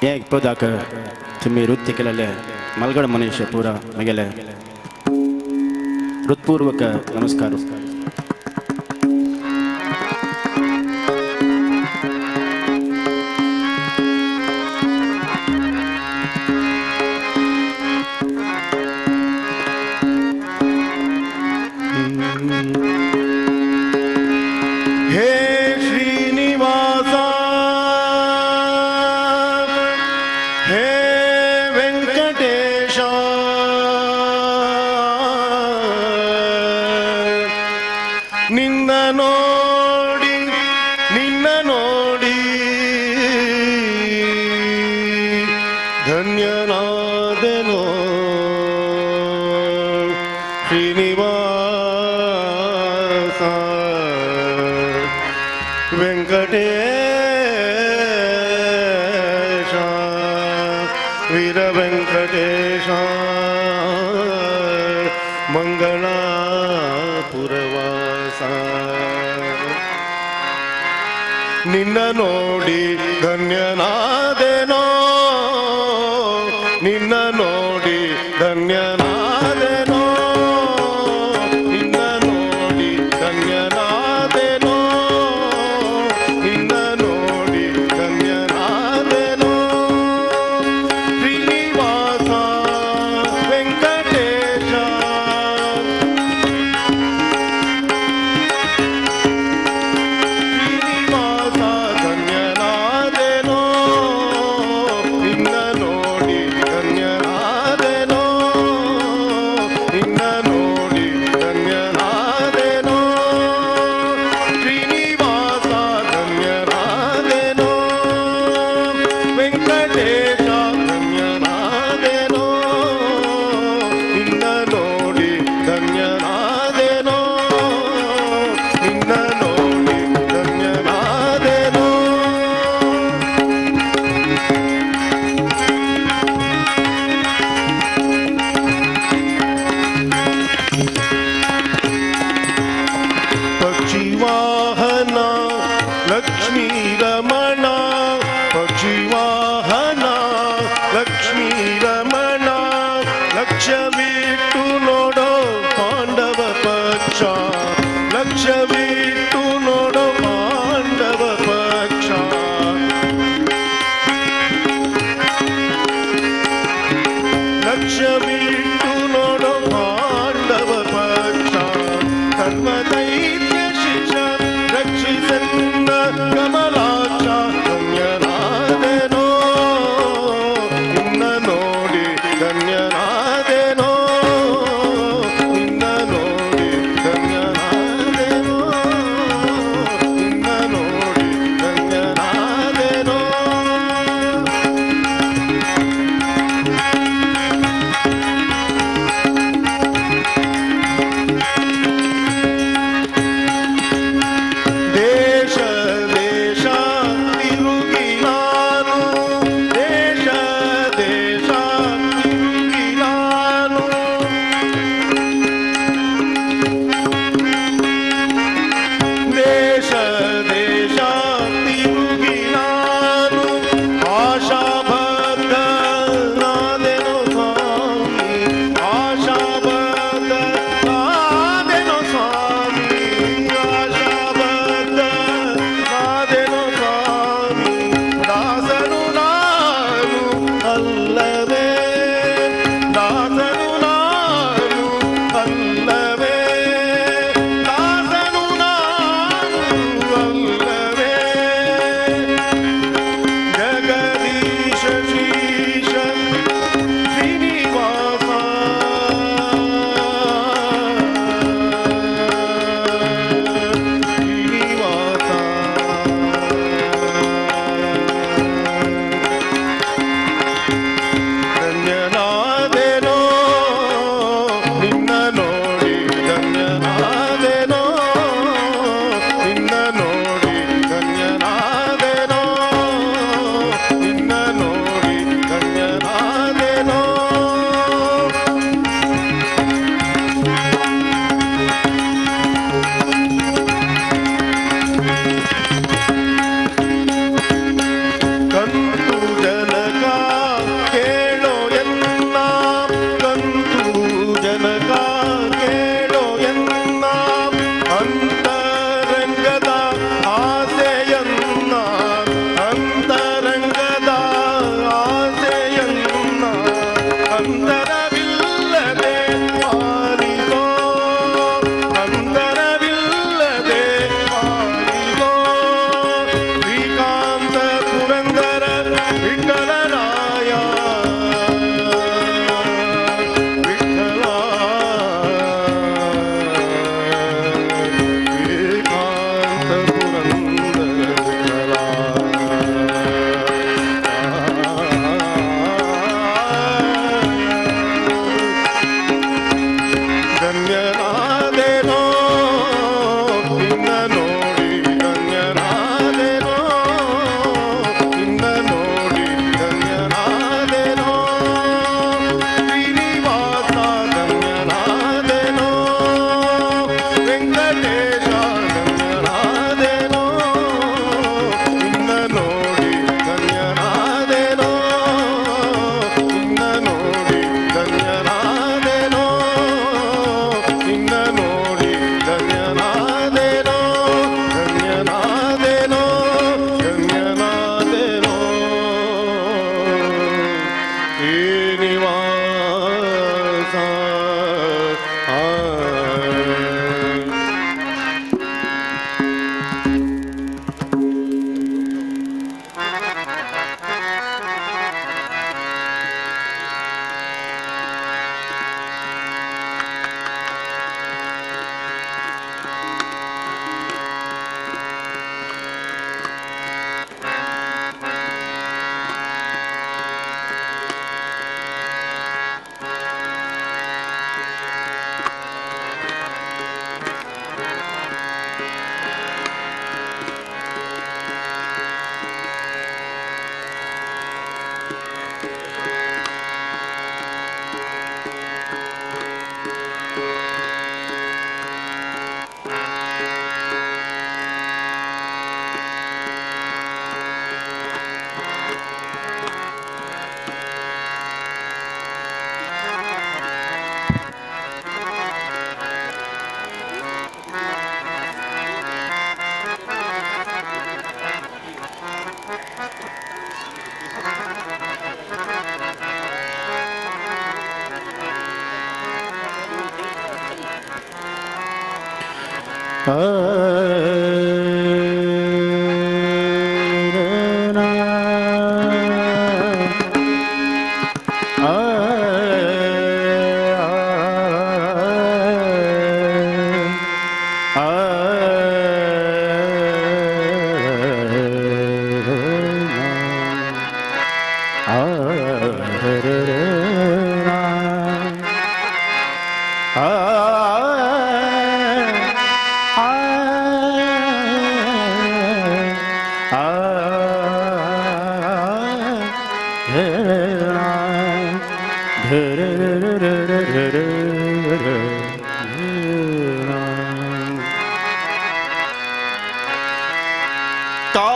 एक पदाक तुम्ही नृत्य केलेले मलगड मनुष्य पुरा मगेले हृत्पूर्वक नमस्कार. हे श्रीनिवासा हे ವೆಂಕಟೇಶ ನಿನ್ನ ನೋಡಿ ಧನ್ಯನಾದೆನೋ ಶ್ರೀನಿವಾಸ ವೆಂಕಟೇಶ ವೀರ ವೆಂಕಟೇಶ ಮಂಗಳಾಪುರವಾಸ ನಿನ್ನ ನೋಡಿ ಧನ್ಯನಾದೆನೋ ನಿನ್ನ ನೋಡಿ ಧನ್ಯನಾದೆನೋ ನಿನ್ನ ನೋಡಿ ಧನ್ಯನಾದೆನೋ ನಿನ್ನ ನೋಡಿ ಧನ್ಯನಾದೆನೋ ಶ್ರೀನಿವಾಸ ವೆಂಕಟೇಶ ಶ್ರೀನಿವಾಸ ಧನ್ಯನಾದೆನೋ ಧನ್ಯನಾದೆನೋ ನಿನ್ನ ನೋಡಿ ಧನ್ಯನಾದೆನೋ ನಿನ್ನ ನೋಡಿ ಧನ್ಯನಾದೆನೋ ಶ್ರೀನಿವಾಸ ಧನ್ಯನಾದೆನೋ ವೆಂಕಟೇಶ ಧನ್ಯನಾದೆನೋ ನಿನ್ನ ನೋಡಿ ಧನ್ಯನಾದೆನೋ ನಿನ್ನ ನೋಡಿ ಧನ್ಯನಾದೆನೋ ನಿನ್ನ ನೋಡಿ ಧನ್ಯನಾದೆನೋ ಧನ್ಯನಾದೆನೋ ಧನ್ಯನಾದೆನೋ ಶ್ರೀನಿವಾಸ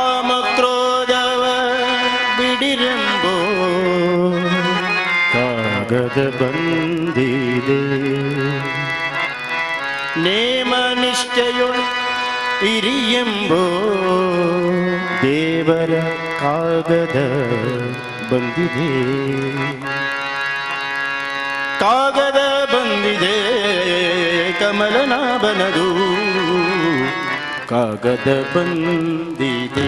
ಕಾಮಕ್ರೋಧವ ಬಿಡಿರೆಂಬೋ ಕಾಗದ ಬಂದಿದೆ ನೇಮ ನಿಷ್ಠೆಯೊಳ್ ಇರಿಯೆಂಬೋ ದೇವರ ಕಾಗದ ಬಂದಿದೆ ಕಾಗದ ಬಂದಿದೆ ಕಮಲನಾಭನದು ಕಾಗದ ಬಂದಿದೆ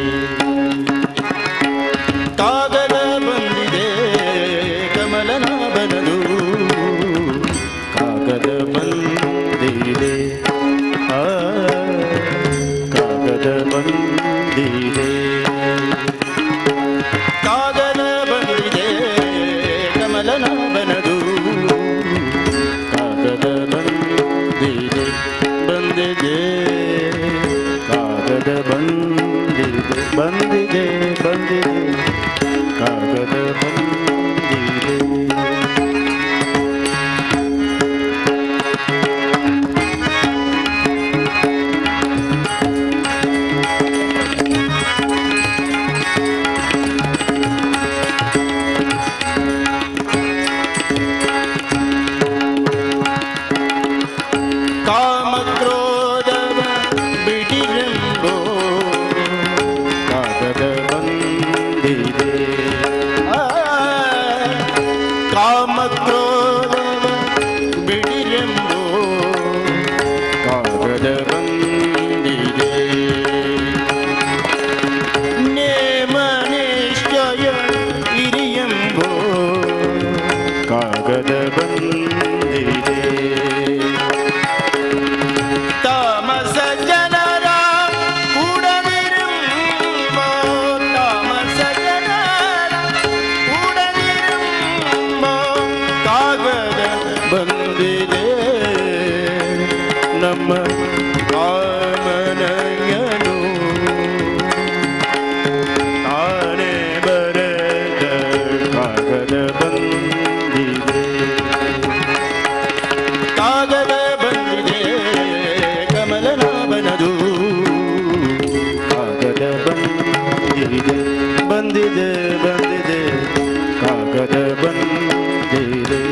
ಕಾಗದ ಬಂದಿದೆ ಕಮಲನಾಭನದು ಕಾಗದ ಬಂದಿದೆ ಕಾಗದ ಬಂದಿದೆ ಕಾಗದ ಬಂದಿದೆ ಕಮಲನಾಭನದು ಕಾಗದ ಬಂದಿದೆ ಬಂದಿದೆ ಕಾಗದ ಬಂದಿದೆ ನಮ್ಮ ಕಾಮನೆಯನು ತಾನೇ ಬರೆದ ಕಾಗದ ಬಂದಿದೆ ಕಾಗದ ಬಂದಿದೆ ಕಮಲನಾಭನದು ಕಾಗದ ಬಂದಿದೆ ಬಂದಿದೆ ಬಂದಿದೆ ಕಾಗದ ಬಂದಿದೆ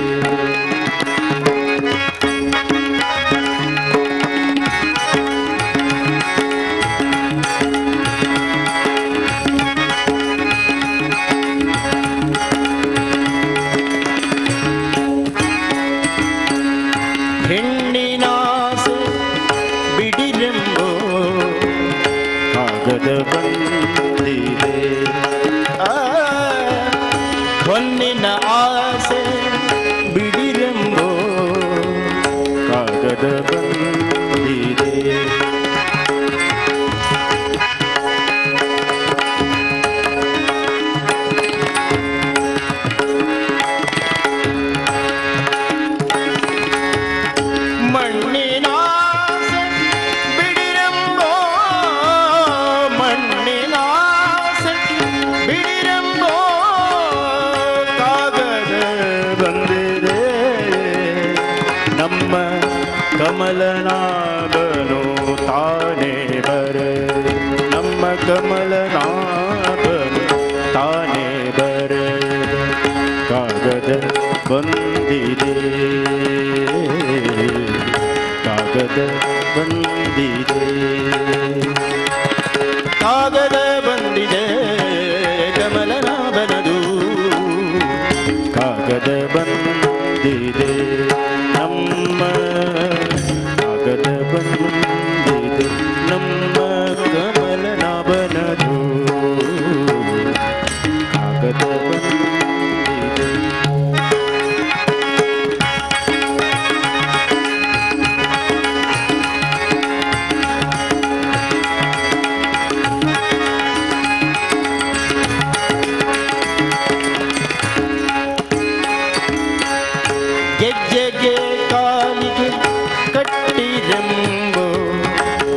ಹೆಣ್ಣಿನಾಸೆ ಬಿಡಿರೆಂಬೋ ಕಾಗದ ಬಂದಿದೆ ಹೊನ್ನಿನ ಆಸೆ ಬಿಡಿರೆಂಬೋ ಕಾಗದ ಬಂದಿದೆ ಮಣ್ಣಿನಾಸೆ ಬಿಡಿರೆಂಬೋ ಮಣ್ಣಿನಾಸೆ ಬಿಡಿರೆಂಬೋ ಕಾಗದ ಬಂದಿದೆ ನಮ್ಮ ಕಮಲನಾಭನು ತಾನೇ ಬರೆ ನಮ್ಮ ಕಮಲನಾಭನು ತಾನೇ ಬರೆ ಕಾಗದ ಬಂದಿದೆ ಕಾಗದ ಬಂದಿದೆ ಕಾಗದ ಬಂದಿದೆ ಕಮಲನಾಭನದು ಕಾಗದ ಬಂದಿದೆ ನಮ್ಮ ಕಾಗದ ಬಂದಿದೆ ನಮ್ಮ ಕಮಲನಾಭನದು ಕಾಗದ ಬಂದಿದೆ ಗೆಜ್ಜೆಗೆ ಕಾಲಿಗೆ ಕಟ್ಟಿರೆಂಬೋ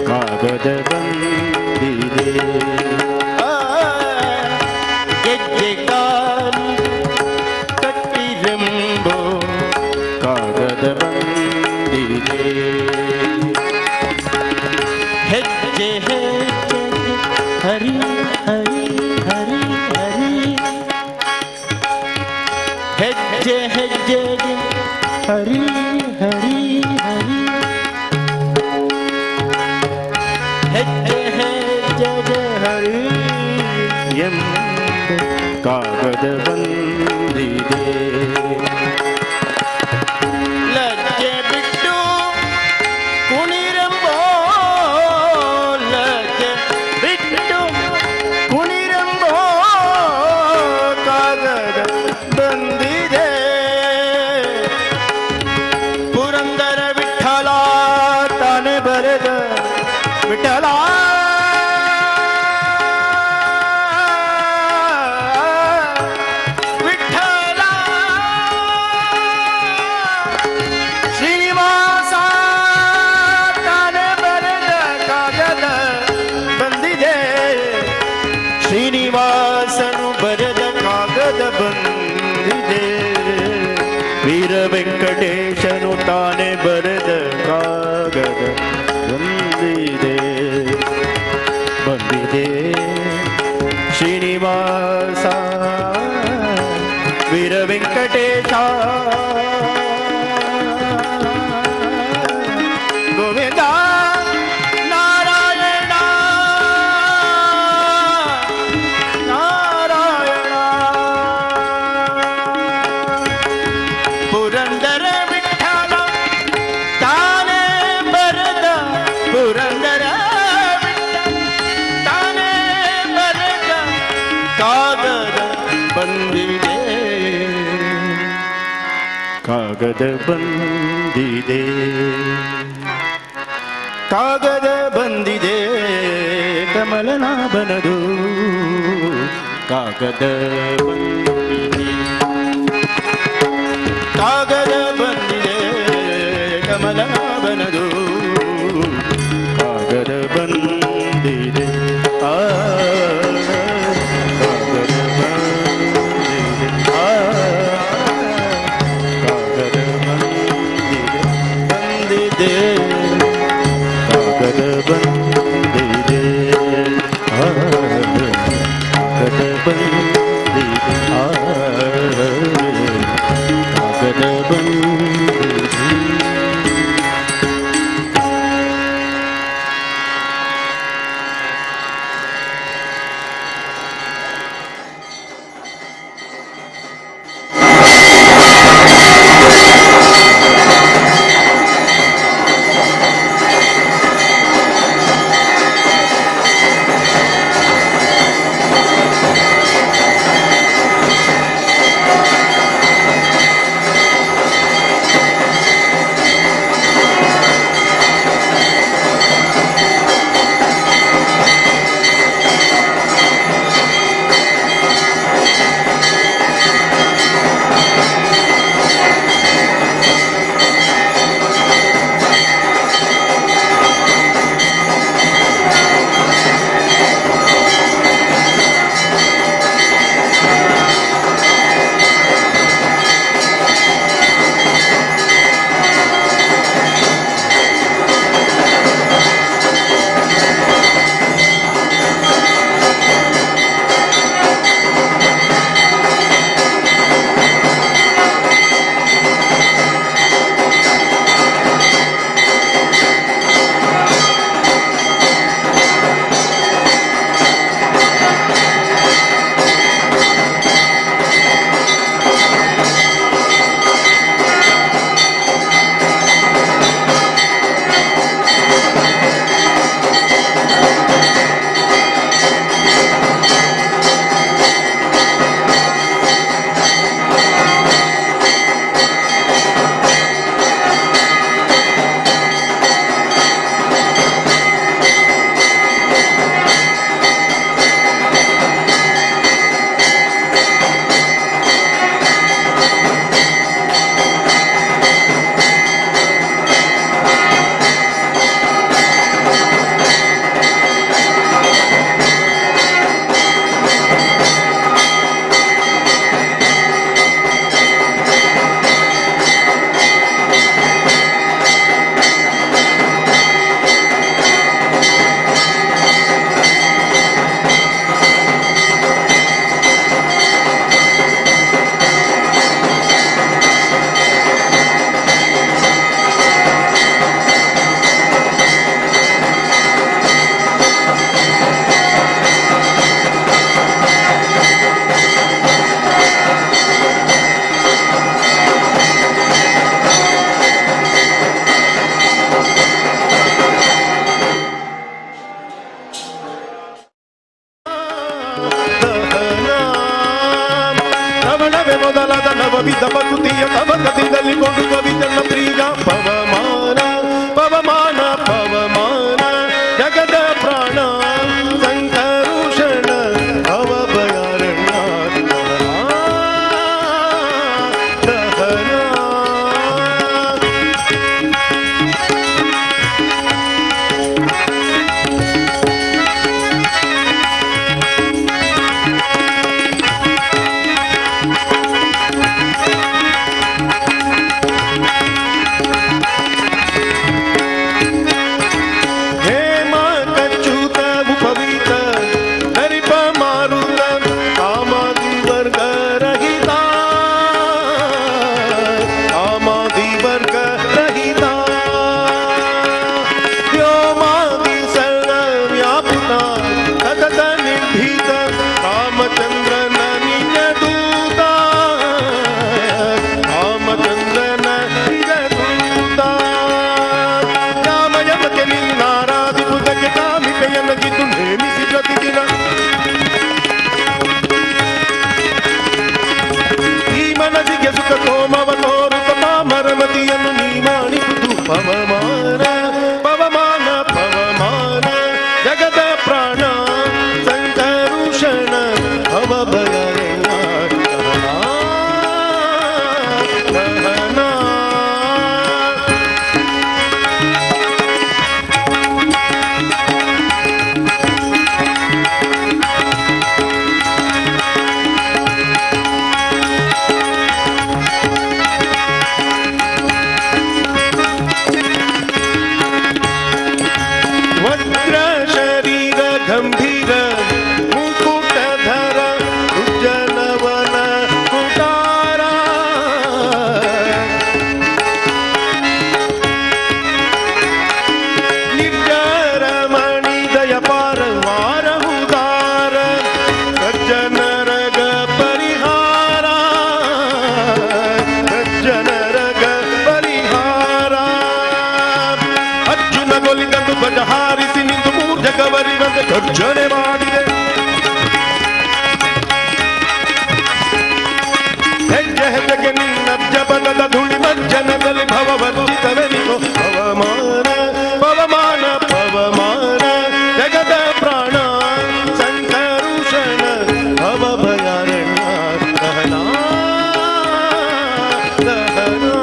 ಕಾಗದ ಬಂದಿದೆ ಗೆಜ್ಜೆ ಕಾಲಿಗೆ ಕಟ್ಟಿರೆಂಬೋ ಕಾಗದ ಬಂದಿದೆ ಹೆಜ್ಜೆ ಹೆಜ್ಜೆ ಹರಿ ಹರಿ ಹರಿ ಹರಿ ಹೆಜ್ಜೆ ಹೆಜ್ಜೆಗೆ ಹರಿ ಹರಿ ಹರಿ ಹೆಜ್ಜೆ ಹೆಜ್ಜೆಗೆ ಹರಿ ಎಂಬ ಕಾಗದ ಬಂದಿದೆ ಲಜ್ಜೆ ಬಿಟ್ಟು ಕುಣಿರೆಂಬೋ ಲಜ್ಜೆ ಬಿಟ್ಟು ಕುಣಿರೆಂಬೋ ಕಾಗದ ಬಂದಿದೆ ಪುರಂದರ ವಿಠಲ ತಾನೆ ಬರೆದ ವಿಠಲ ವಿಠಲ ಶ್ರೀನಿವಾಸ ತಾನೆ ಬರೆದ ಕಾಗದ ಬಂದಿದೆ ಶ್ರೀನಿವಾಸನು ಬರೆದ ಕಾಗದ ಬಂದಿದೆ ವೀರ ವೆಂಕಟೇಶನು ತಾನೆ ಬರೆದ ಕಾಗದ ಬಂದಿದೆ ಬಂದಿದೆ ಶ್ರೀನಿವಾಸ ವೀರ ವೆಂಕಟೇಶ ಗೋವಿಂದ ನಾರಾಯಣ ನಾರಾಯಣ ಪುರಂದರ ವಿಠಲ ತಾನೇ ಬರೆದ ಪುರಂದರ ವಿಠಲ ತಾನೇ ಬರೆದ ಕಾಗದ ಬಂದಿದೆ ಕಾಗದ ಬಂದಿದೆ ಕಾಗದ ಬಂದಿದೆ ಕಮಲನಾಭನದು ಕಾಗದ ಬಂದಿದೆ ಕಾಗದ ಬಂದಿದೆ ಕಮಲನಾಭನದು ಕಾಗದ ಬಂದಿದೆ ಆ ಕಾಗದ ಬಂದಿದೆ ಆ ಕಾಗದ ಬಂದಿದೆ ಬಂದಿದೆ ಕಾಗದ ಬಂದಿದೆ ಆ ಕಾಗದ ಬಂದಿದೆ ಆ ಕಾಗದ ಬಂದಿದೆ. ಶ್ರವಣವೇ ಮೊದಲಾದ ನವವಿಧ ಪ್ರಕೃತಿಯ ತವ ಕಥೆಯಲ್ಲಿ ಕೊಂಡು ಕವಿತನ ಪ್ರಿಯ ಪವಮಾನ ಪವಮಾನ ಪವಮಾನ ಜಗದ ಪ್ರಾಣ ಸಂಕರುಷಣ ಅವಭಯಾರಣ್ಯ ದಹನ ಪವಮಾನ ಪವಮಾನ ಪವಮಾನ ಜಗದ ಪ್ರಾಣ ಸಂಕರುಷಣ ಅವಭಯಾರಣ್ಯ ದಹನ ತೊಲಿದಂದು ಧ್ವಜ ಹಾರಿಸಿ ನಿಂತು ಮೂರ್ ಜಗವರಿವಂತೆ ಗರ್ಜನೆ ಮಾಡಿದೆ. ಹೆಜ್ಜೆ ಹೆಜ್ಜೆಗೆ ನಿನ್ನ ಜಪದ ಧೂಳಿ ಮಜ್ಜನದಲ್ಲಿ ಭವವಂತಿತವೆನಿತು. ಪವಮಾನ ಪವಮಾನ ಪವಮಾನ ಜಗದ ಪ್ರಾಣ ಸಂಕರುಷಣ ಭವಭಯಾರಣ್ಯ ದಹನಾ ದಹನಾ.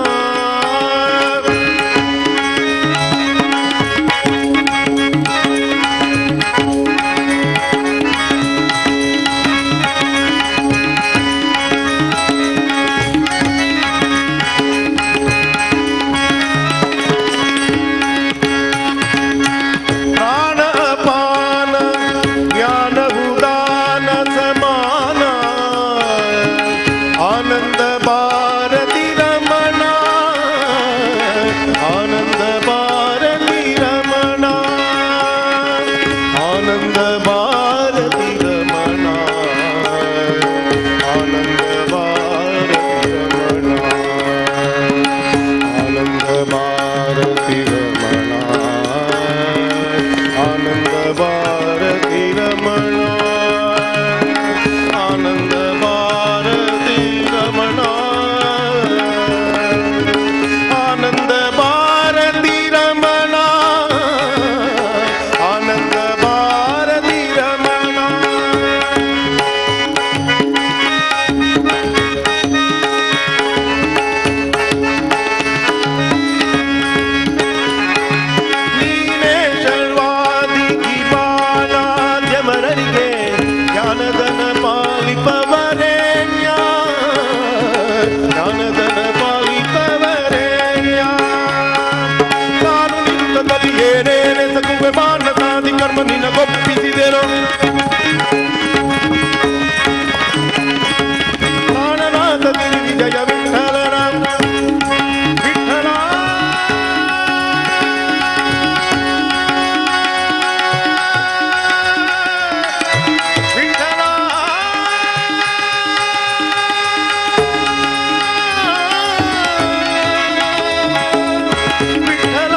ನಿನಗೊಪ್ಪಿಸಿದೆನು ಪ್ರಾಣನಾಥ ತಿರುಗಿ ಜಯ ವಿಠಲನ ವಿಠಲ ವಿಠಲ ವಿಠಲ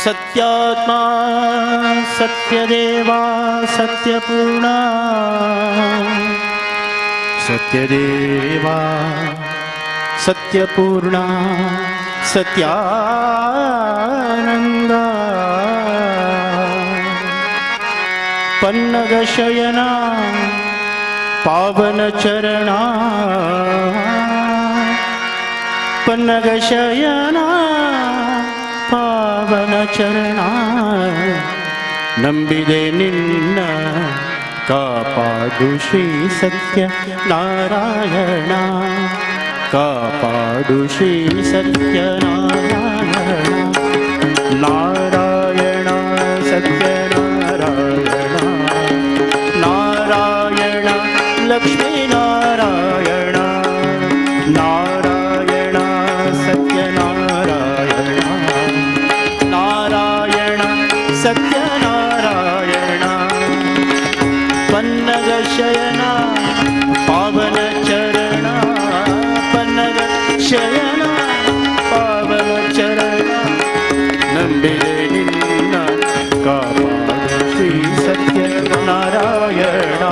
सत्यात्मा सत्यदेवा सत्यपूर्णा सत्यदेवा सत्यपूर्णा सत्यानंदा पन्नगशयना पावन चरणा पन्नग शयना पावन चरणा ನಂಬಿದೆ ನಿನ್ನ ಕಾಪಾಡು ಶ್ರೀ ಸತ್ಯ ನಾರಾಯಣ ಕಾಪಾಡು ಶ್ರೀ ಸತ್ಯ ನಾರಾಯಣ ನಾರಾಯಣ ಸತ್ಯ ನಾರಾಯಣ ನಾರಾಯಣ ಲಕ್ಷ್ಮೀ ನಾರಾಯಣ ನಾರಾಯಣ ಸತ್ಯ ನಾರಾಯಣ ನಾರಾಯಣ ಸತ್ಯ ಪನ್ನಗ ಶಯನ ಪಾವನ ಚರಣ ಪನ್ನಗ ಶಯನ ಪಾವನ ಚರಣ ನಂಬಿದೆ ನಿನ್ನ ಕಾಪಾಡು ಶ್ರೀ ಸತ್ಯ ನಾರಾಯಣ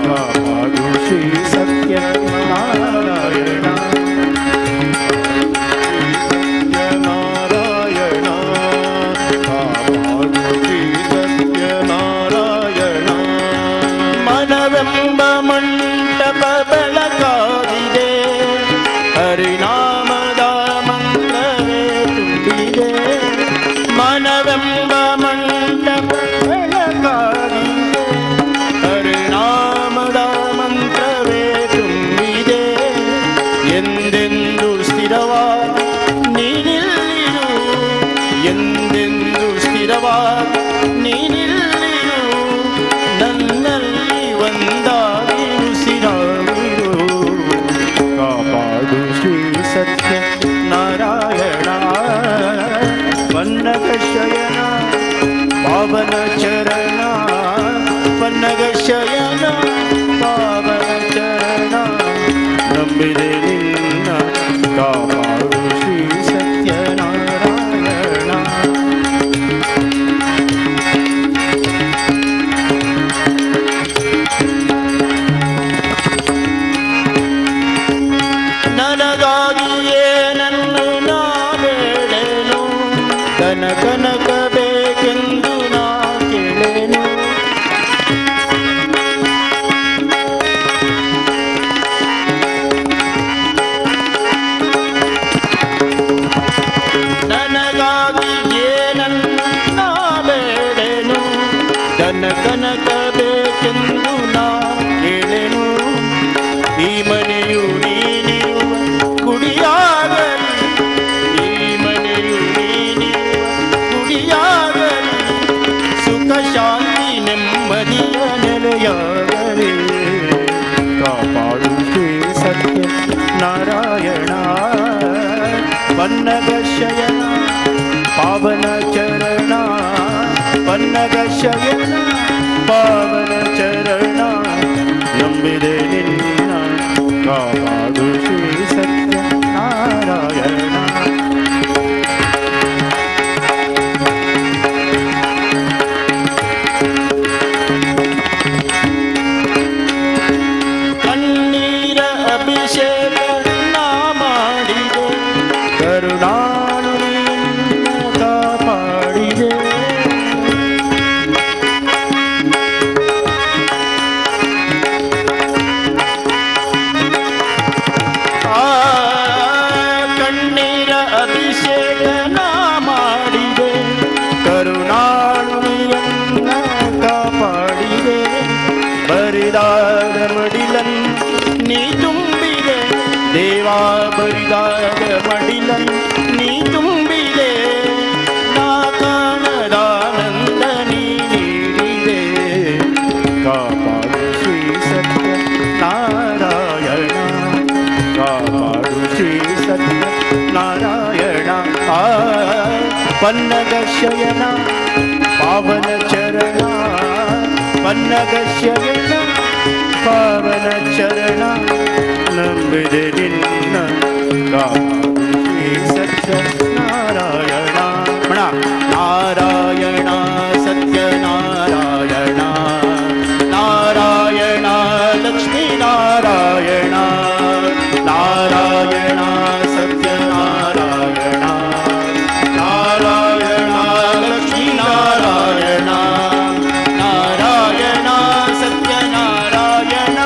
ಕಾಪಾಡು ಶ್ರೀ ಸತ್ಯ ನಾರಾಯಣ ನಾರಾಯಣ ಕಾಪಾಡು ಶ್ರೀ ಸತ್ಯ ನಾರಾಯಣ ಮನವೆಂಬ ಮಂಟಪ ಬೆಳಕಾಗಿದೆ ಹರಿನಾಮದ ಮಂತ್ರವೇ ತುಂಬಿದೆ ಮನವೆಂಬ ಮಂಟಪ ಬೆಳಕಾಗಿದೆ ಹರಿನಾಮದ ಮಂತ್ರವೇ ತುಂಬಿದೆ ಎಂದೆಂದು ಸ್ಥಿರವಾಗಿ ನೀನಿಲ್ಲಿರು ಎಂದೆಂದು ಸ್ಥಿರವಾಗಿ ನೀನಿಲ್ಲಿರು ನನ್ನಲ್ಲಿ ಒಂದಾಗಿ ಉಸಿರಾಗಿರು ಕಾಪಾಡು ಶ್ರೀ ಸತ್ಯ ನಾರಾಯಣ ಪನ್ನಗ ಶಯನ ಪಾವನ ಚರಣ ಪನ್ನಗ ಶಯನ ಪಾವನ ಚರಣ ನಂಬಿದೆ ನಿನ್ನ ಕಾಪಾಡು ಶ್ರೀ ಸತ್ಯ ನಾರಾಯಣ ನನಗಾಗಿಯೇ ನನ್ನ ನಾ ಬೇಡೇನು ಕನಕ ಬೇಕೆಂದು ನಾ ಕೇಳೇನು ನನಗಾಗಿಯೇ ನನ್ನ ನಾ ಬೇಡೇನು ಕನಕ ಬೇಕೆಂದು ನಾ ಕೇಳೇನು ಈ ಮನೆಯು ನೀನಿರುವ ಕುಡಿಯಾಗಲಿ ಈ ಮನೆಯು ನೀನಿರುವ ಕುಡಿಯಾಗಲಿ ಸುಖ ಶಾಂತಿ ನೆಮ್ಮದಿಯ ನೆಲೆಯಾಗಲಿ ಕಾಪಾಡು ಶ್ರೀ ಸತ್ಯ ನಾರಾಯಣ ಪನ್ನಗ ಶಯನ ಪಾವನ ಚರಣ ಪನ್ನಗ ಶಯನ ಪಾವನ ಚರಣ ನಂಬಿದೆ ನಿನ್ನ ಕಾಪಾಡು ಶ್ರೀ ಸತ್ಯ ನಾರಾಯಣ ಕಣ್ಣೀರ ಅಭಿಷೇಕ ನಾ ಮಾಡಿದೆ ಕರುಣಾಳು ನಿನ್ನ ಕಾಪಾಡಿದೆ ಕಣ್ಣೀರ ಅಭಿಷೇಕ ನಾ ಮಾಡಿದೆ ಕರುಣಾಳುನಿಯನ್ನ ಕಾಪಾಡಿದೆ ಬರಿದಾದ ಮಡಿಲನ್ ನೀ ತುಂಬಿದೆ ದೇವಾ ಬರಿದಾದ ಮಡಿಲನ್ ನೀ ತುಂಬಿದೆ ನಾ ಕಾಣದಾನಂದ ನೀ ನೀಡಿದೆ ಕಾಪಾಡು ಶ್ರೀ ಸತ್ಯ ನಾರಾಯಣ ಕಾಪಾಡು ಶ್ರೀ ಸತ್ಯ ನಾರಾಯಣ ಪನ್ನಗ ಶಯನ ಪಾವನ ಚರಣ ಪನ್ನಗ ಶಯನ ಪಾವನ ಚರಣ ನಂಬಿದೆ ನಿನ್ನ ಕಾಪಾಡು ಶ್ರೀ ಸತ್ಯ ನಾರಾಯಣ ನಾರಾಯಣ ಸತ್ಯ ನಾರಾಯಣ ನಾರಾಯಣ ಲಕ್ಷ್ಮೀ ನಾರಾಯಣ ನಾರಾಯಣ ಸತ್ಯ ನಾರಾಯಣ ನಾರಾಯಣ ಲಕ್ಷ್ಮೀ ನಾರಾಯಣ ನಾರಾಯಣ ಸತ್ಯ ನಾರಾಯಣ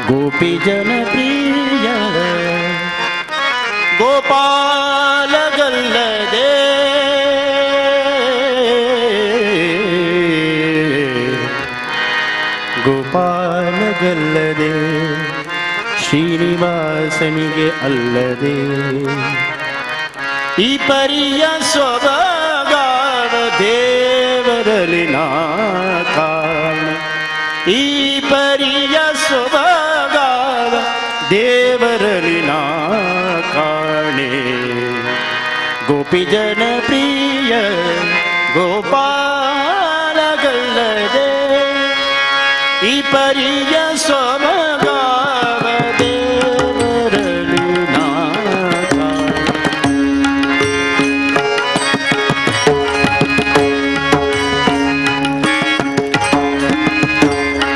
गोपी जन प्रिय गोपाल गल्लदे गोपाल गल्लदे ಶ್ರೀನಿವಾಸನಿಗೆ ಅಲ್ಲದೆ ಈ ಪರಿಯ ಸೊಬಗಾವ ದೇವರಲ್ಲಿ ನಾ ಕಾಣ ಈ ಪರಿಯ ಸೊಬಗಾವ ದೇವರಲ್ಲಿ ನಾ ಕಾಣೆ ಗೋಪಿ ಜನ ಪ್ರಿಯ ಗೋಪಾಲ ಗಲ್ಲದೆ ಈ ಪರಿಯ ಸೊಬಗಾವ ದೇವರಲ್ಲಿ ನಾ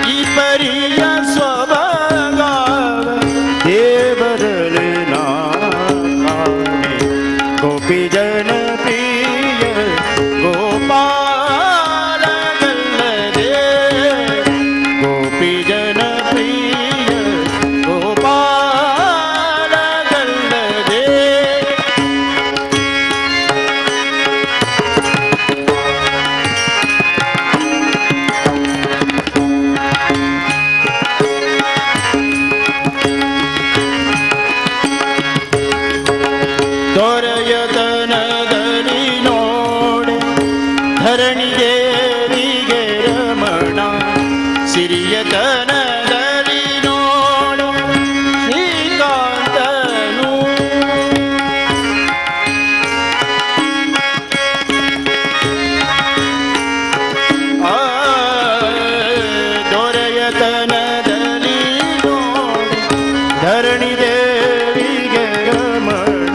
ಈ ಪರಿಯ ಸೊಬಗಾವ ದೇವರಲ್ಲಿ ನಾ ಕಾಣೆ ಗೋಪಿ ಜನ ಪ್ರಿಯ ಗೋಪಾಲ ಗಲ್ಲದೆ ಗೋಪಿ ಜನ ಪ್ರಿಯ ಗೋಪಾಲ ಗಲ್ಲದೆ ದೊರೆಯತನದಲ್ಲಿ ನೋಡೆ ಧರಣಿ ದೇವಿಗೆ ರಮಣ ಸಿರಿಯತನದಲ್ಲಿ ನೋಡು ಶ್ರೀಕಾಂತನು ಆ ದೊರೆಯತನದಲ್ಲಿ ನೋಡು ಧರಣಿ ದೇವಿಗೆ ರಮಣ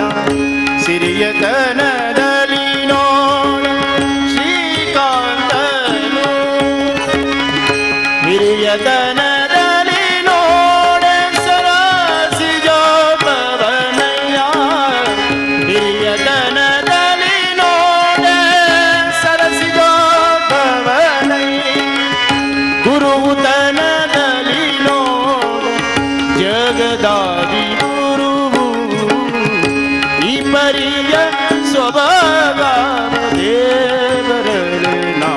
ಸಿರಿಯತನದಲ್ಲಿ ನೋಡು ಶ್ರೀಕಾಂತನು ಹಿರಿಯತನದಲ್ಲಿ ನೋಡೆ ಸರಾಸಿ ಜೋಪವನಯ್ಯ ಹಿರಿಯತನದಲ್ಲಿ ನೋಡೆ ಸರಸಿ ಜೋಪವನಯ್ಯ ಗುರುತನದಲ್ಲಿ ನೋಡೆ ಜಗದಾದಿ ಗುರುವು ಈ ಪರಿಯ ಸ್ವಭಾವ ದೇವರಲ್ಲಿ ನಾ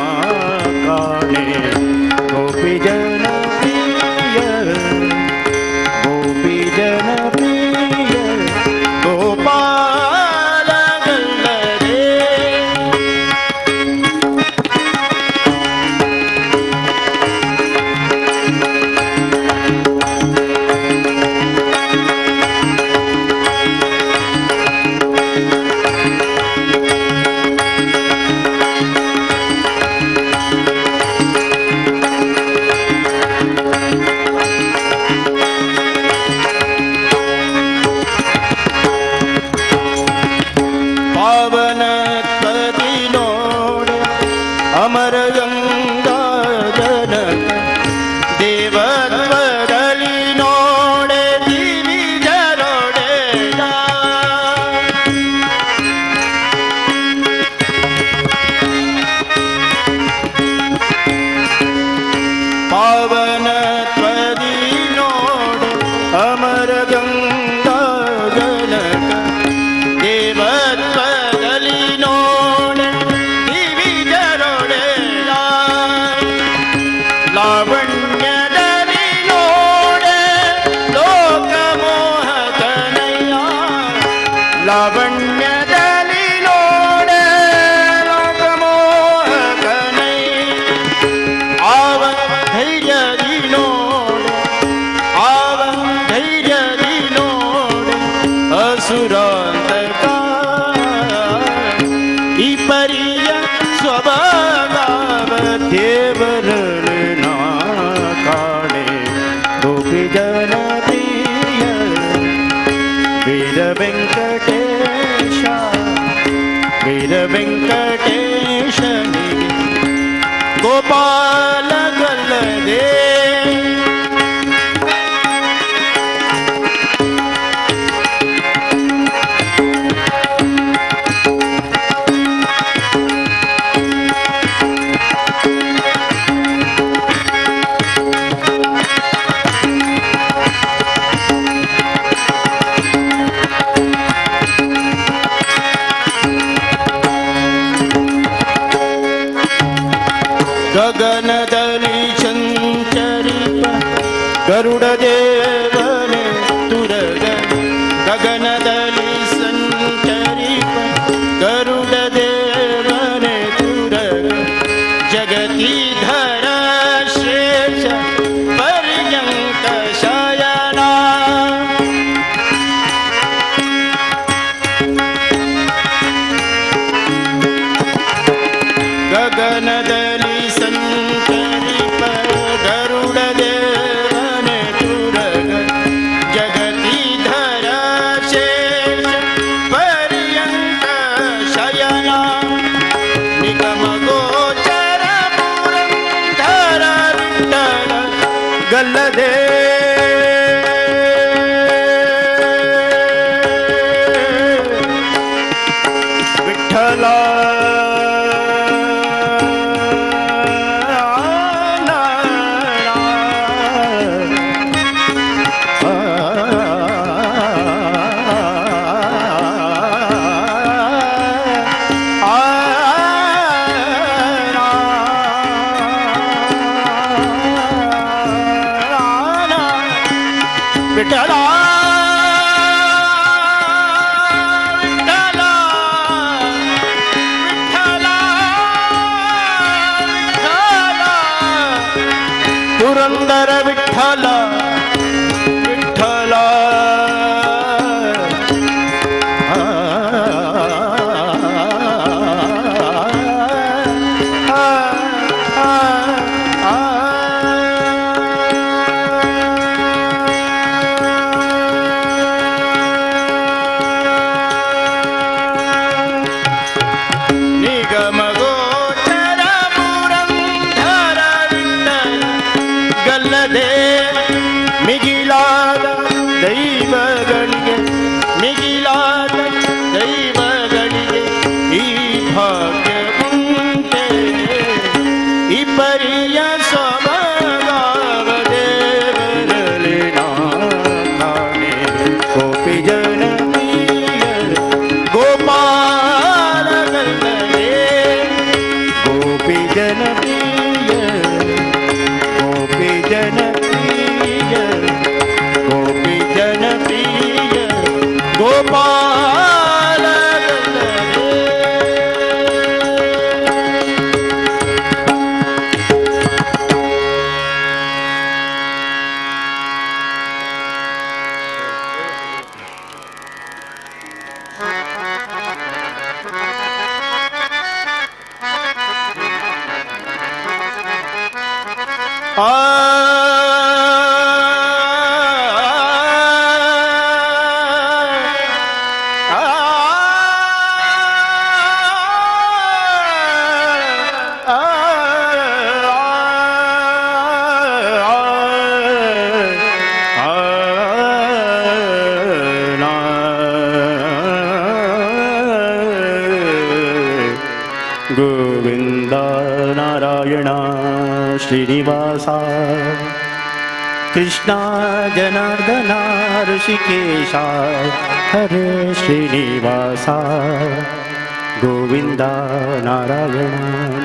ಕಾಣೆ ಗೋಪಿ ಜನ ಪ್ರಿಯ ಗೋಪಿ ಜನ ಪ್ರಿಯ ಗೋಪಾಲ ಗಲ್ಲದೆ ಪಾವನತ್ವದಿ ನೋಡೆ ಅಮರ ಗಂಗಾ ಜನಕ ದೇವತ್ವದಲ್ಲಿ ನೋಡೆ ದಿವಿಜರೊಡೆಯ ಪಾವನತ್ವದಿ ನೋಡೆ ಅಮರ ಗಂಗಾ ಜನಕ ದೇವತ್ವದಲ್ಲಿ ನೋಡೆ ದಿವಿಜರೊಡೆಯ ಲಾವಣ್ಯದಲ್ಲಿ ನೋಡೆ ಲೋಕಮೋಹಕನಯ್ಯ ಲಾವಣ್ಯದಲ್ಲಿ ನೋಡೆ ಅಸುರಾಂತಕ ಈ ಪರಿಯ ಸ್ವಭಾವ ದೇವರಳು ನಾ ಕಾಣೆ ಗೋಪಿ ಜನ ಪ್ರಿಯ ವೀರ ವೆಂಕಟೇಶ ವೀರ ವೆಂಕಟೇಶನಿ ಗೋಪಾಲ ಗಲ್ಲದೆ ಗಗನದಲ್ಲಿ ಸಂಚರಿಪ ಗರುಡ ದೇವನೇ ತುರಗ ಗಗನದಲ್ಲಿ ಸಂಚರಿಪ ಗರುಡ ದೇವನೇ ತುರಗ ಜಗತೀಧರ ಶೇಷ ಪರ್ಯಂಕ ಶಯನ ಗಗನದಲ್ಲಿ ಸಂಚರಿಪ ಗರುಡ ದೇವನೇ ತುರಗ ಜಗತೀಧರ ಶೇಷ ಪರ್ಯಂಕ ಶಯನ ನಿಗಮ ಗೋಚರ ಪುರಂದರ ವಿಠಲ ಗಲ್ಲದೆ ವಿಠಲ ವಿಠಲ ವಿಠಲ ವಿಠಲ ವಿಠಲ ಪುರಂದರ ವಿಠಲ ವಿಠಲ ನಿಗಮ ಗೋಚರ ಪುರಂದರ ವಿಠಲ ಗಲ್ಲದೆ ಮಿಗಿಲಾದ ದೈವಗಳಿಗೆ ಮಿಗಿಲಾದ ದೈವಗಳಿಗೆ ಈ ಭಾಗ್ಯ ಉಂಟೆ ಈ ಪರಿಯ ಸ್ವಭಾವ ದೇವರಲ್ಲಿ ನಾನೇ ಗೋಪಿ ಜನ ಗೋಪಾಲ ಗಲ್ಲದೆ ಗೋಪಿ ಜನ ಗೋಪಿ ಜನ ಗೋಪಿ ಜನ ಗೋಪಾಲ ಗಲ್ಲದೆ ಗೋವಿಂದ ನಾರಾಯಣ ಶ್ರೀನಿವಾಸ ಕೃಷ್ಣ ಜನಾರ್ದನ ಋಷಿಕೇಶ ಹರೇ ಶ್ರೀನಿವಾಸ ಗೋವಿಂದ ನಾರಾಯಣ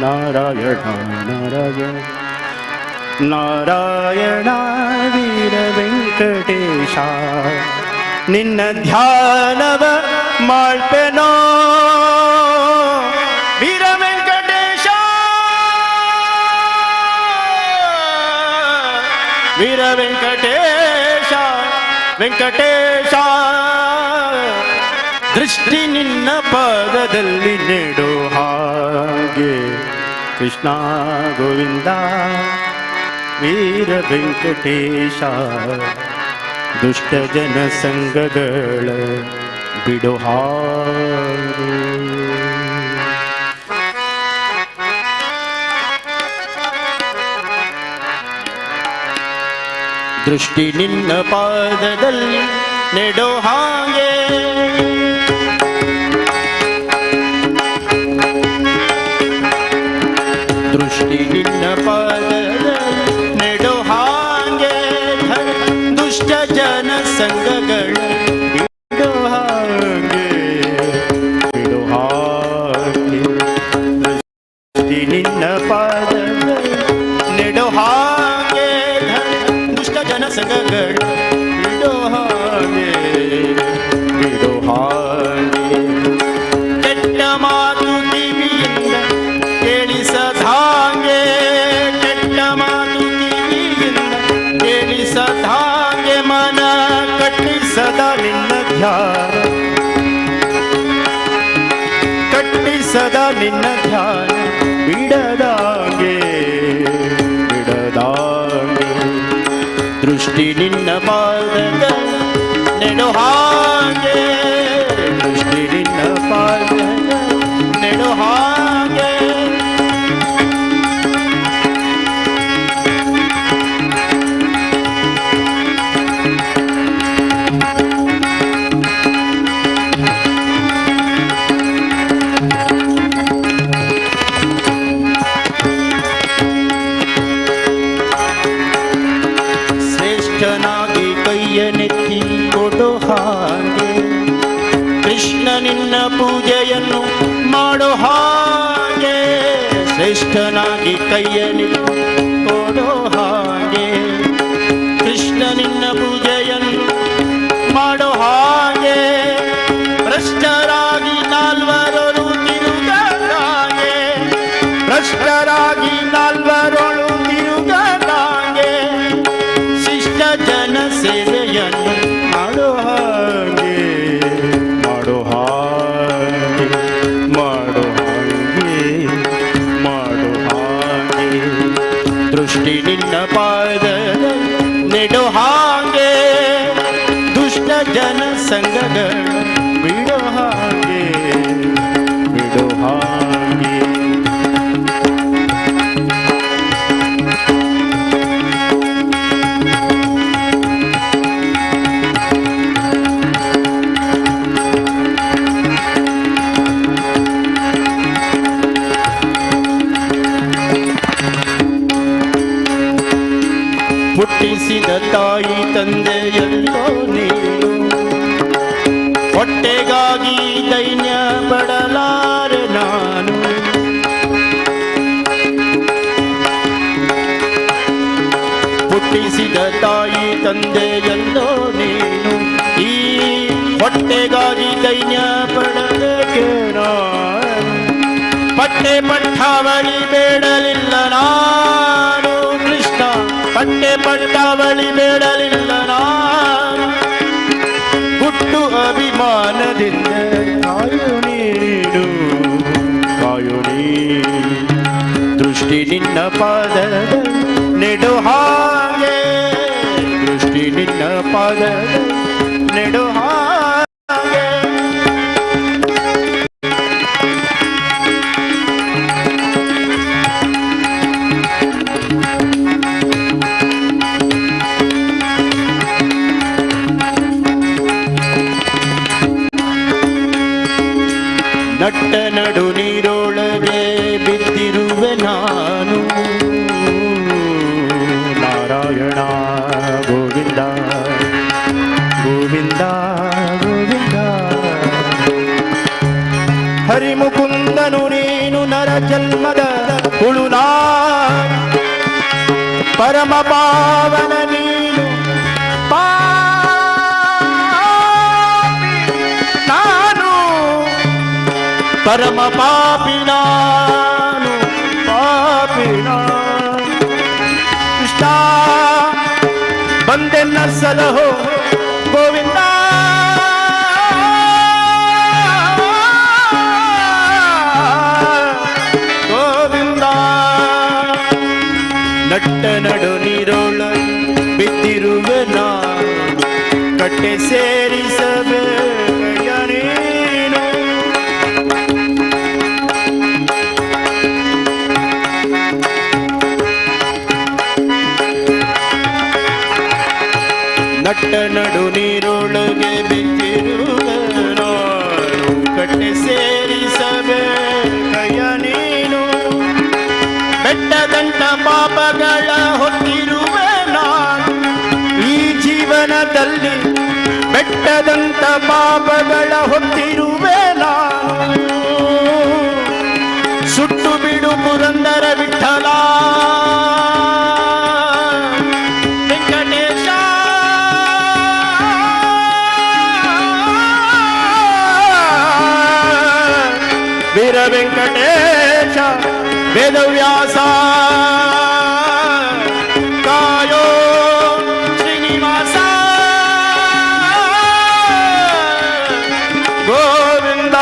ನಾರಾಯಣ ನಾರಾಯಣ ನಾರಾಯಣ ವೀರ ವೆಂಕಟೇಶ ನಿನ್ನ ಧ್ಯಾನವ ಮಾಡ್ಪೆನೋ ವೀರ ವೆಂಕಟೇಶ ವೀರ ವೆಂಕಟೇಶ ವೆಂಕಟೇಶ ದೃಷ್ಟಿ ನಿನ್ನ ಪಾದದಲ್ಲಿ ನೆಡೋ ಹಾಗೆ ಕೃಷ್ಣ ಗೋವಿಂದ ವೀರ ವೆಂಕಟೇಶ ದುಷ್ಟ ಜನ ಸಂಘಗಳ ಬಿಡೋ ಹಾಗೆ. ದೃಷ್ಟಿ ನಿನ್ನ ಪಾದದಲ್ಲಿ ನೆಡೋ ಹಾಗೆ ದೃಷ್ಟಿ ನಿನ್ನ ಪಾದದಲ್ಲಿ ನೆಡೋ ಹಾಗೆ ದುಷ್ಟ ಜನ ಸಂಘಗಳ ಬಿಡೋ ಹಾಗೆ ಬಿಡೋ ಹಾಗೆ ದೃಷ್ಟಿ ನಿನ್ನ ಪಾದದಲ್ಲಿ ನೆಡೋ ಹಾಗೆ ದುಷ್ಟ ಜನ ಸಂಘಗಳ ಬಿಡೋ ಹಾಗೆ ಬಿಡೋ ಹಾಗೆ ಕೆಟ್ಟ ಮಾತು ಕಿವಿಯಿಂದ ಕೇಳಿಸದಾಗೆ ಕೆಟ್ಟ ಮಾತು ಕಿವಿಯಿಂದ ಕೇಳಿಸದಾಗೆ ಮನ ಕಟ್ಟಿಸದ ನಿನ್ನ ಧ್ಯಾನ ಕಟ್ಟಿಸದ ನಿನ್ನ ಧ್ಯಾನ ಬಿಡದಾಗೆ ಬಿಡದಾಗೆ ದೃಷ್ಟಿ ನಿನ್ನ ಪಾದದ ನೆಡೋ ಹಾಗೆ ದೃಷ್ಟಿ ನಿನ್ನ ಪಾದದ ನೆಡೋ ಹಾಗೆ ಶ್ರೇಷ್ಠನಾಗಿ ಕೈಯನೆತ್ತಿ ಕೊಡೋ ಹಾಗೆ ಕೃಷ್ಣ ನಿನ್ನ ಪೂಜೆಯನ್ನು ಮಾಡೋ ಹಾಗೆ ಶ್ರೇಷ್ಠನಾಗಿ ಕೈಯನೆತ್ತಿ ಕೊಡೋ ಹಾಗೆ ಕೃಷ್ಣ ನಿನ್ನ ಪೂಜೆಯನ್ನು ಮಾಡೋ ಹಾಗೆ ಭ್ರಷ್ಟರಾಗಿ ನಾಲ್ವರೊಳು ತಿರುಗದಾಗೆ ಭ್ರಷ್ಟರಾಗಿ ನಾಲ್ವರೊಳು ತಿರುಗದಾಗೆ ಶಿಷ್ಟ ಜನ ಸೇವೆಯನ್ನು ಮಾಡೋ ಹಾಗೆ ಮಾಡೋ ಹಾಗೆ ಮಾಡೋ ಹಾಗೆ ಮಾಡೋ ಹಾಗೆ ದೃಷ್ಟಿ ನಿನ್ನ ಪಾದ ನೆಡೋ ಹಾಗೆ ದುಷ್ಟ ಜನ ಸಂಘಗಳ ಬಿಡೋ ಹಾಗೆ ಬಿಡೋ ಹಾಗೆ ಹುಟ್ಟಿಸಿದ ತಾಯಿ ತಂದೆಯಲ್ಲೋ ನೀನು ಹೊಟ್ಟೆಗಾಗಿ ದೈನ್ಯ ಪಡಲಾರೆ ನಾನು ಹುಟ್ಟಿಸಿದ ತಾಯಿ ತಂದೆಯಲ್ಲೋ ನೀನು ಈ ಹೊಟ್ಟೆಗಾಗಿ ದೈನ್ಯ ಪಡಬೇಕೆ ನಾನು ಪಟ್ಟೆ ಪಟ್ಟಾವಳಿ ಬೇಡಲಿಲ್ಲ ನಾನು ಕೃಷ್ಣ ಪಟ್ಟೆ ಪಟ್ಟಾವಳಿ ಬೇಡಲಿಲ್ಲ ನಾನು ಹುಟ್ಟು ಅಭಿಮಾನದಿಂದ ಕಾಯು ನೀಡು ಕಾಯು ನೀಡು ದೃಷ್ಟಿ ನಿನ್ನ ಪಾದದ ನೆಡೋ ಹಾಗೆ ದೃಷ್ಟಿ ನಿನ್ನ ಪಾದದ ನೆಡೋ ಹಾಗೆ ನಟ್ಟ ನಡು ನೀರೊಳಗೆ ಬಿದ್ದಿರುವೆ ನಾನು ನಾರಾಯಣ ಗೋವಿಂದ ಗೋವಿಂದ ಗೋವಿಂದ ಹರಿಮುಕುಂದನು ನೀನು ನರ ಜನ್ಮದ ಹುಳುನಾ ಪರಮ ಪಾವನ ನೀನು ನಾನು ಪರಮ ಪಾಪಿ ನಾನು ಪಾಪಿ ಕೃಷ್ಣ ಬಂದೆನ್ನ ಸಲಹೋ ಗೋವಿಂದ ಕಟ್ಟೆ ಸೇರಿಸಬೇಕಯ್ಯ ನೀನು. ನಟ್ಟ ನಡು ನೀರೊಳಗೆ ಬಿದ್ದಿರುವ ನಾನು ಕಟ್ಟೆ ಸೇರಿಸಬೇಕಯ್ಯ ನೀನು. ಬೆಟ್ಟದಂತ ಪಾಪಗಳ ಹೊತ್ತಿರುವೆ ನಾನು ಈ ಜೀವನದಲ್ಲಿ, ಬೆಟ್ಟದಂತ ಪಾಪಗಳ ಹೊತ್ತಿರುವೆ ನಾನು. ಸುಟ್ಟು ಬಿಡು ಪುರಂದರ ವಿಠಲ ವೆಂಕಟೇಶ. ವೀರ ವೆಂಕಟೇಶ ವೇದವ್ಯಾಸ ಕಾಯೋ ಶ್ರೀನಿವಾಸ ಗೋವಿಂದ.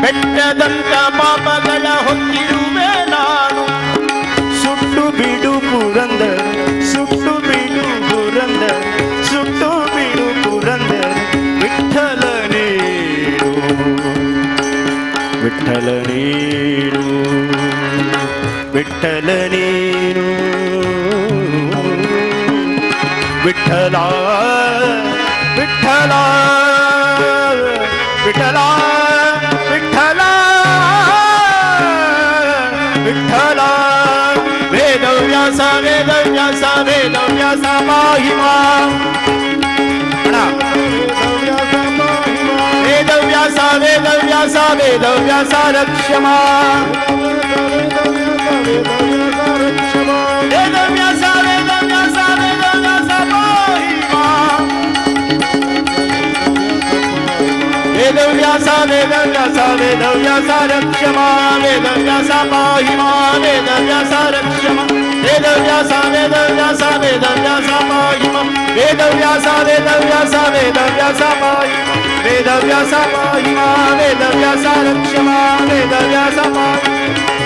ಬೆಟ್ಟದಂತ ಪಾಪಗಳ ಹೊತ್ತಿರುವೆ ನಾನು. ಸುಟ್ಟು ಬಿಡು ಪುರಂದರ, ಸುಟ್ಟು ಬಿಡು ಪುರಂದರ, ಸುಟ್ಟು ಬಿಡು ಪುರಂದರ ವಿಠಲ ನೀಡು, ವಿಠಲ ನೀಡು, ವಿಠಲ ನೀಡು. ವಿಠಲ ವಿಠಲ ವಿಠಲ ವಿಠಲ ವಿಠಲ. ವೇದವ್ಯಾಸ ವೇದವ್ಯಾಸ ವೇದವ್ಯಾಸ ಪಾಹಿ ಮಾಂ. ವೇದವ್ಯಾಸ ವೇದವ್ಯಾಸ ವೇದವ್ಯಾಸ ರಕ್ಷ ಮಾಂ. ವೇದವ್ಯಾಸ ವೇದವ್ಯಾಸ ವೇದವ್ಯಾಸ ಪಾಹಿ ಮಾಂ. ವೇದವ್ಯಾಸ ವೇದವ್ಯಾಸ ವೇದವ್ಯಾಸ ರಕ್ಷ ಮಾಂ. ವೇದವ್ಯಾಸ ಪಾಹಿ ಮಾಂ. ವೇದವ್ಯಾಸ ರಕ್ಷ ಮಾಂ. ವೇದವ್ಯಾಸ ವೇದವ್ಯಾಸ ವೇದವ್ಯಾಸ ಪಾಹಿ ಮಾಂ. ವೇದವ್ಯಾಸ ವೇದವ್ಯಾಸ ವೇದವ್ಯಾಸ ಪಾಹಿ ಮಾಂ. ವೇದವ್ಯಾಸ ಪಾಹಿ ಮಾಂ. ವೇದವ್ಯಾಸ ರಕ್ಷ ಮಾಂ. ವೇದವ್ಯಾಸ ಪಾಹಿ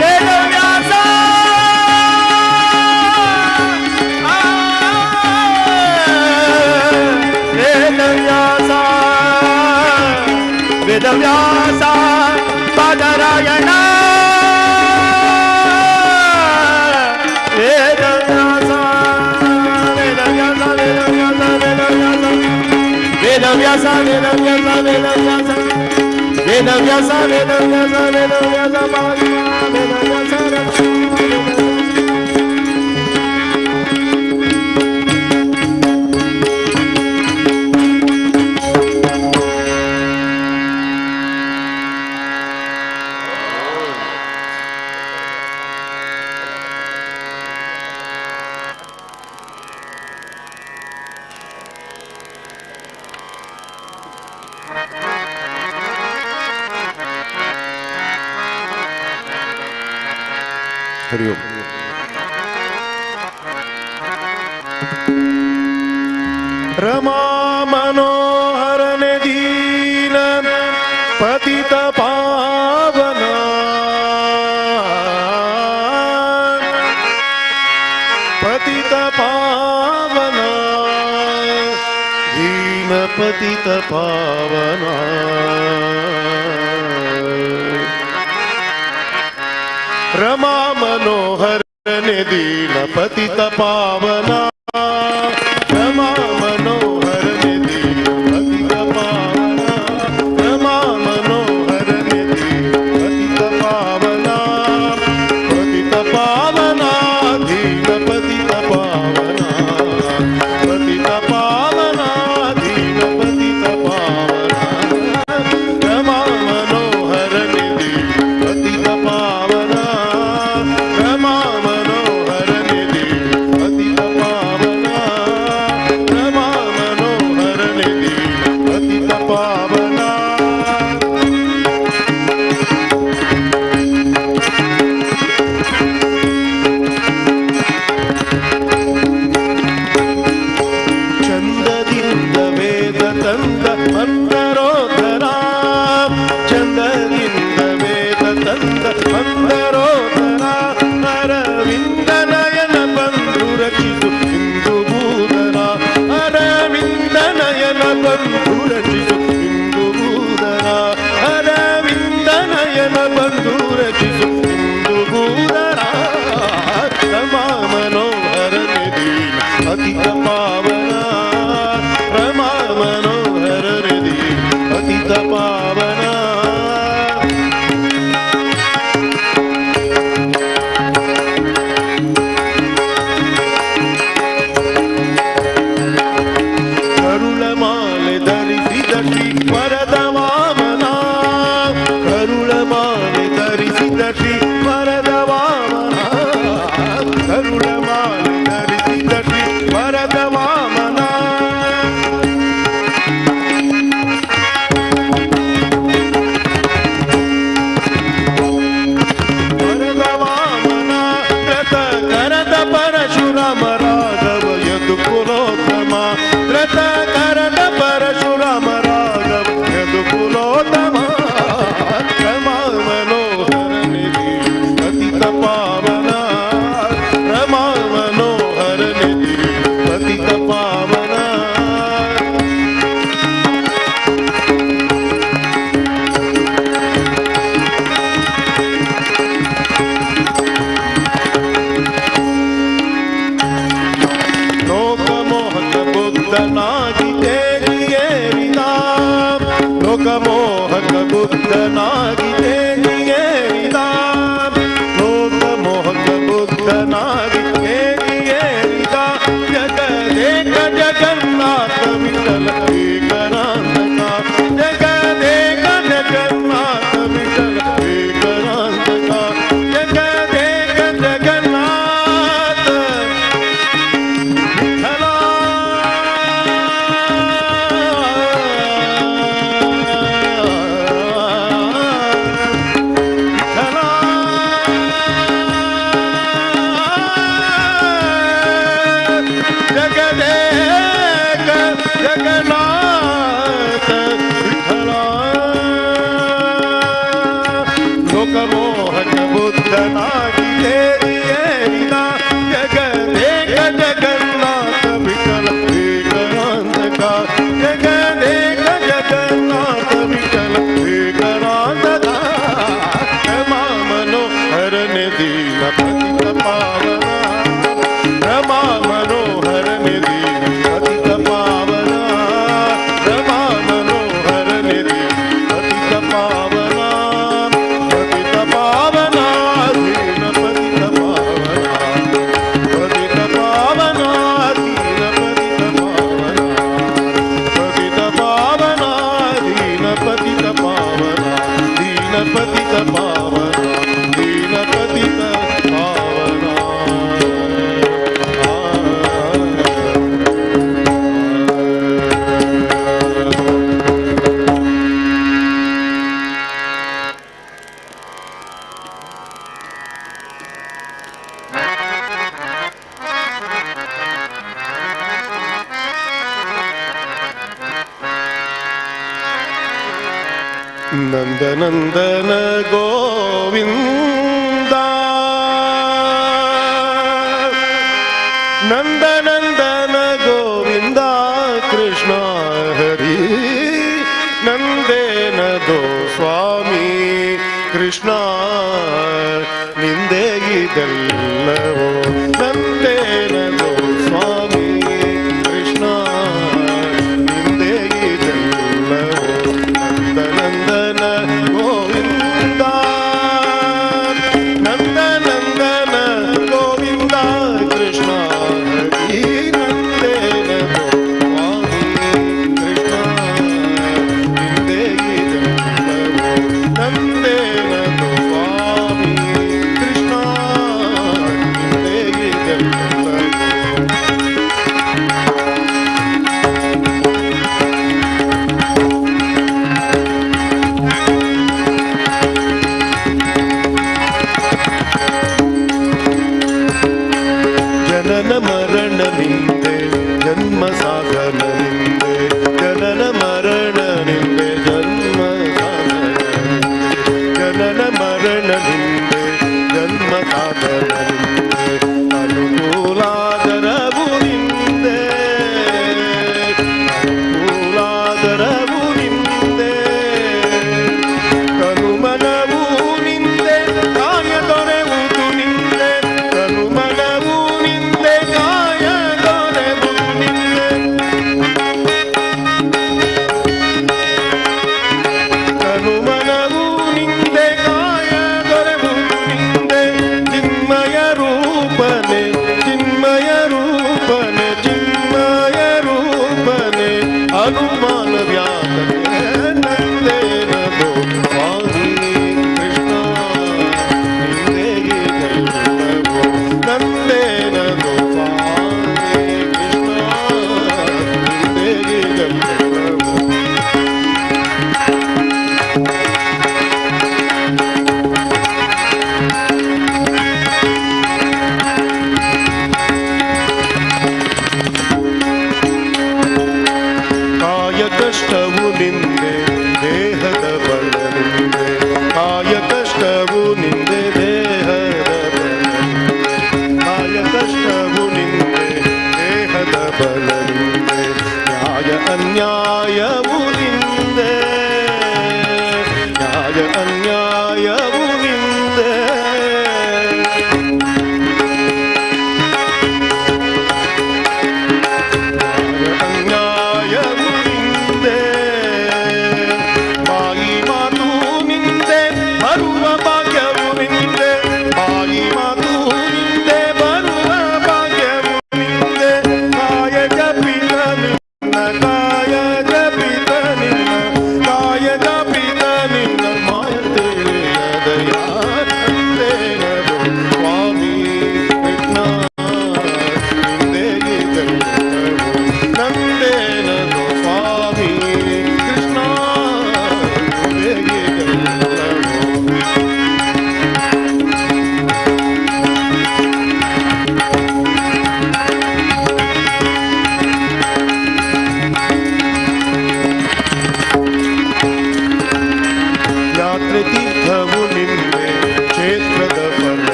ವೇದವ್ಯಾಸ. ವೇದವ್ಯಾಸ ವೇದವ್ಯಾಸ ಬಾದರಾಯಣ. ವೇದವ್ಯಾಸ ವೇದವ್ಯಾಸ ವೇದವ್ಯಾಸ ವೇದವ್ಯಾಸ ವೇದವ್ಯಾಸ ವೇದವ್ಯಾಸ ವೇದವ್ಯಾಸ ವೇದವ್ಯಾಸ ವೇದವ್ಯಾಸ ಪಾಹಿ ಮಾಂ. ವೇದವ್ಯಾಸ ರಕ್ಷ ಹರಿ ಓಂ. रमा मनोहरन दीन पतित पावना. पतित पावना दीन पतित पावना. रमा मनोहरन दीन पतित पावना. रमा मनोहर निधि पतित पावना. रमा मनोहर निधि पतित पावना. पतित पावना दीन पतित पावना. पतित पावना दीन पतित पावना. रमा मनोहर निधि पतित पावना. रमा मनोहर निधि पतित पावना. रमा मनोहर निधि पतित पावना. ಚಂದದಿಂದ ವೇದ ತಂದ ಮಂದರೋಧರ. ಚಂದದಿಂದ ವೇದ ತಂದ ಮಂದರೋಧರ. ಅರವಿಂದ ನಯನ ಬುದ್ಧನಾಗಿ ಏರಿ ಏರಿದ ಜಗದೇಕ ಜಗನ್ನಾಥ ವಿಠಲ ಏಕರಾಂತಕ ಜಗದೇಕ ಜಗನ್ನಾಥ ವಿಠಲ ಏಕರಾಂತಕ ಜಗದೇಕ ಜಗನ್ನಾಥ ವಿಠಲ ಲೋಕಮೋಹಕ ಬುದ್ಧನಾಗಿ ಏರಿ ಏರಿದ ಜಗದೇಕ ಜಗನ್ನಾಥ ವಿಠಲ ಏಕರಾಂತಕ ಜಗದೇಕ ಜಗನ್ನಾಥ ವಿಠಲ ಏಕರಾಂತಕ ರಮಾ ಮನೋಹರನೆ ದೀನ ಪತಿತ ಪಾವನ ರಮಾ ಮನೋಹರನೆ ದೀನ ಪತಿತ ಪಾವನ ರಮಾ ಮನೋಹರನೆ ದೀನ ಪತಿತ ಪಾವನ ಪತಿತ ಪಾವನ ದೀನ ಪತಿತ ಪಾವನ ಪತಿತ ಪಾವನ ದೀನ ಪತಿತ ಪಾವನ ಪತಿತ ಪಾವನ ದೀನ ಪತಿತ ಪಾವನ ದೀನ ಪತಿತ ಪಾವನ ದೀನ ಪತಿತ ಪಾವನ ನಂದನಂದನ ಗೋವಿಂದ ನಂದನಂದನ ಗೋವಿಂದ ಕೃಷ್ಣ ಹರಿ ನಂದೇನದೋ ಸ್ವಾಮಿ ಕೃಷ್ಣ ನಿಂದೆ ಇದೆಲ್ಲವೋ ನಂದೇನದೋ ಸ್ವಾಮಿ ಕೃಷ್ಣ ನಿಂದೆ ಇದೆಲ್ಲವೋ ನಂದನಂದನ ಗೋವಿಂದ ನಂದನಂದನ ಗೋವಿಂದ ಕೃಷ್ಣ ಹರಿ ನಂದೇನದೋ ಸ್ವಾಮಿ ಕೃಷ್ಣ ನಿಂದೆ ಇದೆಲ್ಲವೋ ನಂದೇನದೋ ಸ್ವಾಮಿ ಕೃಷ್ಣ ನಿಂದೆ ಇದೆಲ್ಲವೋ ಜನನ ಮರಣ ನಿಂದೆ ಜನ್ಮ ಸಾಧನ ನಿಂದೆ ಜನನ ಮರಣ ನಿಂದೆ ಜನ್ಮ ಸಾಧನ ಜನನ ಮರಣ ನಿಂದೆ ಜನ್ಮ ಸಾಧನ ನಿಂದೆ ಅನುಕೂಲಾದರವು ನಿಂದೆ ಅನುಕೂಲಾದರವು ನಿಂದೆ ಕನುಮನವು ನಿಂದೆ ಕಾರ್ಯ ದೊರೆವುದು ನಿಂದೆ ಕನುಮನವು ನಿಂದೆ ಕಾಯ ದೊರೆವುದು ನಿಂದೆ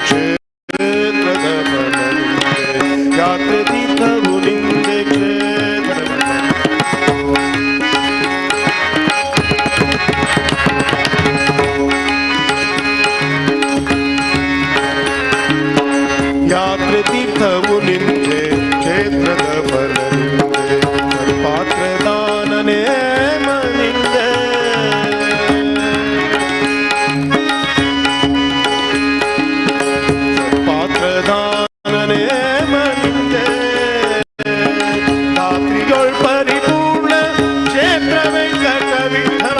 ಕ್ಷೇತ್ರದ ಬಲವಿದೆ ಯಾತ್ರೆ ತೀರ್ಥವು ನಿಂದೆ ಕ್ಷೇತ್ರದ ಯಾತ್ರೆ ತೀರ್ಥವು ನಿಂದೆ ಕ್ಷೇತ್ರದ ಬಲವಿದೆ ಪಾತ್ರದಾನನೇ ಮನಿಂದೆ ಪಾತ್ರದಾನನೇ ಮನಿಂದೆ ರಾತ್ರಿಯೊಳ್ ಪರಿಪೂರ್ಣ ಕ್ಷೇತ್ರ ವೆಂಕಟ ವಿಠಲ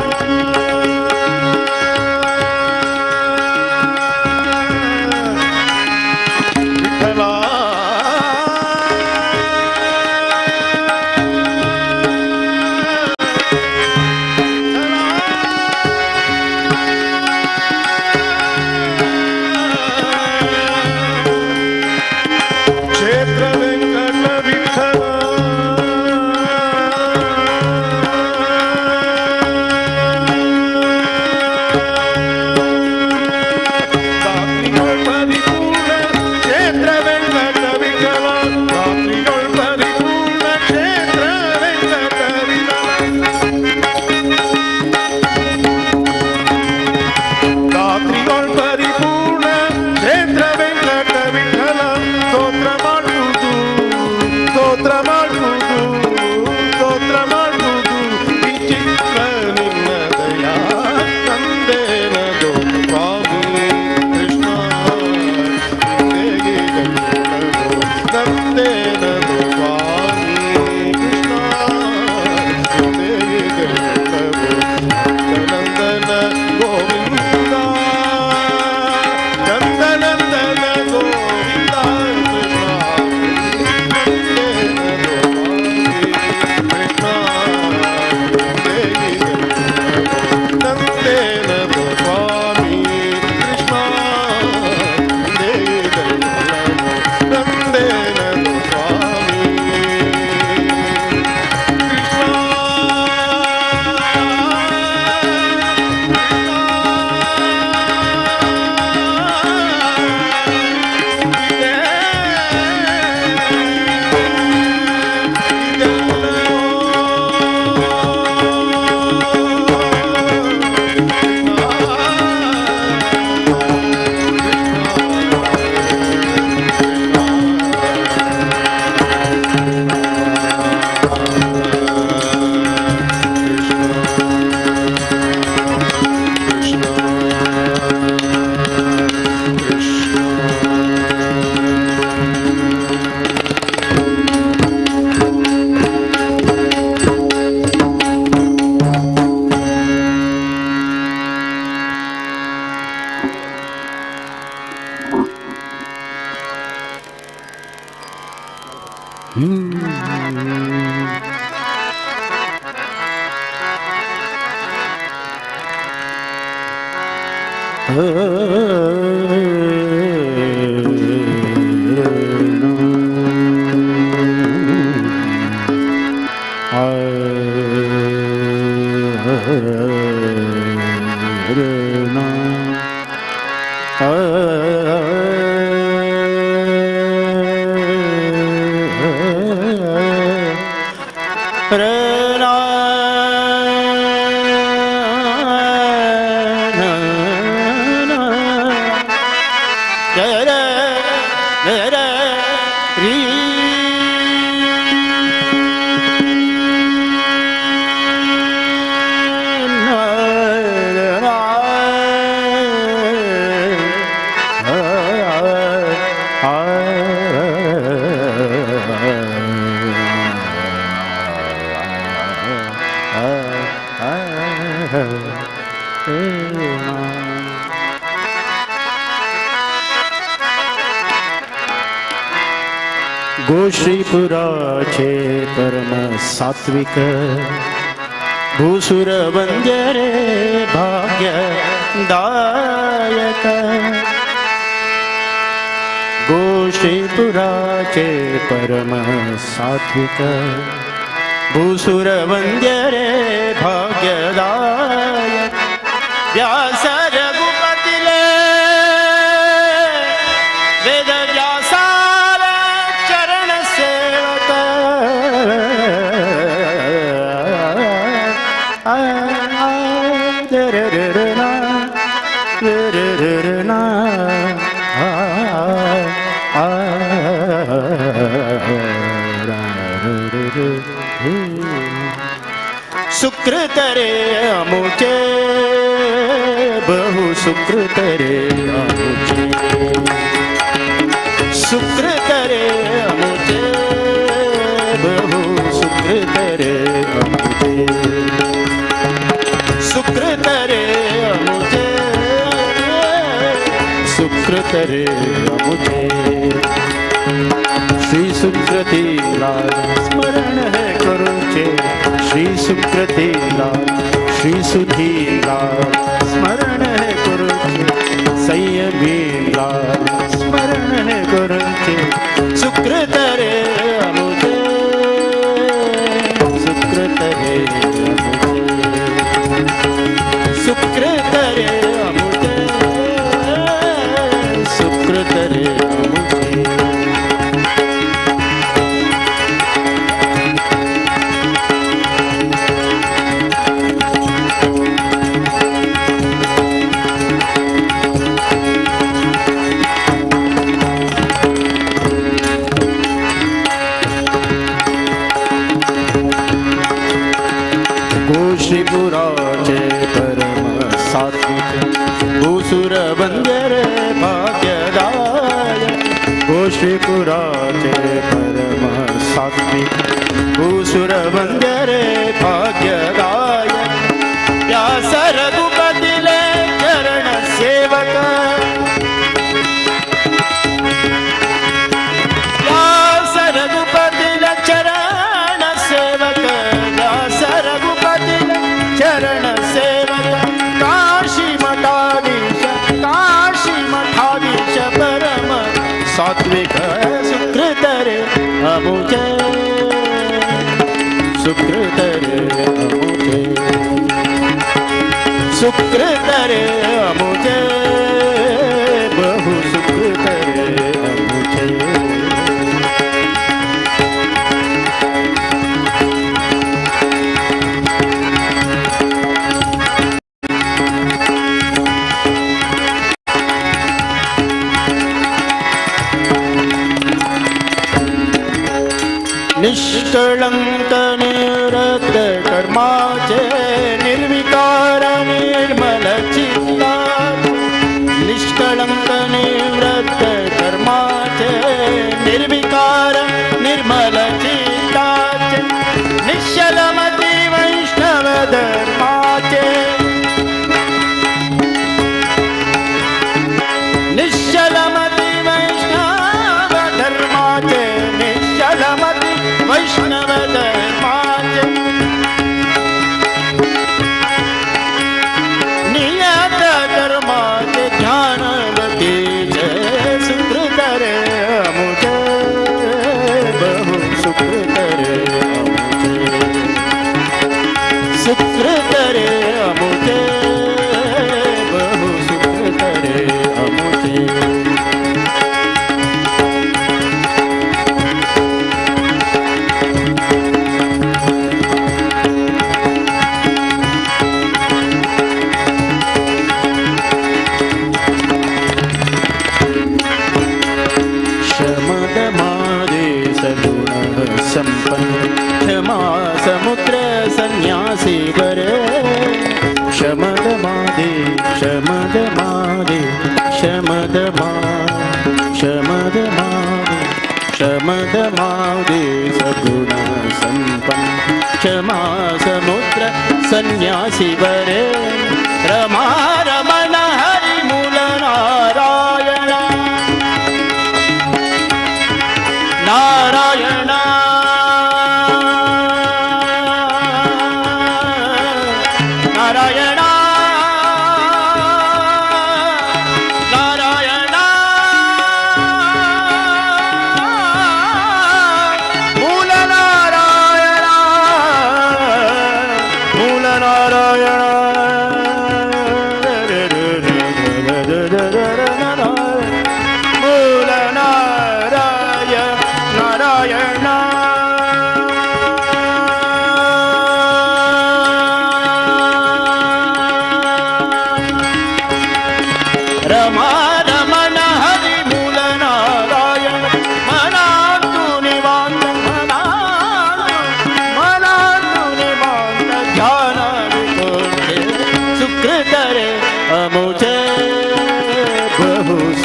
गोश्रीपुराचे परम सात्विक भूसुर वंद्य रे भाग्यदायक गोश्रीपुराचे परम सात्विक भूसुर वंद्य रे भाग्यदायक व्यास रघुपतिले सुकृत रे अमुचे बहु सुकृत रे अमुचे सुकृत रे अमुचे बहु सुकृत रे अमुचे सुकृत रे अमुचे सुकृत रे अमुचे श्री सुकृति लाल स्मरण है करुचे श्री सुकृति लाल श्री सुधी लाल स्मरण है करुचे संयमी लाल स्मरण है करुचे सुकृत रे अमुचे सुकृत रे अमुचे सुकृत रे अमुचे सुकृत रे अमुचे श्रीपुराचे परम सात्विक भूसुर बंदर भाग्यदाय गो श्रीपुराचे परम सात्विक भूसुर बंदर भाग्यदाय व्यास रघुपतिले चरण सेवक व्यास रघुपतिले चरण सेवक व्यास चरण सेवक काशी मठाधीश परम सात्विक सुकृत रे अमुचे सुकृत रे अमुचे सुकृत रे अमुचे बहु सुकृत रे अमुचे निष्कळंक निरत कर्माचे निर्विकार निर्मल चित्ता निष्कळंक निवृत्त कर्माचे निर्विकार निर्मल चित्ताचे निश्चलमती वैष्णव धर्माचे निश्चलमती वैष्णव धर्माचे निश्चलमती वैष्णव धर्माचे नियत धर्माचे ज्ञानवतीचे सुकृत रे अमुचे बहु सुकृत रे अमुचे सुकृत रे अमुचे बहु सुकृत रे अमुचे संपन्न क्षमा समुद्र सन्यासी बरे शमद मादे शमद मादे शमद शमद मादे शमद मादे सगुण संपन्न क्षमा समुद्र सन्यासी बरे रमा रमण हरि मूल नारायण नारायण नारायण नारायण मूल नारायण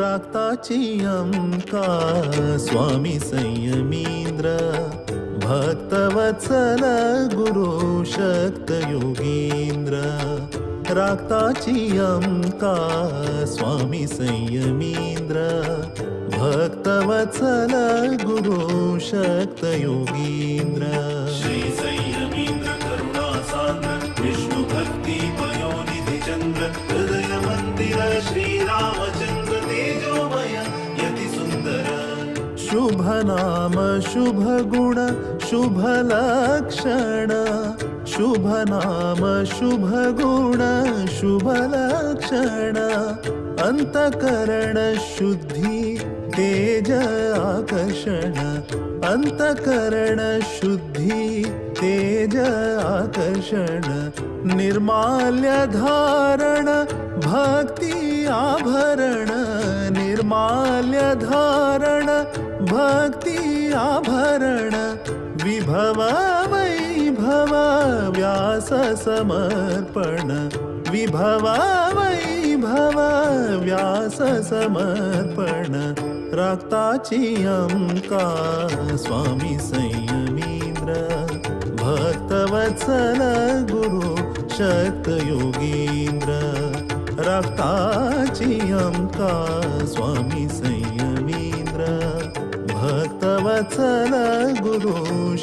राक्ताची अंका स्वामी संयमींद्र भक्तवत्सल गुरु शक्त योगींद्र राक्ताची अंका स्वामी संयमींद्र भक्तवत्सल गुरु शक्त योगींद्र श्री संयमींद्र करुणा सान्द्र विष्णु भक्ति पयोनिधि चंद्र हृदय मंदिर श्री रामचंद्र तेजोमय यति सुंदर शुभ नाम शुभ गुण शुभ लक्षण शुभ नाम शुभ गुण शुभ लक्षण अंतकरण शुद्धि तेज आकर्षण अंतकरण शुद्धि तेज आकर्षण निर्माल्य धारण भक्ति आभरण निर्माल्य धारण भक्ति आभरण विभव वैभव व्यास समर्पण विभव वैभव व्यास समर्पण राक्ताची अंका स्वामी संयमींद्र भक्तवत्सल गुरु शक्त योगींद्र रक्ताची अमका स्वामी संयमींद्र भक्तवत्सल गुरु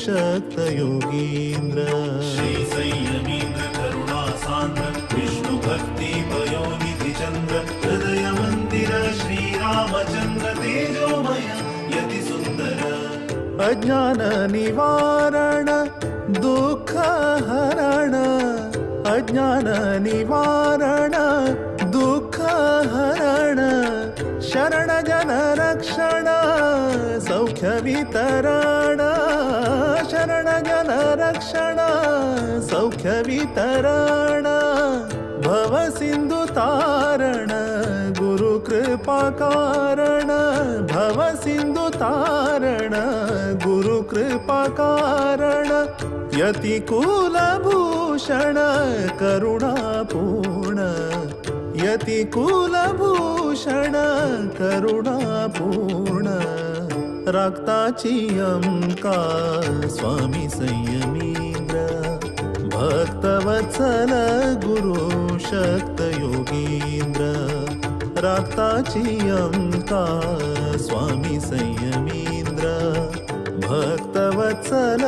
शक्त योगींद्र श्री संयमींद्र करुणा सांद्र विष्णु भक्ती पयोनिधि चंद्र हृदय मंदिर श्री रामचंद्र तेजोमय यति सुंदर अज्ञान निवारण दुःख हरण अज्ञान निवारण दुःख हरण शरण जन रक्षण सौख्य वितरण शरण जन रक्षण सौख्य वितरण भव सिंधु तारण गुरु कृपा कारण भव सिंधु तारण गुरु कृपा कारण यति कुलभूषण करुणापूर्ण यति कुलभूषण करुणापूर्ण रक्ताची अमका स्वामी संयमींद्र भक्तवत्सल गुरु शक्त योगींद्र रक्ताची अमका स्वामी संयमींद्र भक्तवत्सल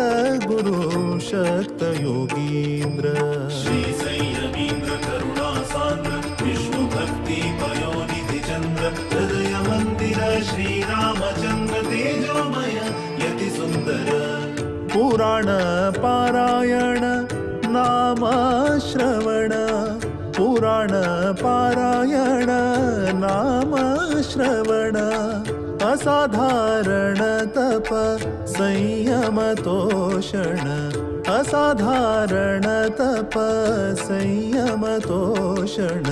गुरु शक्त योगींद्र श्री संयमींद्र करुणा सांद्र विष्णु भक्ती पयोनिधि चंद्र हृदय मंदिर श्री रामचंद्र तेजोमय यति सुंदर पुराण पारायण नाम श्रवण पुराण पारायण नाम श्रवण असाधारण तप संयम तोषण असाधारण तप संयम तोषण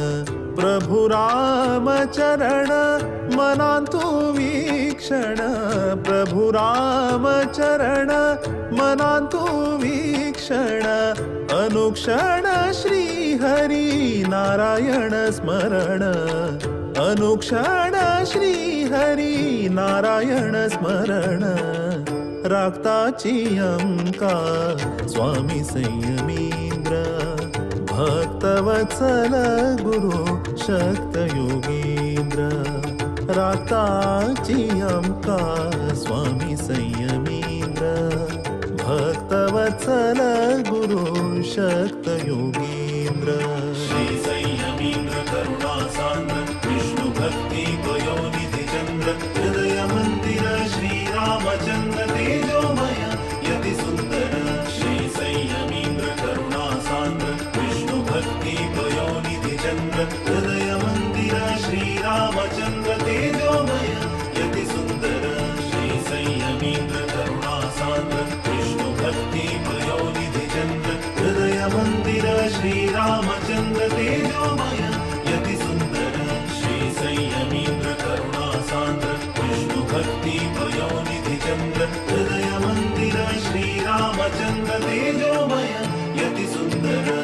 प्रभु राम चरण मनांतु वीक्षण प्रभु राम चरण मनांतु वीक्षण अनुक्षण श्री हरी नारायण स्मरण अनुक्षण श्री हरी नारायण स्मरण रक्ताची अमका स्वामी संयमींद्र भक्तवत्सल गुरु शक्त योगींद्र रक्ताची अमका स्वामी संयमींद्र भक्तवत्सल गुरु शक्त योगींद्र श्री संयमींद्र करुणा सांद्र विष्णु भक्ती पयोनिधि चंद्र हृदय मंदिर श्री रामचंद्र तेजोमय यति सुंदर श्री संयमींद्र करुणा सांद्र विष्णु भक्ती पयोनिधि चंद्र हृदय मंदिर श्री रामचंद्र तेजोमय यति सुंदर श्री संयमींद्र करुणा सांद्र विष्णु भक्ती पयोनिधि चंद्र हृदय मंदिर श्री रामचंद्र तेजोमय यति सुंदर श्री संयमींद्र करुणा सांद्र विष्णु भक्ती पयोनिधि चंद्र हृदय मंदिर श्री रामचंद्र तेजोमय यति सुंदर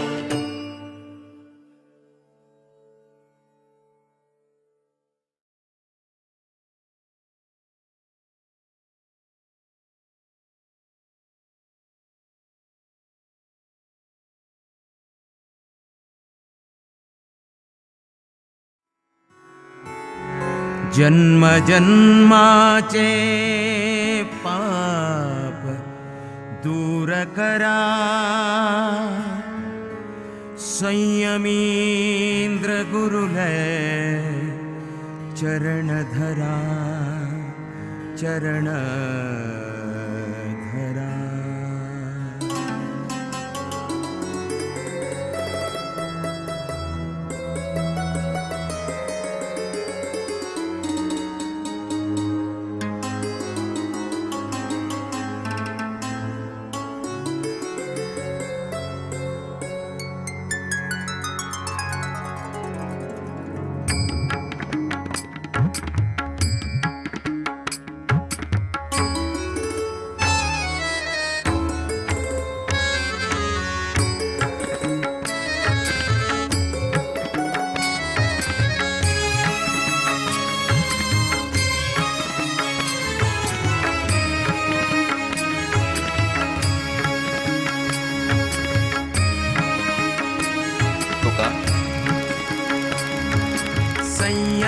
जन्म जन्माचे पाप दूर करा संयमींद्र गुरुलय चरण धरा चरण धरा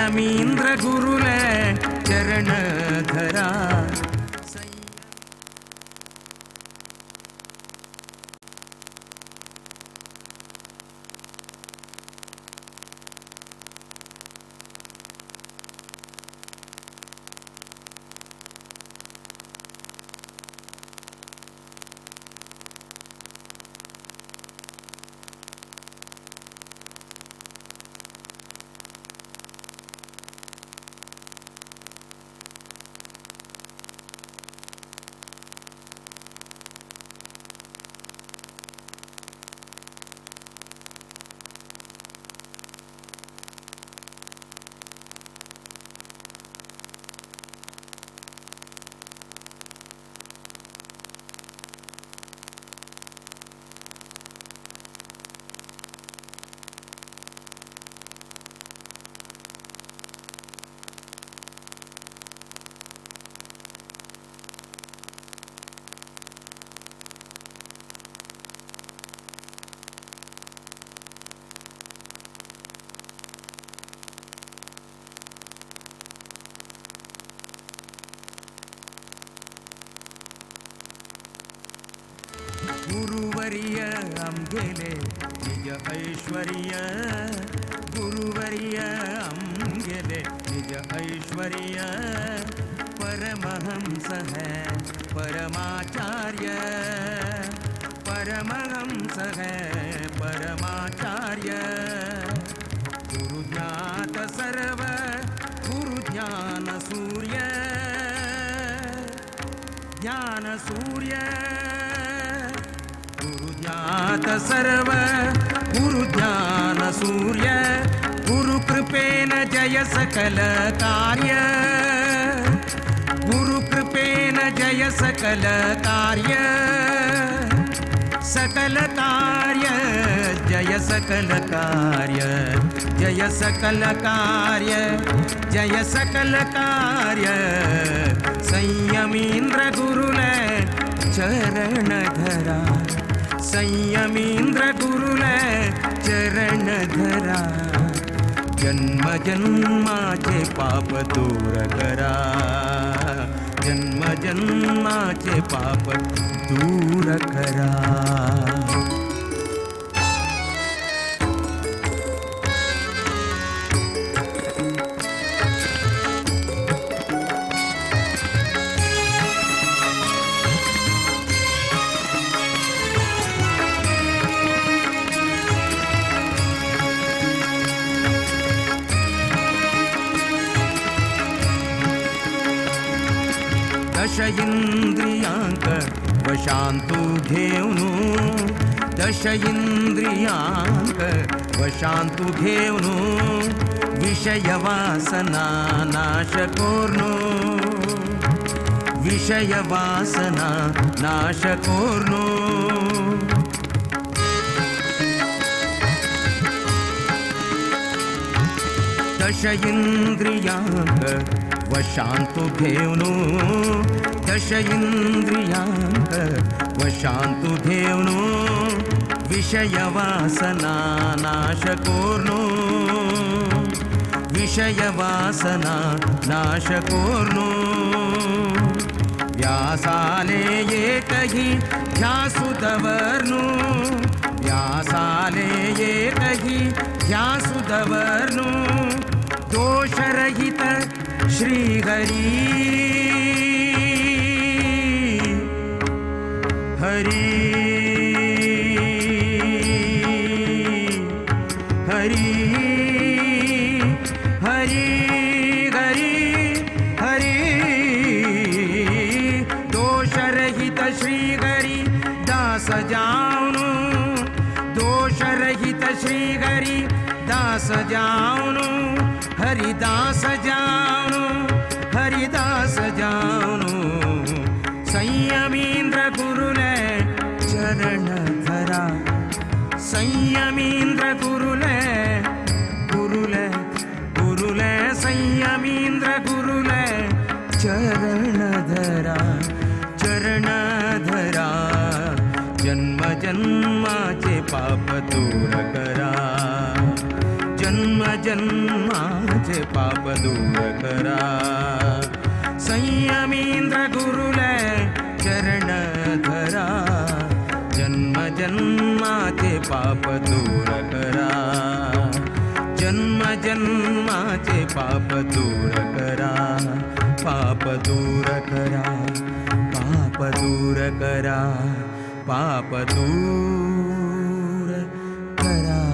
संयमींद्र गुरुले चरण धरा. गुरुवर्य आमगेले निज ऐश्वर्य. गुरुवर्य आमगेले निज ऐश्वर्य. परमहंस है परमाचार्य. परमहंस है परमाचार्य. गुरु ज्ञात सर्व गुरु ज्ञान सूर्य. ज्ञान सूर्य ज्ञात सर्व गुरु ज्ञान सूर्य. गुरु कृपेन जय सकल कार्य. गुरु कृपेन जय सकल कार्य. सकल कार्य जय सकल कार्य. जय सकल कार्य जय सकल कार्य. संयमींद्र गुरुले चरण धरा. संयमींद्र गुरुले चरण धरा. जन्म जन्माचे पाप दूर करा. जन्म जन्माचे पाप दूर करा. दश इंद्रियांक वशांतु घेऊनु. दश इंद्रियांक वशांतु घेऊनु. विषय वासना नाश कोर्नु. विषय वासना नाश कोर्नु. दश इंद्रियांक वशांतु घेऊनु. दश इंद्रियांक वशांतु घेऊनु. विषय वासना नाश कोर्नु. विषय वासना नाश कोर्नु. व्यासाले एकही ध्यासुदवर्नु. व्यासाले एकही ध्यासुदवर्नु. दोषरहित श्री हरी. हरी हरी हरी हरी हरी. दोषरहित श्री हरी दास जाऊनु. दोषरहित श्री हरी दास जाऊनु. हरिदास जाऊनु. हरिदास जाऊनु. संयमींद्र गुरुले चरण धरा. संयमींद्र गुरुले गुरुले गुरुले. संयमींद्र गुरुले चरण धरा. चरण धरा. जन्म जन्माचे पाप दूर करा. जन्म जन्माचे पाप दूर करा. संयमींद्र गुरुले चरण धरा. जन्म जन्माचे पाप दूर करा. जन्म जन्माचे पाप दूर करा. पाप दूर करा. पाप दूर करा. पाप दूर करा.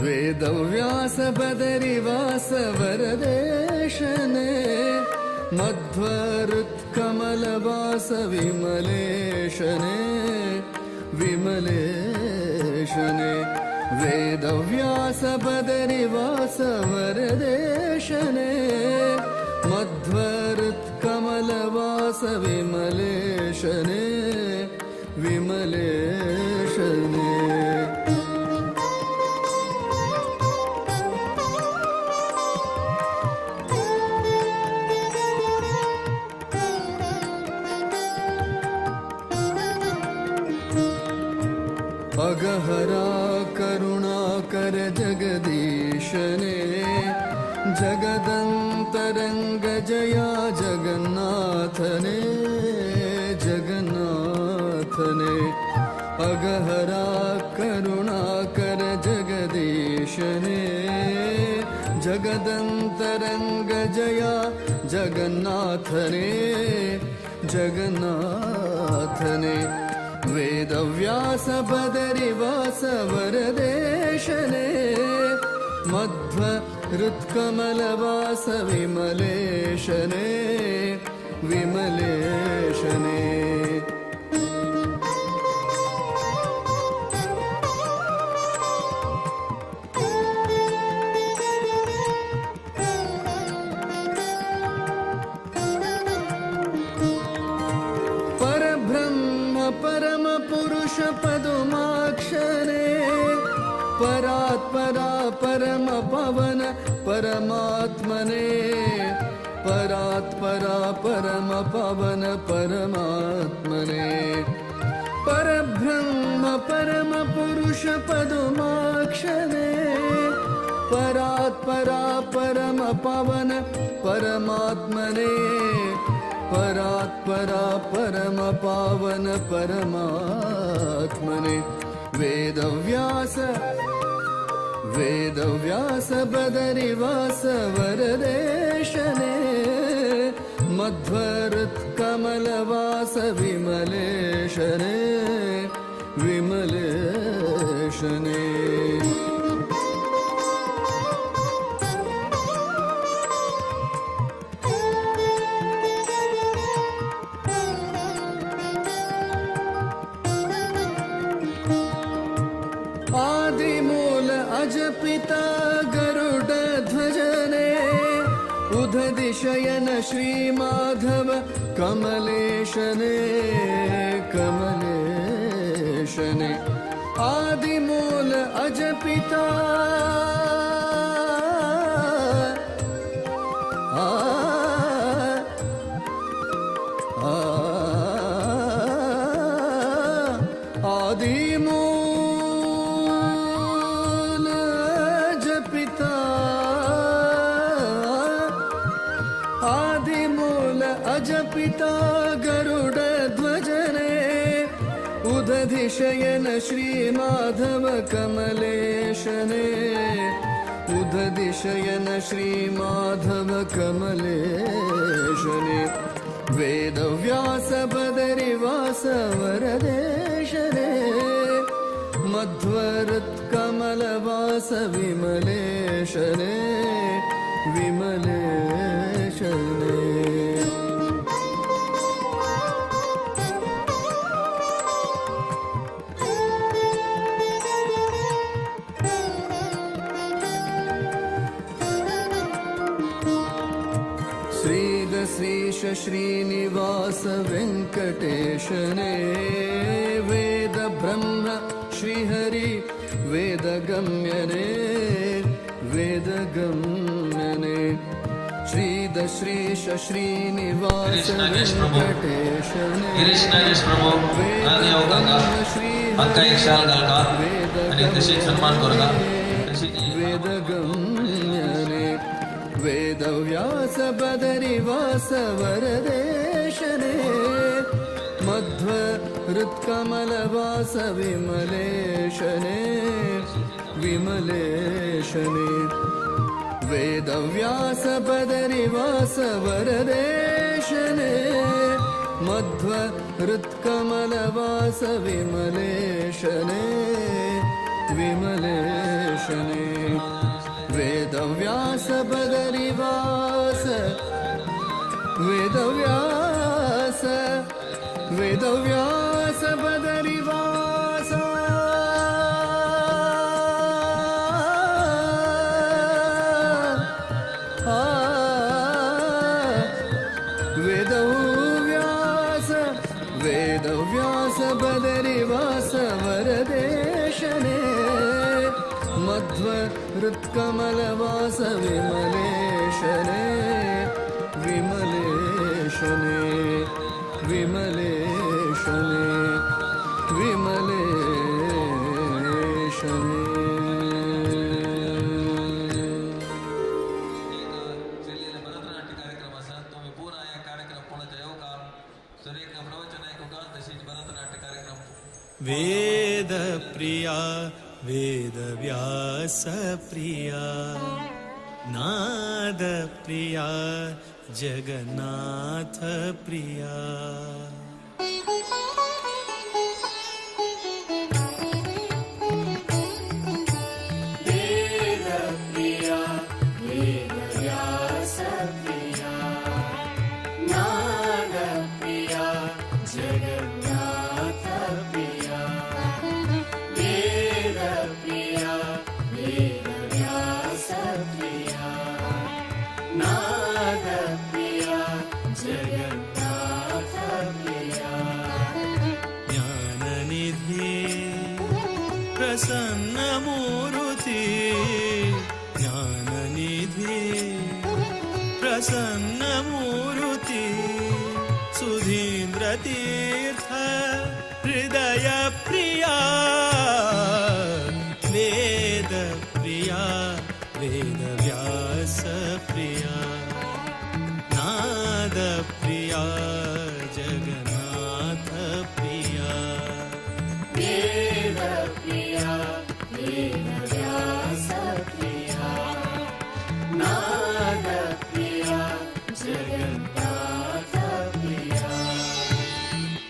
वेदव्यास बदरिवास वरदेशने मध्वरुत्कमलवास विमलेशने विमलेशने. वेदव्यास बदरिवास वरदेशने मध्वरुत्कमलवास विमलेशने विमलेशने. अगहरा करुणाकर जगदीशने जगदन्तरङ्ग जया जगन्नाथने जगन्नाथने. अगहरा करुणाकर जगदीशने जगदन्तरङ्ग जया जगन्नाथने जगन्नाथने. वेदव्यास बदरिवास वरदेशने मध्वरुत्कमलवास विमलेशने विमलेशने. परम पुरुष पदुमाक्षरे परात्परा परम पवन परमात्मने. परात्परा परम पवन परमात्मने. परब्रह्म परम पुरुष पदुमाक्षरे परात्परा परम पवन परमात्मने. परात्परा परम पावन परमात्मने. वेदव्यास वेदव्यास बदरिवास वरदेशने मध्वरुत्कमलवास विमलेशने विमलेशने. आदिमूल अजपिता गरुड ध्वजने उदधिशयन श्रीमाधव कमलेशने कमलेशने. आदिमूल अजपिता अजपिता गरुडध्वजने उदधिशयन श्रीमाधव कमलेशने उदधिशयन श्रीमाधव कमलेशने वेदव्यास बदरिवास वरदेशने मध्वरुत्कमलवास विमलेशने विमलेशने श्रीश श्रीनिवास वेंकटेशने वेद ब्रह्म श्रीहरि वेदगम्यने वेदगम्यने श्रीद श्रीश श्रीनिवास वेंकटेशने वेदगम्यने वेदव्यास बदरिवास वरदेशने मध्वरुत्कमलवास विमलेशने विमलेशने वेदव्यास बदरिवास वरदेशने मध्वरुत्कमलवास विमलेशने विमलेशने वेदव्यास बदरिवास वेदव्यास वेदव्यास बदरिवास वेदव्यास वेदव्यास बदरिवास वरदेशने मध्वरुत्कमलवास विमलेशने विमलेशने विमलेशने विमलेशने वेद प्रिया वेदव्यास प्रिया नाद प्रिया जगन्नाथ प्रिया वेद प्रिया वेदव्यास प्रिया नाद प्रिया जगन्नाथ प्रिया वेद प्रिया वेदव्यास प्रिया नाद प्रिया जगन्नाथ प्रिया ज्ञाननिधि प्रसन्न मूर्ति ज्ञाननिधि प्रसन्न मूर्ति सुधीन्द्र तीर्थ हृदय प्रिया वेद प्रिया वेदव्यास प्रिया नाद प्रिया जगन्नाथ प्रिया वेद प्रिया वेदव्यास प्रिया नाद प्रिया जगन्नाथ प्रिया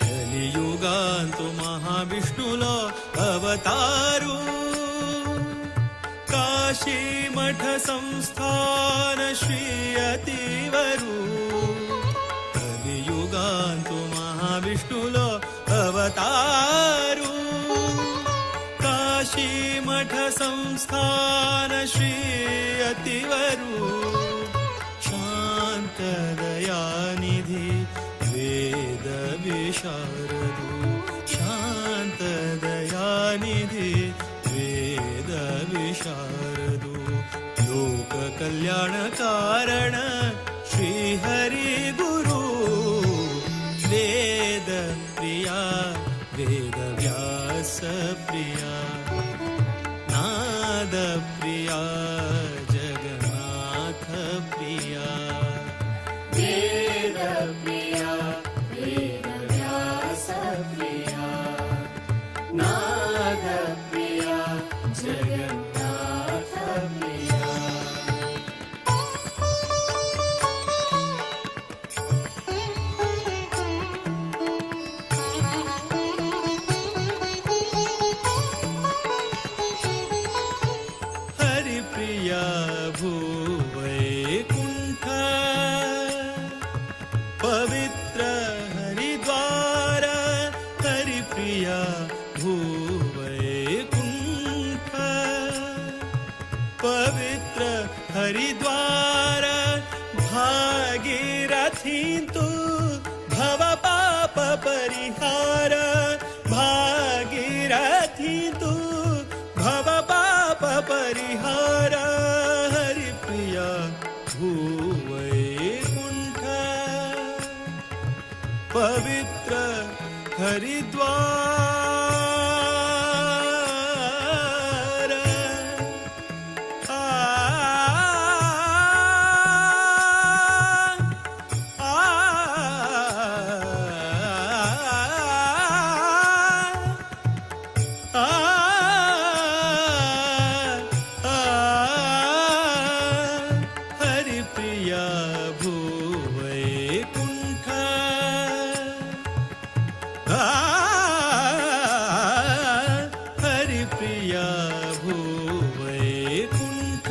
కలియుగాంతు మహావిష్ణులో అవతారు కాశీ మఠ సంస్థాన శ్రీ అతివరు కలియుగాంతు మహావిష్ణులో అవతారు కాశీ మఠ సంస్థాన శ్రీ అతివరు శాంతదయానిధి वेद विशारदु शान्तदयानिधि वेद विशारदु लोक कल्याण कारण श्री हरि गुरु वेद प्रिया वेदव्यास प्रिया नाद प्रिया जगन्नाथ प्रिया वेद प्रिया परिहार भागीरथी तू भव पाप परिहार हरिप्रिया भूवैकुण्ठ पवित्र हरिद्वार हरिप्रिया भूवैकुण्ठ हरिप्रिया भूवैकुण्ठ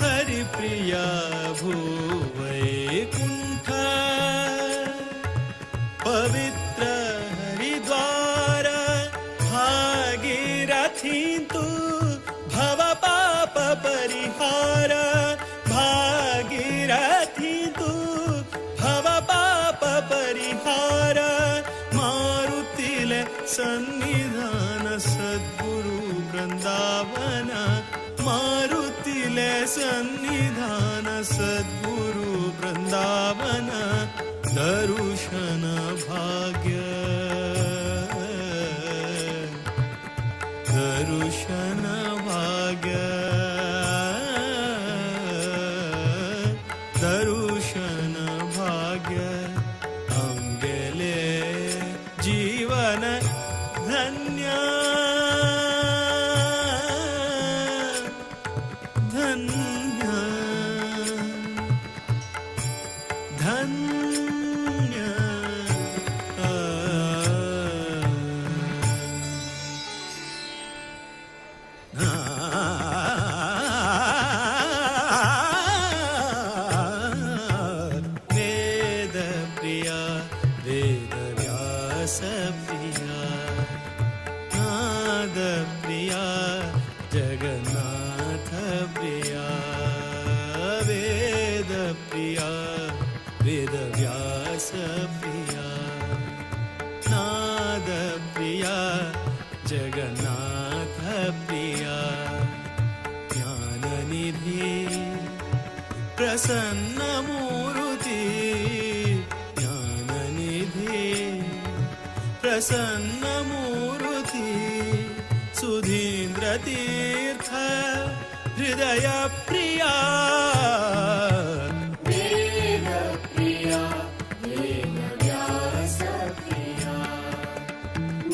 हरिप्रिया भूवैकुण्ठ पवित्र हरिद्वार भागीरथी तू भव पाप परिहार भागीरथी तू भव पाप परिहार मारुतिले सन्निधान सद्गुरु वृंदावन मारुतिले सन्निधान सद्गुरु वृंदावन दर्शन भाग्य दर्शन भाग्य दर्शन भाग्य अंगेले जीवन धन्य धन्य धन्य वेद प्रिया वेद व्यास प्रिया नाद प्रिया जगन्नाथ प्रिया वेद प्रिया वेद व्यास प्रिया नाद प्रिया जगन्नाथ प्रिया ज्ञाननिधि प्रसन्न मूर्ति ज्ञाननिधि प्रसन्न मूर्ति सुधीन्द्र तीर्थ हृदय प्रिया वेद प्रिया वेद व्यास प्रिया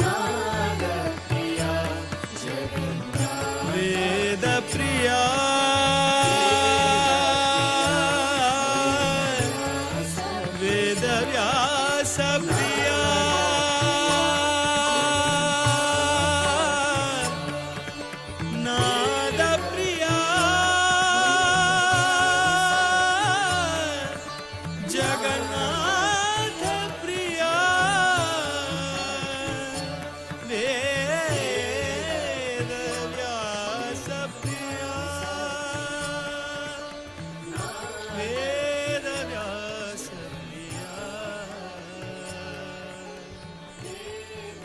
नाद प्रिया जगन्नाथ वेद प्रिया वेद व्यास प्रिया नाद प्रिया जगन्नाथ प्रिया वेद व्यास प्रिया वेद व्यास प्रिया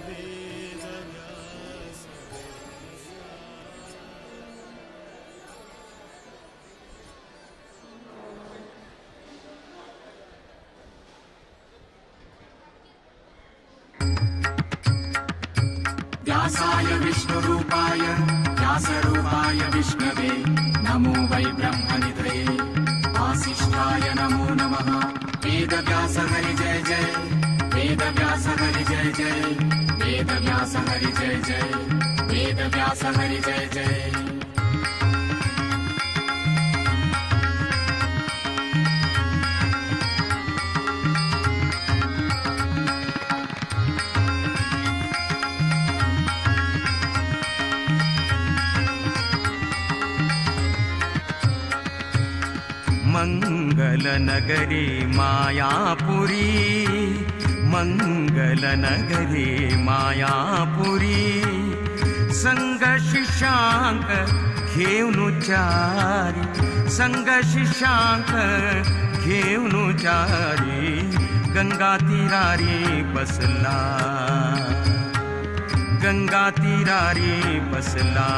वेद व्यास व्यासाय विष्णुरूपाय व्यासरूपाय विष्णवे नमो वै ब्रह्मनिधये वासिष्ठाय नमो नमः वेदव्यास हरि जय जय वेदव्यास हरि जय जय वेदव्यास हरि जय जय वेदव्यास हरि जय जय मंगलनगरी मायापुरी मंगलनगरी मायापुरी संग शिष्यांक घेऊन चारी, संग शिष्यांक घेऊन चारी, गंगा तीरारी बसला, गंगा तीरारी बसला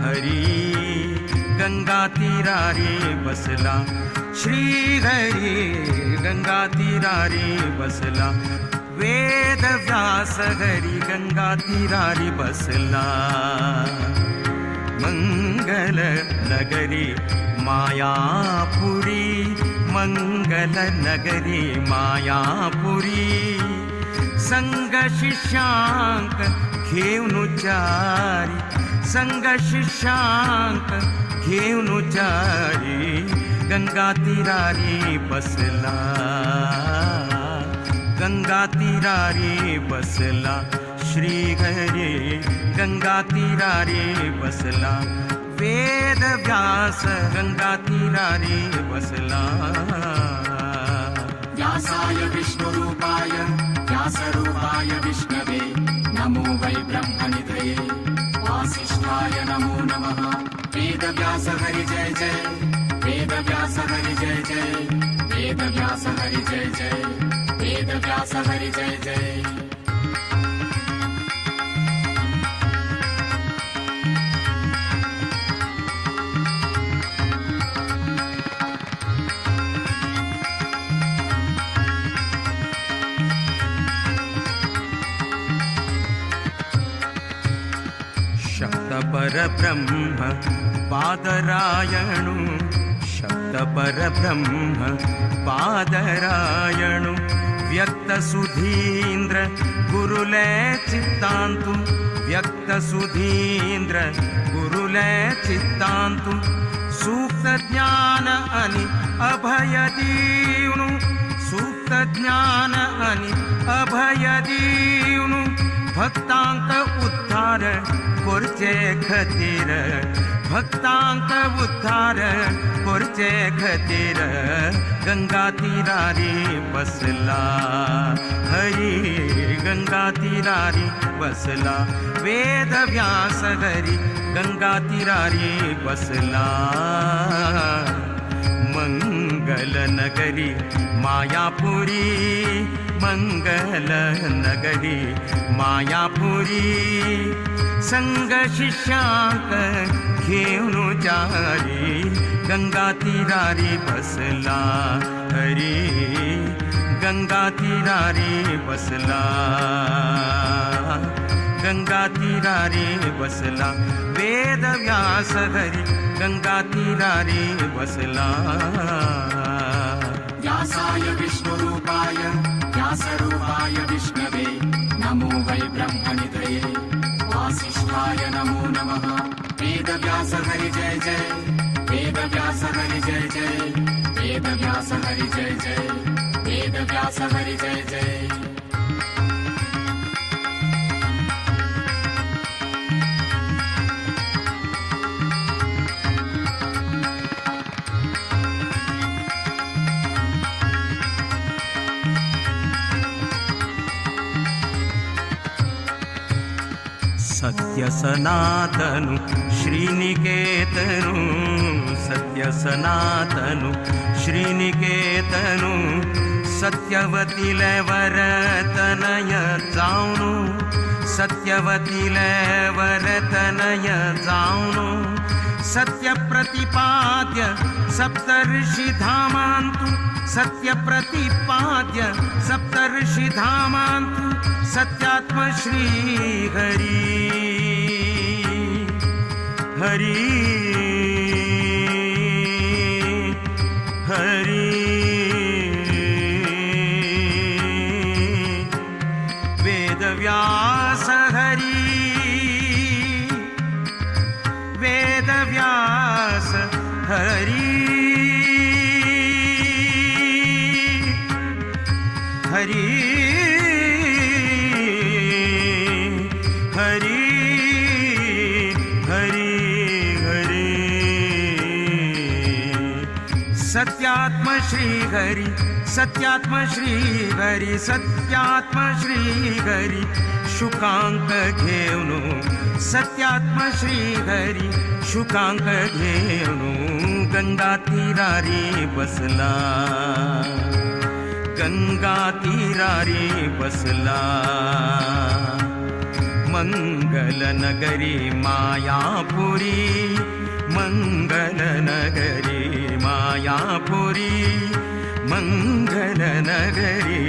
हरी, गंगा तीरारी बसला श्री हरी, गंगा तीरारी बसला वेद व्यास हरी, गंगा तीरारी बसला मंगल नगरी मायापुरी, मंगल नगरी मायापुरी, संग शिष्यांक घेऊन चारी, संग शिष्यांक घेऊन चारी, गंगा तीरारी बसला, गंगा तीरारी बसला श्री हरी, गंगा तीरारी बसला वेद व्यास, गंगा तीरारी बसला व्यासाय विष्णुरूपाय व्यासरूपाय विष्णवे, नमो वै ब्रह्मनिधये, वासिष्ठाय नमो नमः, वेद व्यास हरि जय जय, वेद व्यास हरि जय जय, वेद व्यास हरि जय जय, वेद व्यास हरि जय जय। शब्द परब्रह्म पादरायणु, शब्द परब्रह्म पादरायणु, व्यक्त सुधींद्र गुरुले चित्तांतु, व्यक्त सुधींद्र गुरुले चित्तांतु, सूक्त ज्ञान अनि अभय दीवनु, सूक्त ज्ञान अनि अभय दीवनु, भक्तांक उद्धार पुरचे खतीर, भक्तांक उद्धार पुरचे खतीर, गंगा तीरारी बसला हरी, गंगा तीरारी बसला वेद व्यास हरी, गंगा तीरारी बसला मंगल नगरी मायापुरी, मंगल नगरी मायापुरी, संग शिष्यांक घेऊन चारी, गंगा तीरारी बसला हरी, गंगा तीरारी बसला, गंगा तीरारी बसला वेद व्यास हरी, गंगा तीरारी बसला व्यासाय विष्णुरूपाय व्यासरूपाय विष्णवे, नमो वै ब्रह्मनिधये, वासिष्ठाय नमो नमः, वेद व्यास हरि जय जय, वेद व्यास हरि जय जय, वेद व्यास हरि जय जय, वेद व्यास हरि जय जय। सत्य सनातनु श्रीनिकेतनु, सत्य सनातनु श्रीनिकेतनु, सत्यवतीले वरतनय जाऊनु, सत्यवतीले वरतनय जाऊनु, सत्य प्रतिपाद्य सप्तर्षि धामांतु, सत्य प्रतिपाद्य सप्तर्षि धामांतु, सत्यात्म श्री हरि हरि हरि, वेद व्यास हरि, वेद व्यास हरि हरि हरि हरि हरि, सत्यात्म श्री हरि, सत्यात्म श्री हरि, सत्यात्म श्री हरि, शुकांक घेऊन सत्यात्म श्रीहरी शुकांक घेणू गंगा तीरारी बसला, गंगा तीरारी बसला. मंगल नगरी मायापुरी, मंगल नगरी मायापुरी, मंगल नगरी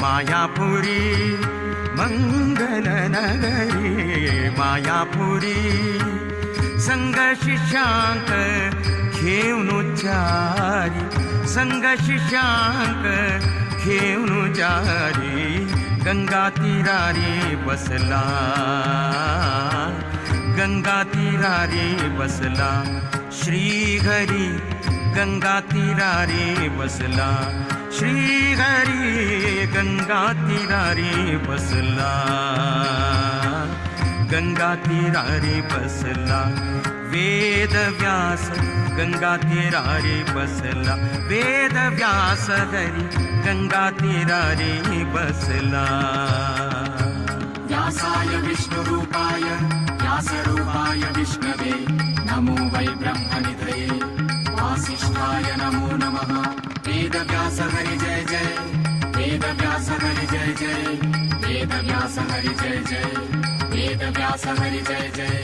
मायापुरी, मंगल नगरी मायापुरी. संग शिष्यांक घेऊन चारी, संग शिष्यांक घेऊन चारी गंगा तीरारी बसला, गंगा तीरारी बसला. श्रीहरी गंगा तीरारी बसला, श्रीहरी गंगा तीरारी बसला, गंगा तीरारी बसला. वेद व्यास गंगा तीरारी बसला, वेद व्यास हरी गंगा तीरारी बसला. व्यासाय विष्णुरूपाय व्यासरूपाय विष्णवे नमो वै ब्रह्मनिधये. वासिष्ठाय नमो नमः. वेदव्यास हरि जय जय, वेदव्यास हरि जय जय, वेदव्यास हरि जय जय, वेदव्यास हरि जय जय.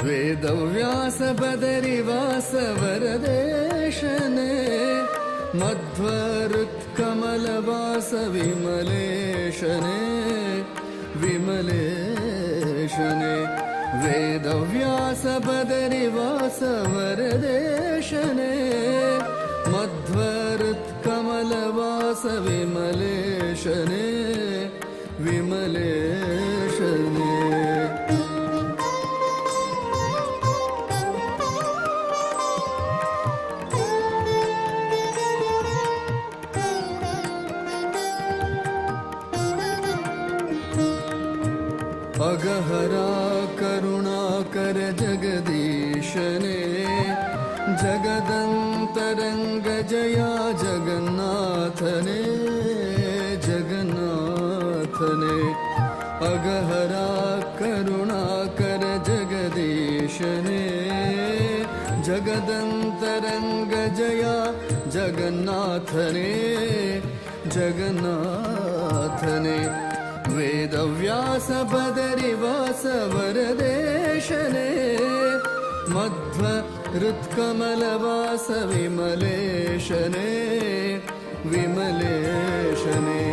वेदव्यास बदरिवास वरदेशने मध्वरुत्कमलवास विमलेशने विमलेशने. वेदव्यास बदरिवास वरदेशने मध्वरुत्कमलवास विमलेशने विमलेशने. अगहरा करुणाकर जगदीशने जगदन्तरङ्ग जया जगन्नाथने जगन्नाथने. अगहरा करुणाकर जगदीशने जगदन्तरङ्ग जया जगन्नाथने जगन्नाथने. वेदव्यास बदरिवास वरदेशने मध्वरुत्कमलवास विमलेशने विमलेशने.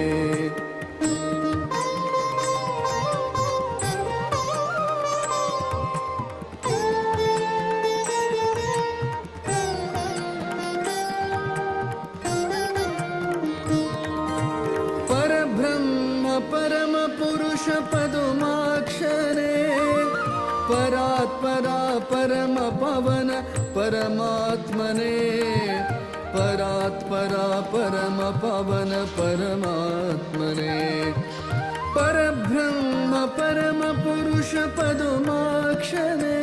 परम पुरुष पदुमाक्षरे परात्परा परम पवन परमात्मने परात्परा परम पवन परमात्मने परब्रह्म परम पुरुष पदुमाक्षरे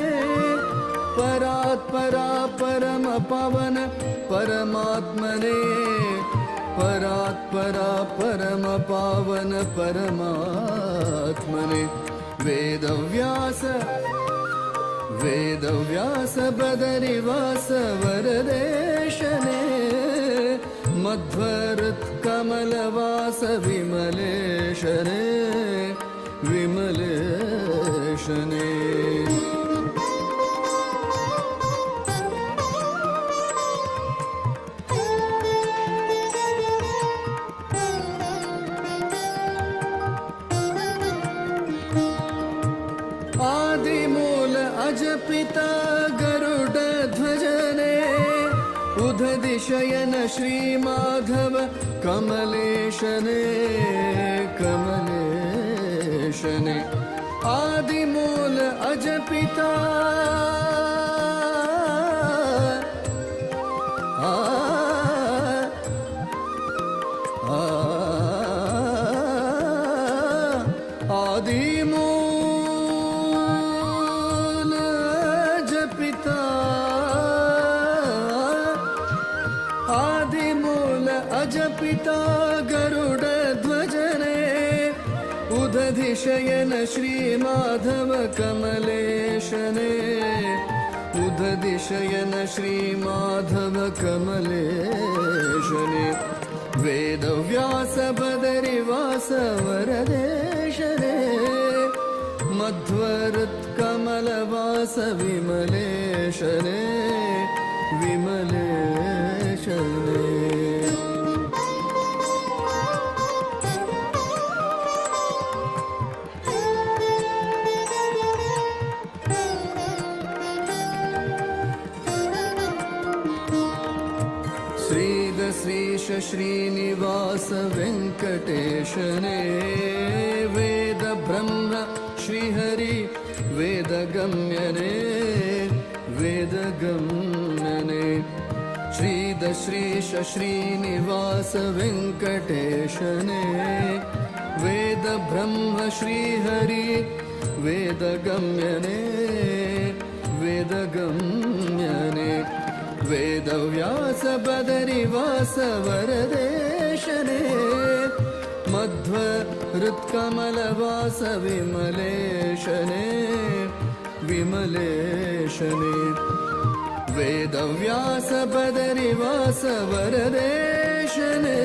परात्परा परम पवन परमात्मने परात्परा परम पावन परमात्मने वेदव्यास वेदव्यास बदरिवास वरदेशने मध्वरुत्कमलवास विमलेशने विमलेशने आदिमूल अजपिता गरुड ध्वजने उदधिशयन श्रीमाधव कमलेशने कमलेशने आदिमूल अजपिता अजपिता गरुड ध्वजने उदधिशयन श्रीमाधव कमलेशने उदधिशयन श्रीमाधव कमलेशने वेदव्यास बदरिवास वरदेशने मध्वरुत्कमलवास विमलेशने विमलेशने श्रीश श्रीनिवास वेंकटेशने वेद ब्रह्म श्रीहरि वेदगम्यने वेदगम्यने श्रीश श्रीनिवास वेंकटेशने वेद ब्रह्म श्रीहरि वेदगम्यने वेदगम्यने वेदव्यास बदरिवास वरदेशने मध्वरुत्कमलवास विमलेशने विमलेशने वेदव्यास बदरिवास वरदेशने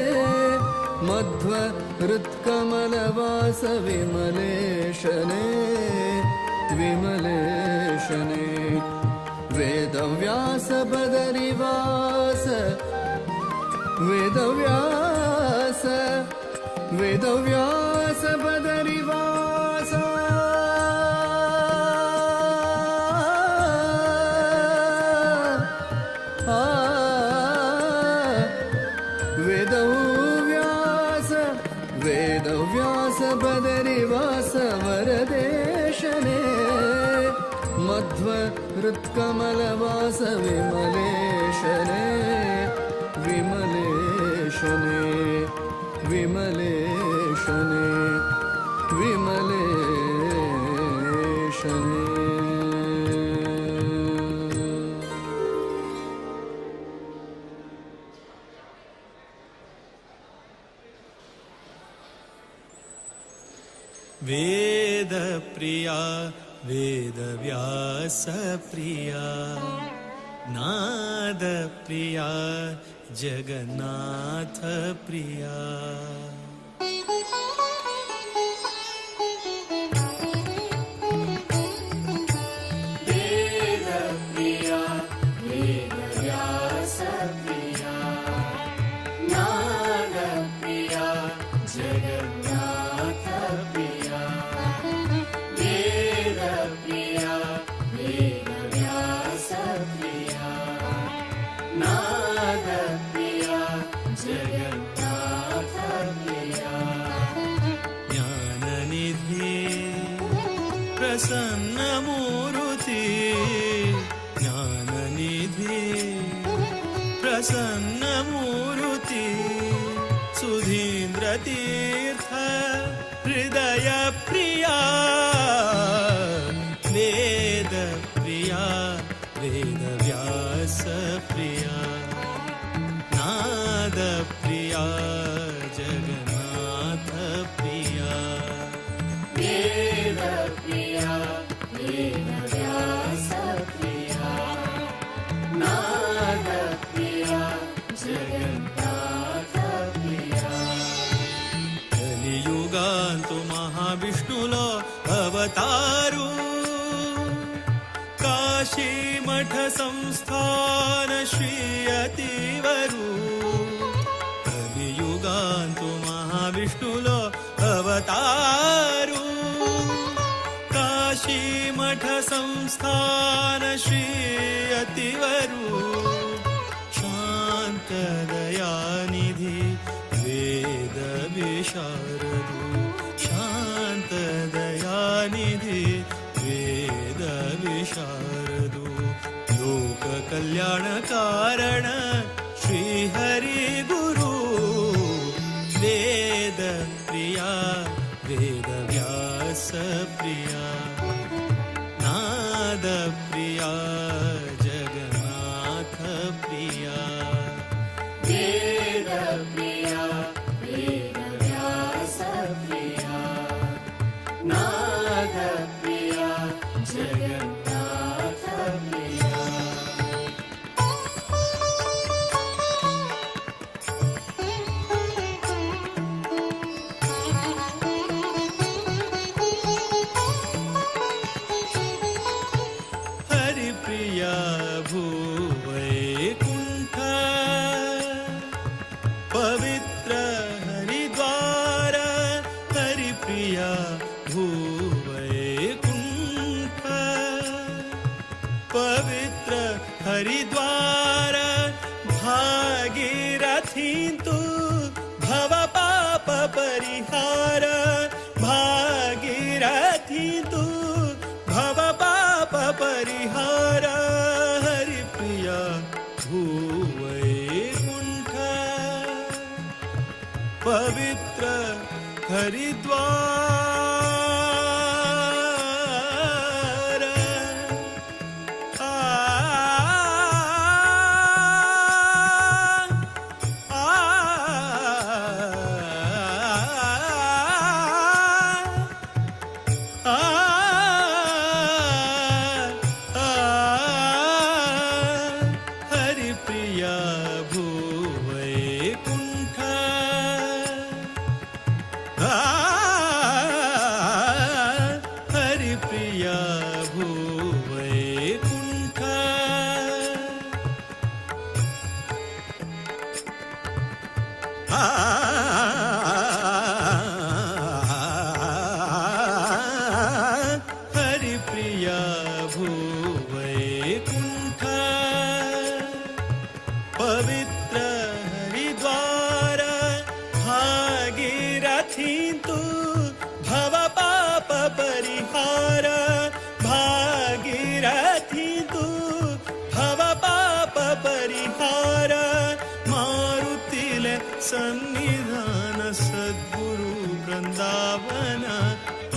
मध्वरुत्कमलवास विमलेशने विमलेशने वेदव्यास बदरिवास वेदव्यास वेदव्यास बदरिवास वेदव्यास वेदव्यास बदरिवास वरदेशने मध्वरुत्कमलवास विमलेशने विमलेशने विमलेशने विमलेशने वेद प्रिया वेदव्यास प्रिया नाद प्रिया जगन्नाथ प्रिया वेद प्रिया वेदव्यास प्रिया नाद प्रिया जगन्नाथ प्रिया वेद प्रिया वेदव्यास प्रिया नाद प्रिया जगन्नाथ प्रिया प्रसन्नमूर्ति ज्ञाननिधि प्रसन्नमूर्ति सुधीन्द्रतीर्थ हृदय प्रिया वेद प्रिया वेदव्यास प्रिया नाद प्रिया जगन्नाथ प्रिया वेद प्रिया वेदव्यास प्रिया नाद प्रिया जगन्नाथ प्रिया కలియుగాంతు మహావిష్ణులో అవతారు కాశీమఠ సంస్థాన శ్రీ అతివరు కలియుగాంతు మహావిష్ణులో అవతారు కాశీమఠ సంస్థాన శ్రీ అతివరు శాంతదయానిధి వేద విశారదు శాంతదయానిధి వేద ವಿಶಾರದು ಲೋಕ ಕಲ್ಯಾಣ ಕಾರಣ ಶ್ರೀ ಹರಿ ಗುರು ವೇದ ಪ್ರಿಯ ವೇದ ವ್ಯಾಸ ಪ್ರಿಯ ನಾದ ಪ್ರಿಯ ಜಗನ್ನಾಥ ಪ್ರಿಯ ವೇದ ಪ್ರಿಯ ವೇದ ವ್ಯಾಸ ಪ್ರಿಯ ನಾದ ಪ್ರಿಯ ಜಗನ್ನಾಥ ಪ್ರಿಯ ಹರಿ ಪ್ರಿಯ ಭೂವೈಕುಂಠ ಪವಿತ್ರ ಹರಿದ್ವಾರ ಹರಿ ಪ್ರಿಯ ಭೂವೈಕುಂಠ ಪವಿತ್ರ ಹರಿದ್ವಾರ ಭಾಗೀರಥೀಂತು ಭವ ಪಾಪ ಪರಿಹಾರ ಭಾಗೀರಥೀಂತು ಭವ ಪಾಪ ಪರಿಹಾರ ಹರಿ ಪ್ರಿಯ ಭೂವೈಕುಂಠ ಪವಿತ್ರ ಹರಿದ್ವಾರ ಹರಿ ಪ್ರಿಯ ಭೂವೈಕುಂಠ ಹರಿ ಪ್ರಿಯ ಭೂವೈಕುಂಠ ಹರಿ ಪ್ರಿಯ ಭೂವೈಕುಂಠ ಪವಿತ್ರ ಹರಿದ್ವಾರ ಭಾಗೀರಥೀಂತು ಭವ ಪಾಪ ಪರಿಹಾರ ಭಾಗೀರಥೀಂತು ಭವ ಪಾಪ ಪರಿಹಾರ ಮಾರುತಿಲೆ ಸನ್ನಿಧಾನ ಸದ್ಗುರು ಬೃಂದಾವನ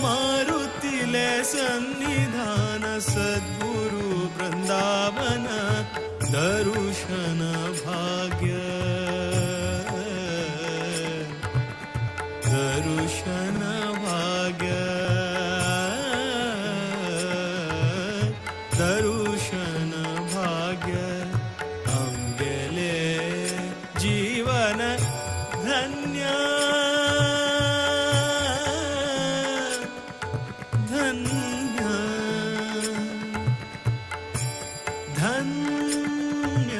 ಮಾರುತಿಲೆ ಸನ್ನಿಧಾನ ಸದ್ಗುರು ಬೃಂದಾವನ ದರುಶನ ಭಾಗ್ಯ ದರುಶನ ಭಾಗ್ಯ ದರುಶನ ಭಾಗ್ಯ ಅಂಗೆಲೆ ಜೀವನ ಧನ್ಯ ಧನ್ಯ ಧನ್ಯ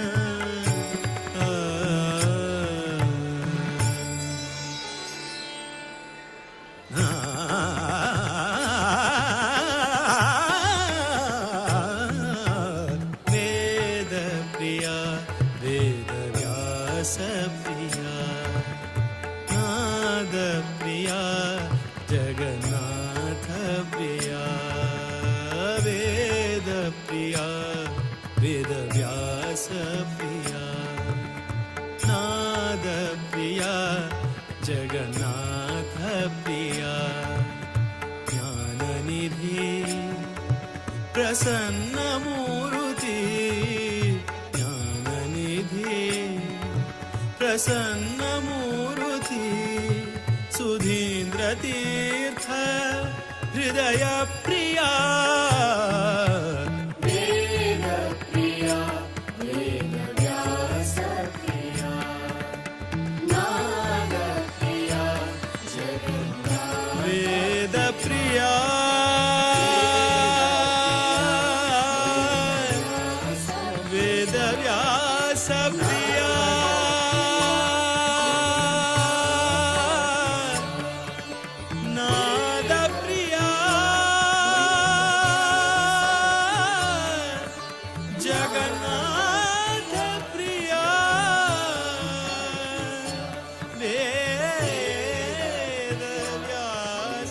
ವೇದ ಪ್ರಿಯ ವೇದ ವ್ಯಾಸ ಪ್ರಿಯ ನಾದ ಪ್ರಿಯ ಜಗನ್ನಾಥ ಪ್ರಿಯ प्रिया वेदव्यास प्रिया नाद प्रिया जगन्नाथ प्रिया ज्ञाननिधि प्रसन्नमूर्ति ज्ञाननिधि प्रसन्नमूर्ति सुधीन्द्रतीर्थ हृदय प्रिया वेदप्रिया वेदव्यासप्रिया नादप्रिया जगन्नाथ वेदप्रिया वेदव्यासप्रिया नादप्रिया जगन्नाथ प्रिया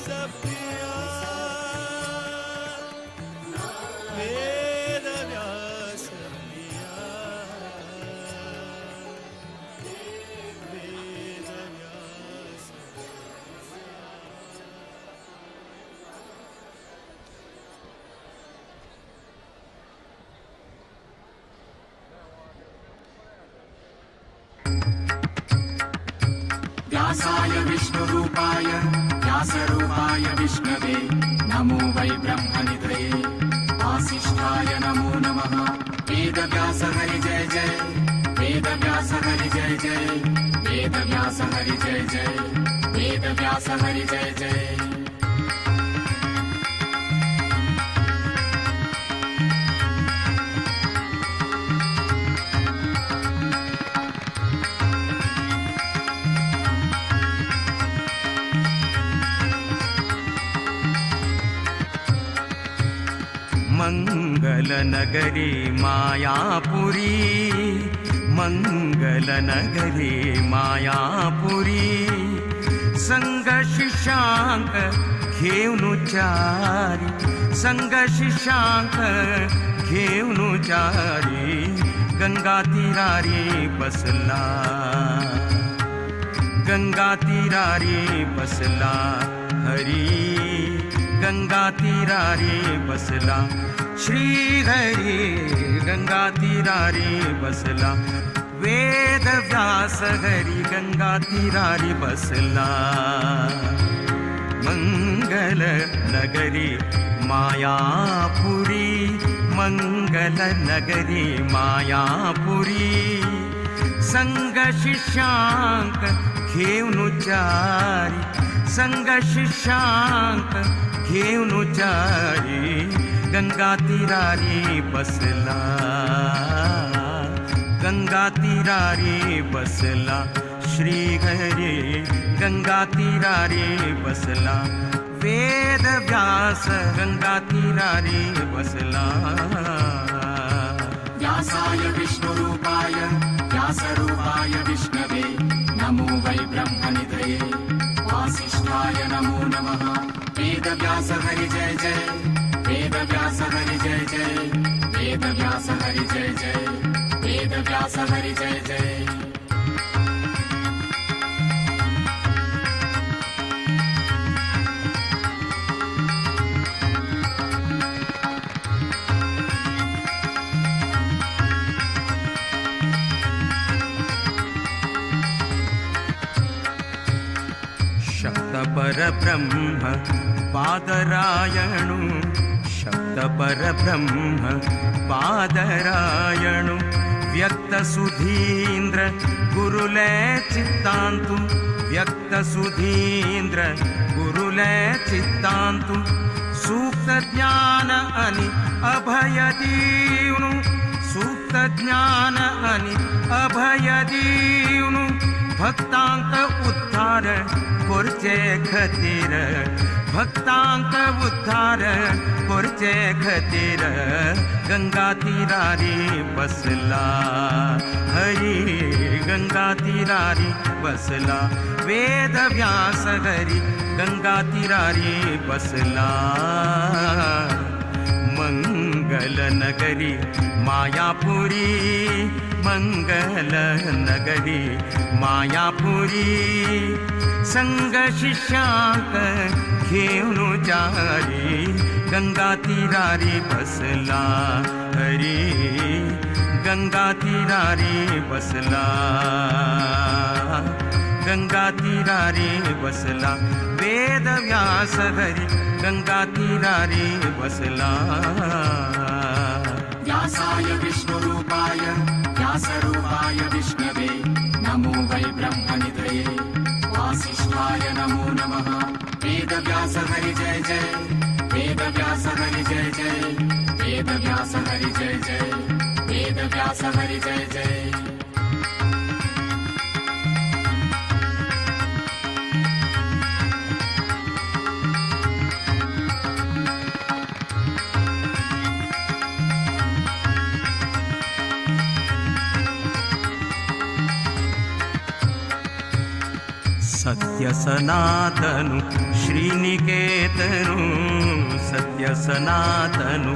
वेदव्यासप्रिया व्यासाय विष्णुरूपाय व्यासरूपाय विष्णवे नमो वै ब्रह्मनिधये वासिष्ठाय नमो नमः वेदव्यास हरि जय जय वेदव्यास हरि जय जय वेदव्यास हरि जय जय वेदव्यास हरि जय जय मङ्गलनगरी मायापुरी मङ्गलनगरी मायापुरी संगशिशांक घेऊनुचारी संगशिशांक घेऊनुचारी गंगा तीरारी बसला गंगा तीरारी बसला हरी गंगा तीरारी बसला श्री हरी गंगा तीरारी बसला वेद व्यास हरी गंगा तीरारी बसला मंगल नगरी मायापुरी मंगल नगरी मायापुरी संग शिष्यांक घेऊनुचारी संग शिष्यांक घेऊनुचारी गंगा तीरारी बसला गंगा तीरारी बसला श्री हरी गंगा तीरारी बसला वेद व्यास गंगा तीरारी बसला व्यासाय विष्णुरूपाय व्यासरूपाय विष्णवे नमो वै ब्रह्मनिधये वासिष्ठाय नमो नमः वेदव्यास हरि जय जय वेदव्यास हरि जय जय वेदव्यास हरि जय जय वेदव्यास हरि जय जय परब्रह्म पादरायणु शब्द परब्रह्म पादरायणु व्यक्त सुधीन्द्र गुरुले चित्तान्तु व्यक्त सुधीन्द्र गुरुले चित्तान्तु सूक्त ज्ञान अनि अभय दीवनु सूक्त ज्ञान अनि अभय दीवनु भक्तांक उद्धार पुरचे खतीर भक्तांक उद्धार पुरचे खतीर गंगा तीरारी बसला हरी गंगा तीरारी बसला वेद व्यास हरी गंगा तीरारी बसला ಮಂಗಲ ನಗರಿ ಮಾಯಾಪುರಿ ಮಂಗಲ ನಗರಿ ಮಾಯಾಪುರಿ संग शिष्यांक घेऊन जारी गंगा तीरारी बसला हरी गंगा तीरारी बसला गंगा तीरारी बसला वेद व्यास हरी गंगा तीरारी बसला व्यासाय विष्णुरूपाय व्यासरूपाय विष्णवे नमो वै ब्रह्मनिधये वासिष्ठाय नमो नमः वेद व्यास हरि जय जय वेद व्यास हरि जय जय वेद व्यास हरि जय जय वेद व्यास हरि जय जय सत्य सनातनु श्रीनिकेतनु सत्य सनातनु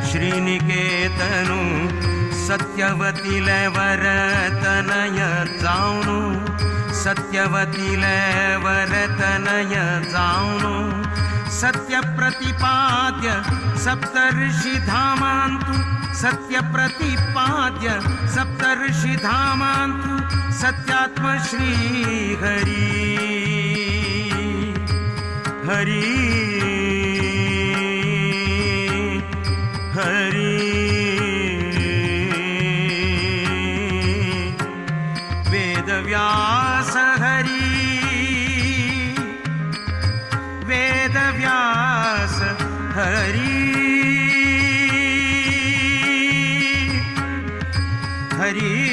श्रीनिकेतनु सत्यवतीले वरतनय जाऊनु सत्यवतीले वरतनय जाऊनु सत्य प्रतिपाद्य सप्तर्षि धामांतु सत्य प्रतिपाद्य सप्तर्षि धामांतु सत्यात्म श्री हरि हरि हरि वेद व्यास हरि वेद व्यास हरि हरि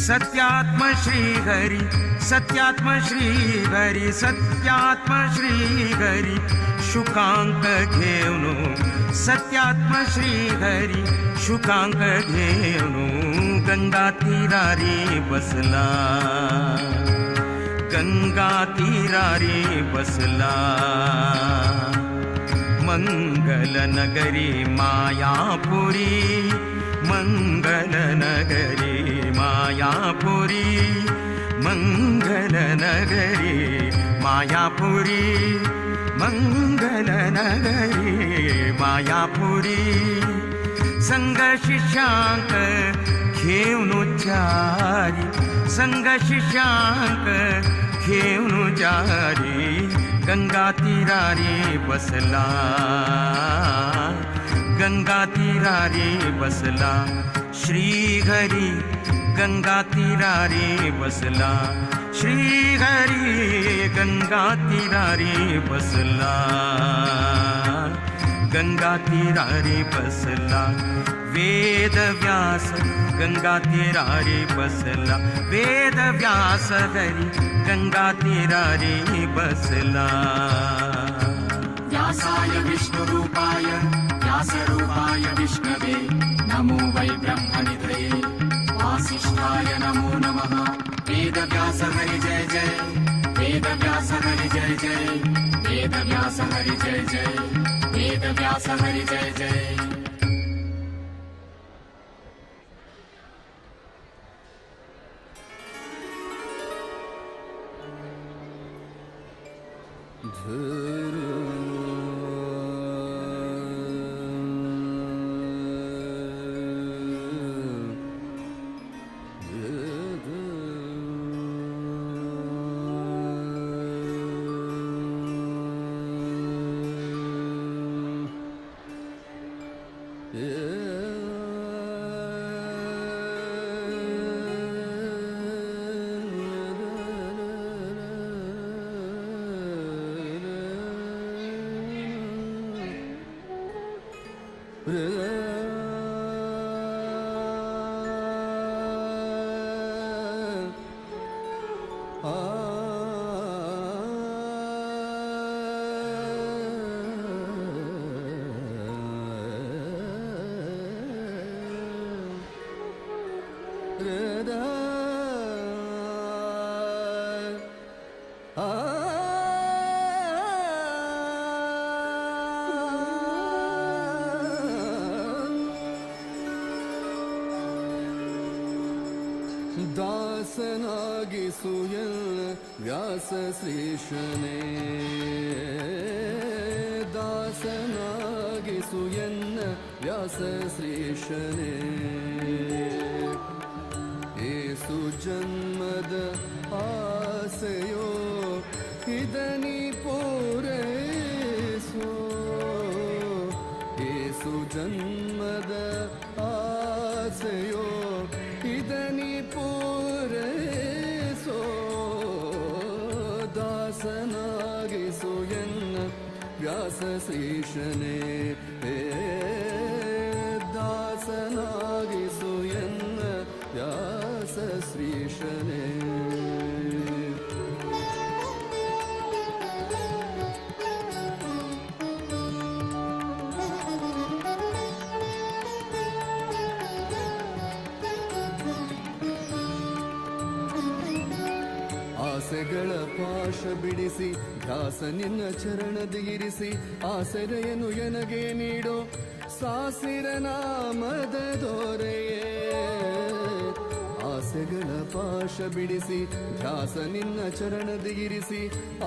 सत्यात्म श्री हरि सत्यात्म श्री हरि सत्यात्म श्री हरि शुकांक घेऊनु सत्यात्म श्री हरि शुकांक घेऊनु गंगा तीरारी बसला गंगा तीरारी बसला मंगल नगरी मायापुरी मंगल नगरी मायापुरी मंगल नगरी मायापुरी मंगल नगरी मायापुरी संग शिष्यांक घेऊन जारी संग शिष्यांक घेऊन जारी गंगा तीरारी बसला गंगा तीरारी बसला श्री हरि गंगा तीरारी बसला श्री हरि गंगा तीरारी बसला गंगा तीरारी बसला वेद व्यास गंगा तीरारी बसला वेद व्यास हरि गंगा तीरारी बसला व्यासाय विष्णुरूपाय व्यासरूपाय विष्णवे नमो वै ब्रह्मनिधये वासिष्ठाय नमो नमः वेद व्यास हरि जय जय वेद व्यास हरि जय जय वेद व्यास हरि जय जय वेद व्यास हरि जय जय Rada ದಾಸನಾಗಿಸುಯಲ್ ವ್ಯಾಸ ಶ್ರೀಶನೇ ದಾಸನಾಗಿಸುಯನ್ನ ವ್ಯಾಸ ಶ್ರೀಶನೇ ಏಸು ಜನ್ಮದ ಆಸೆಯೋ ಇದನಿ ಪೂರೈಸೋ ಏಸು ಜನ್ಮದ ಆಸೆಯೋ ಇದನಿ ಪೂರೈಸೋ ದಾಸನಾಗಿಸು ಎನ್ನ ವ್ಯಾಸ ಶ್ರೀಶನೇ ದಾಸನಾಗಿಸು ಎನ್ನ ವ್ಯಾಸ ಶ್ರೀಶನೇ ಆಸೆಗಳ ಪಾಶ ಬಿಡಿಸಿ ಧ್ಯಾಸ ನಿನ್ನ ಚರಣದಿರಿಸಿ ಆಸರೆಯನ್ನು ಎನಗೆ ನೀಡೋ ಸಾಸಿರ ನಾಮದ ದೊರೆಯೇ ಆಸೆಗಳ ಪಾಶ ಬಿಡಿಸಿ ಧ್ಯಾಸ ನಿನ್ನ ಚರಣದಿರಿಸಿ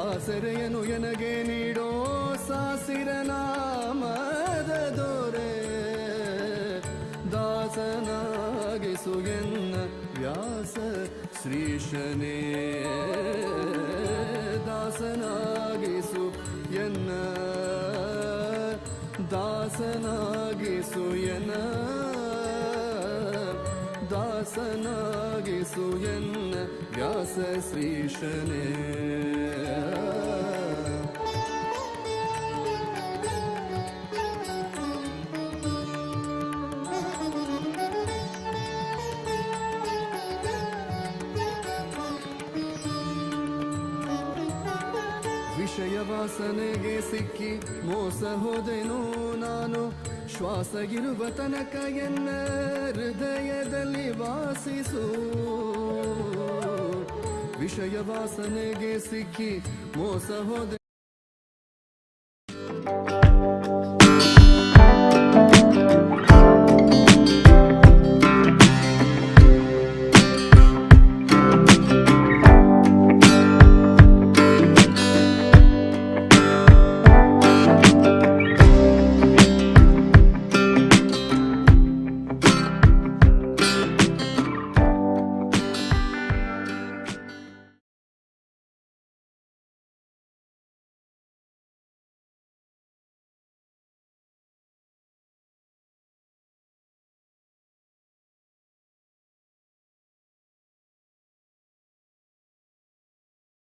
ಆಸರೆಯನ್ನು ಎನಗೆ ನೀಡೋ ಸಾಸಿರ ನಾಮದ ದೊರೆ ದಾಸನಾಗಿಸು ಎನ್ನ ವ್ಯಾಸ ಶ್ರೀಶನೇ ದಾಸನಾಗಿಸು ಎನ್ನ ದಾಸನಾಗಿಸು ಎನ್ನ ದಾಸನಾಗಿಸು ಎನ್ನ ವ್ಯಾಸ ಶ್ರೀಶನೇ ವಿಷಯ ವಾಸನೆಗೆ ಸಿಕ್ಕಿ ಮೋಸ ಹೋದೆನೋ ನಾನು ಶ್ವಾಸ ಇರುವ ತನಕ ಎನ್ನ ಹೃದಯದಲ್ಲಿ ವಾಸಿಸು ವಿಷಯ ವಾಸನೆಗೆ ಸಿಕ್ಕಿ ಮೋಸ ಹೋದೆ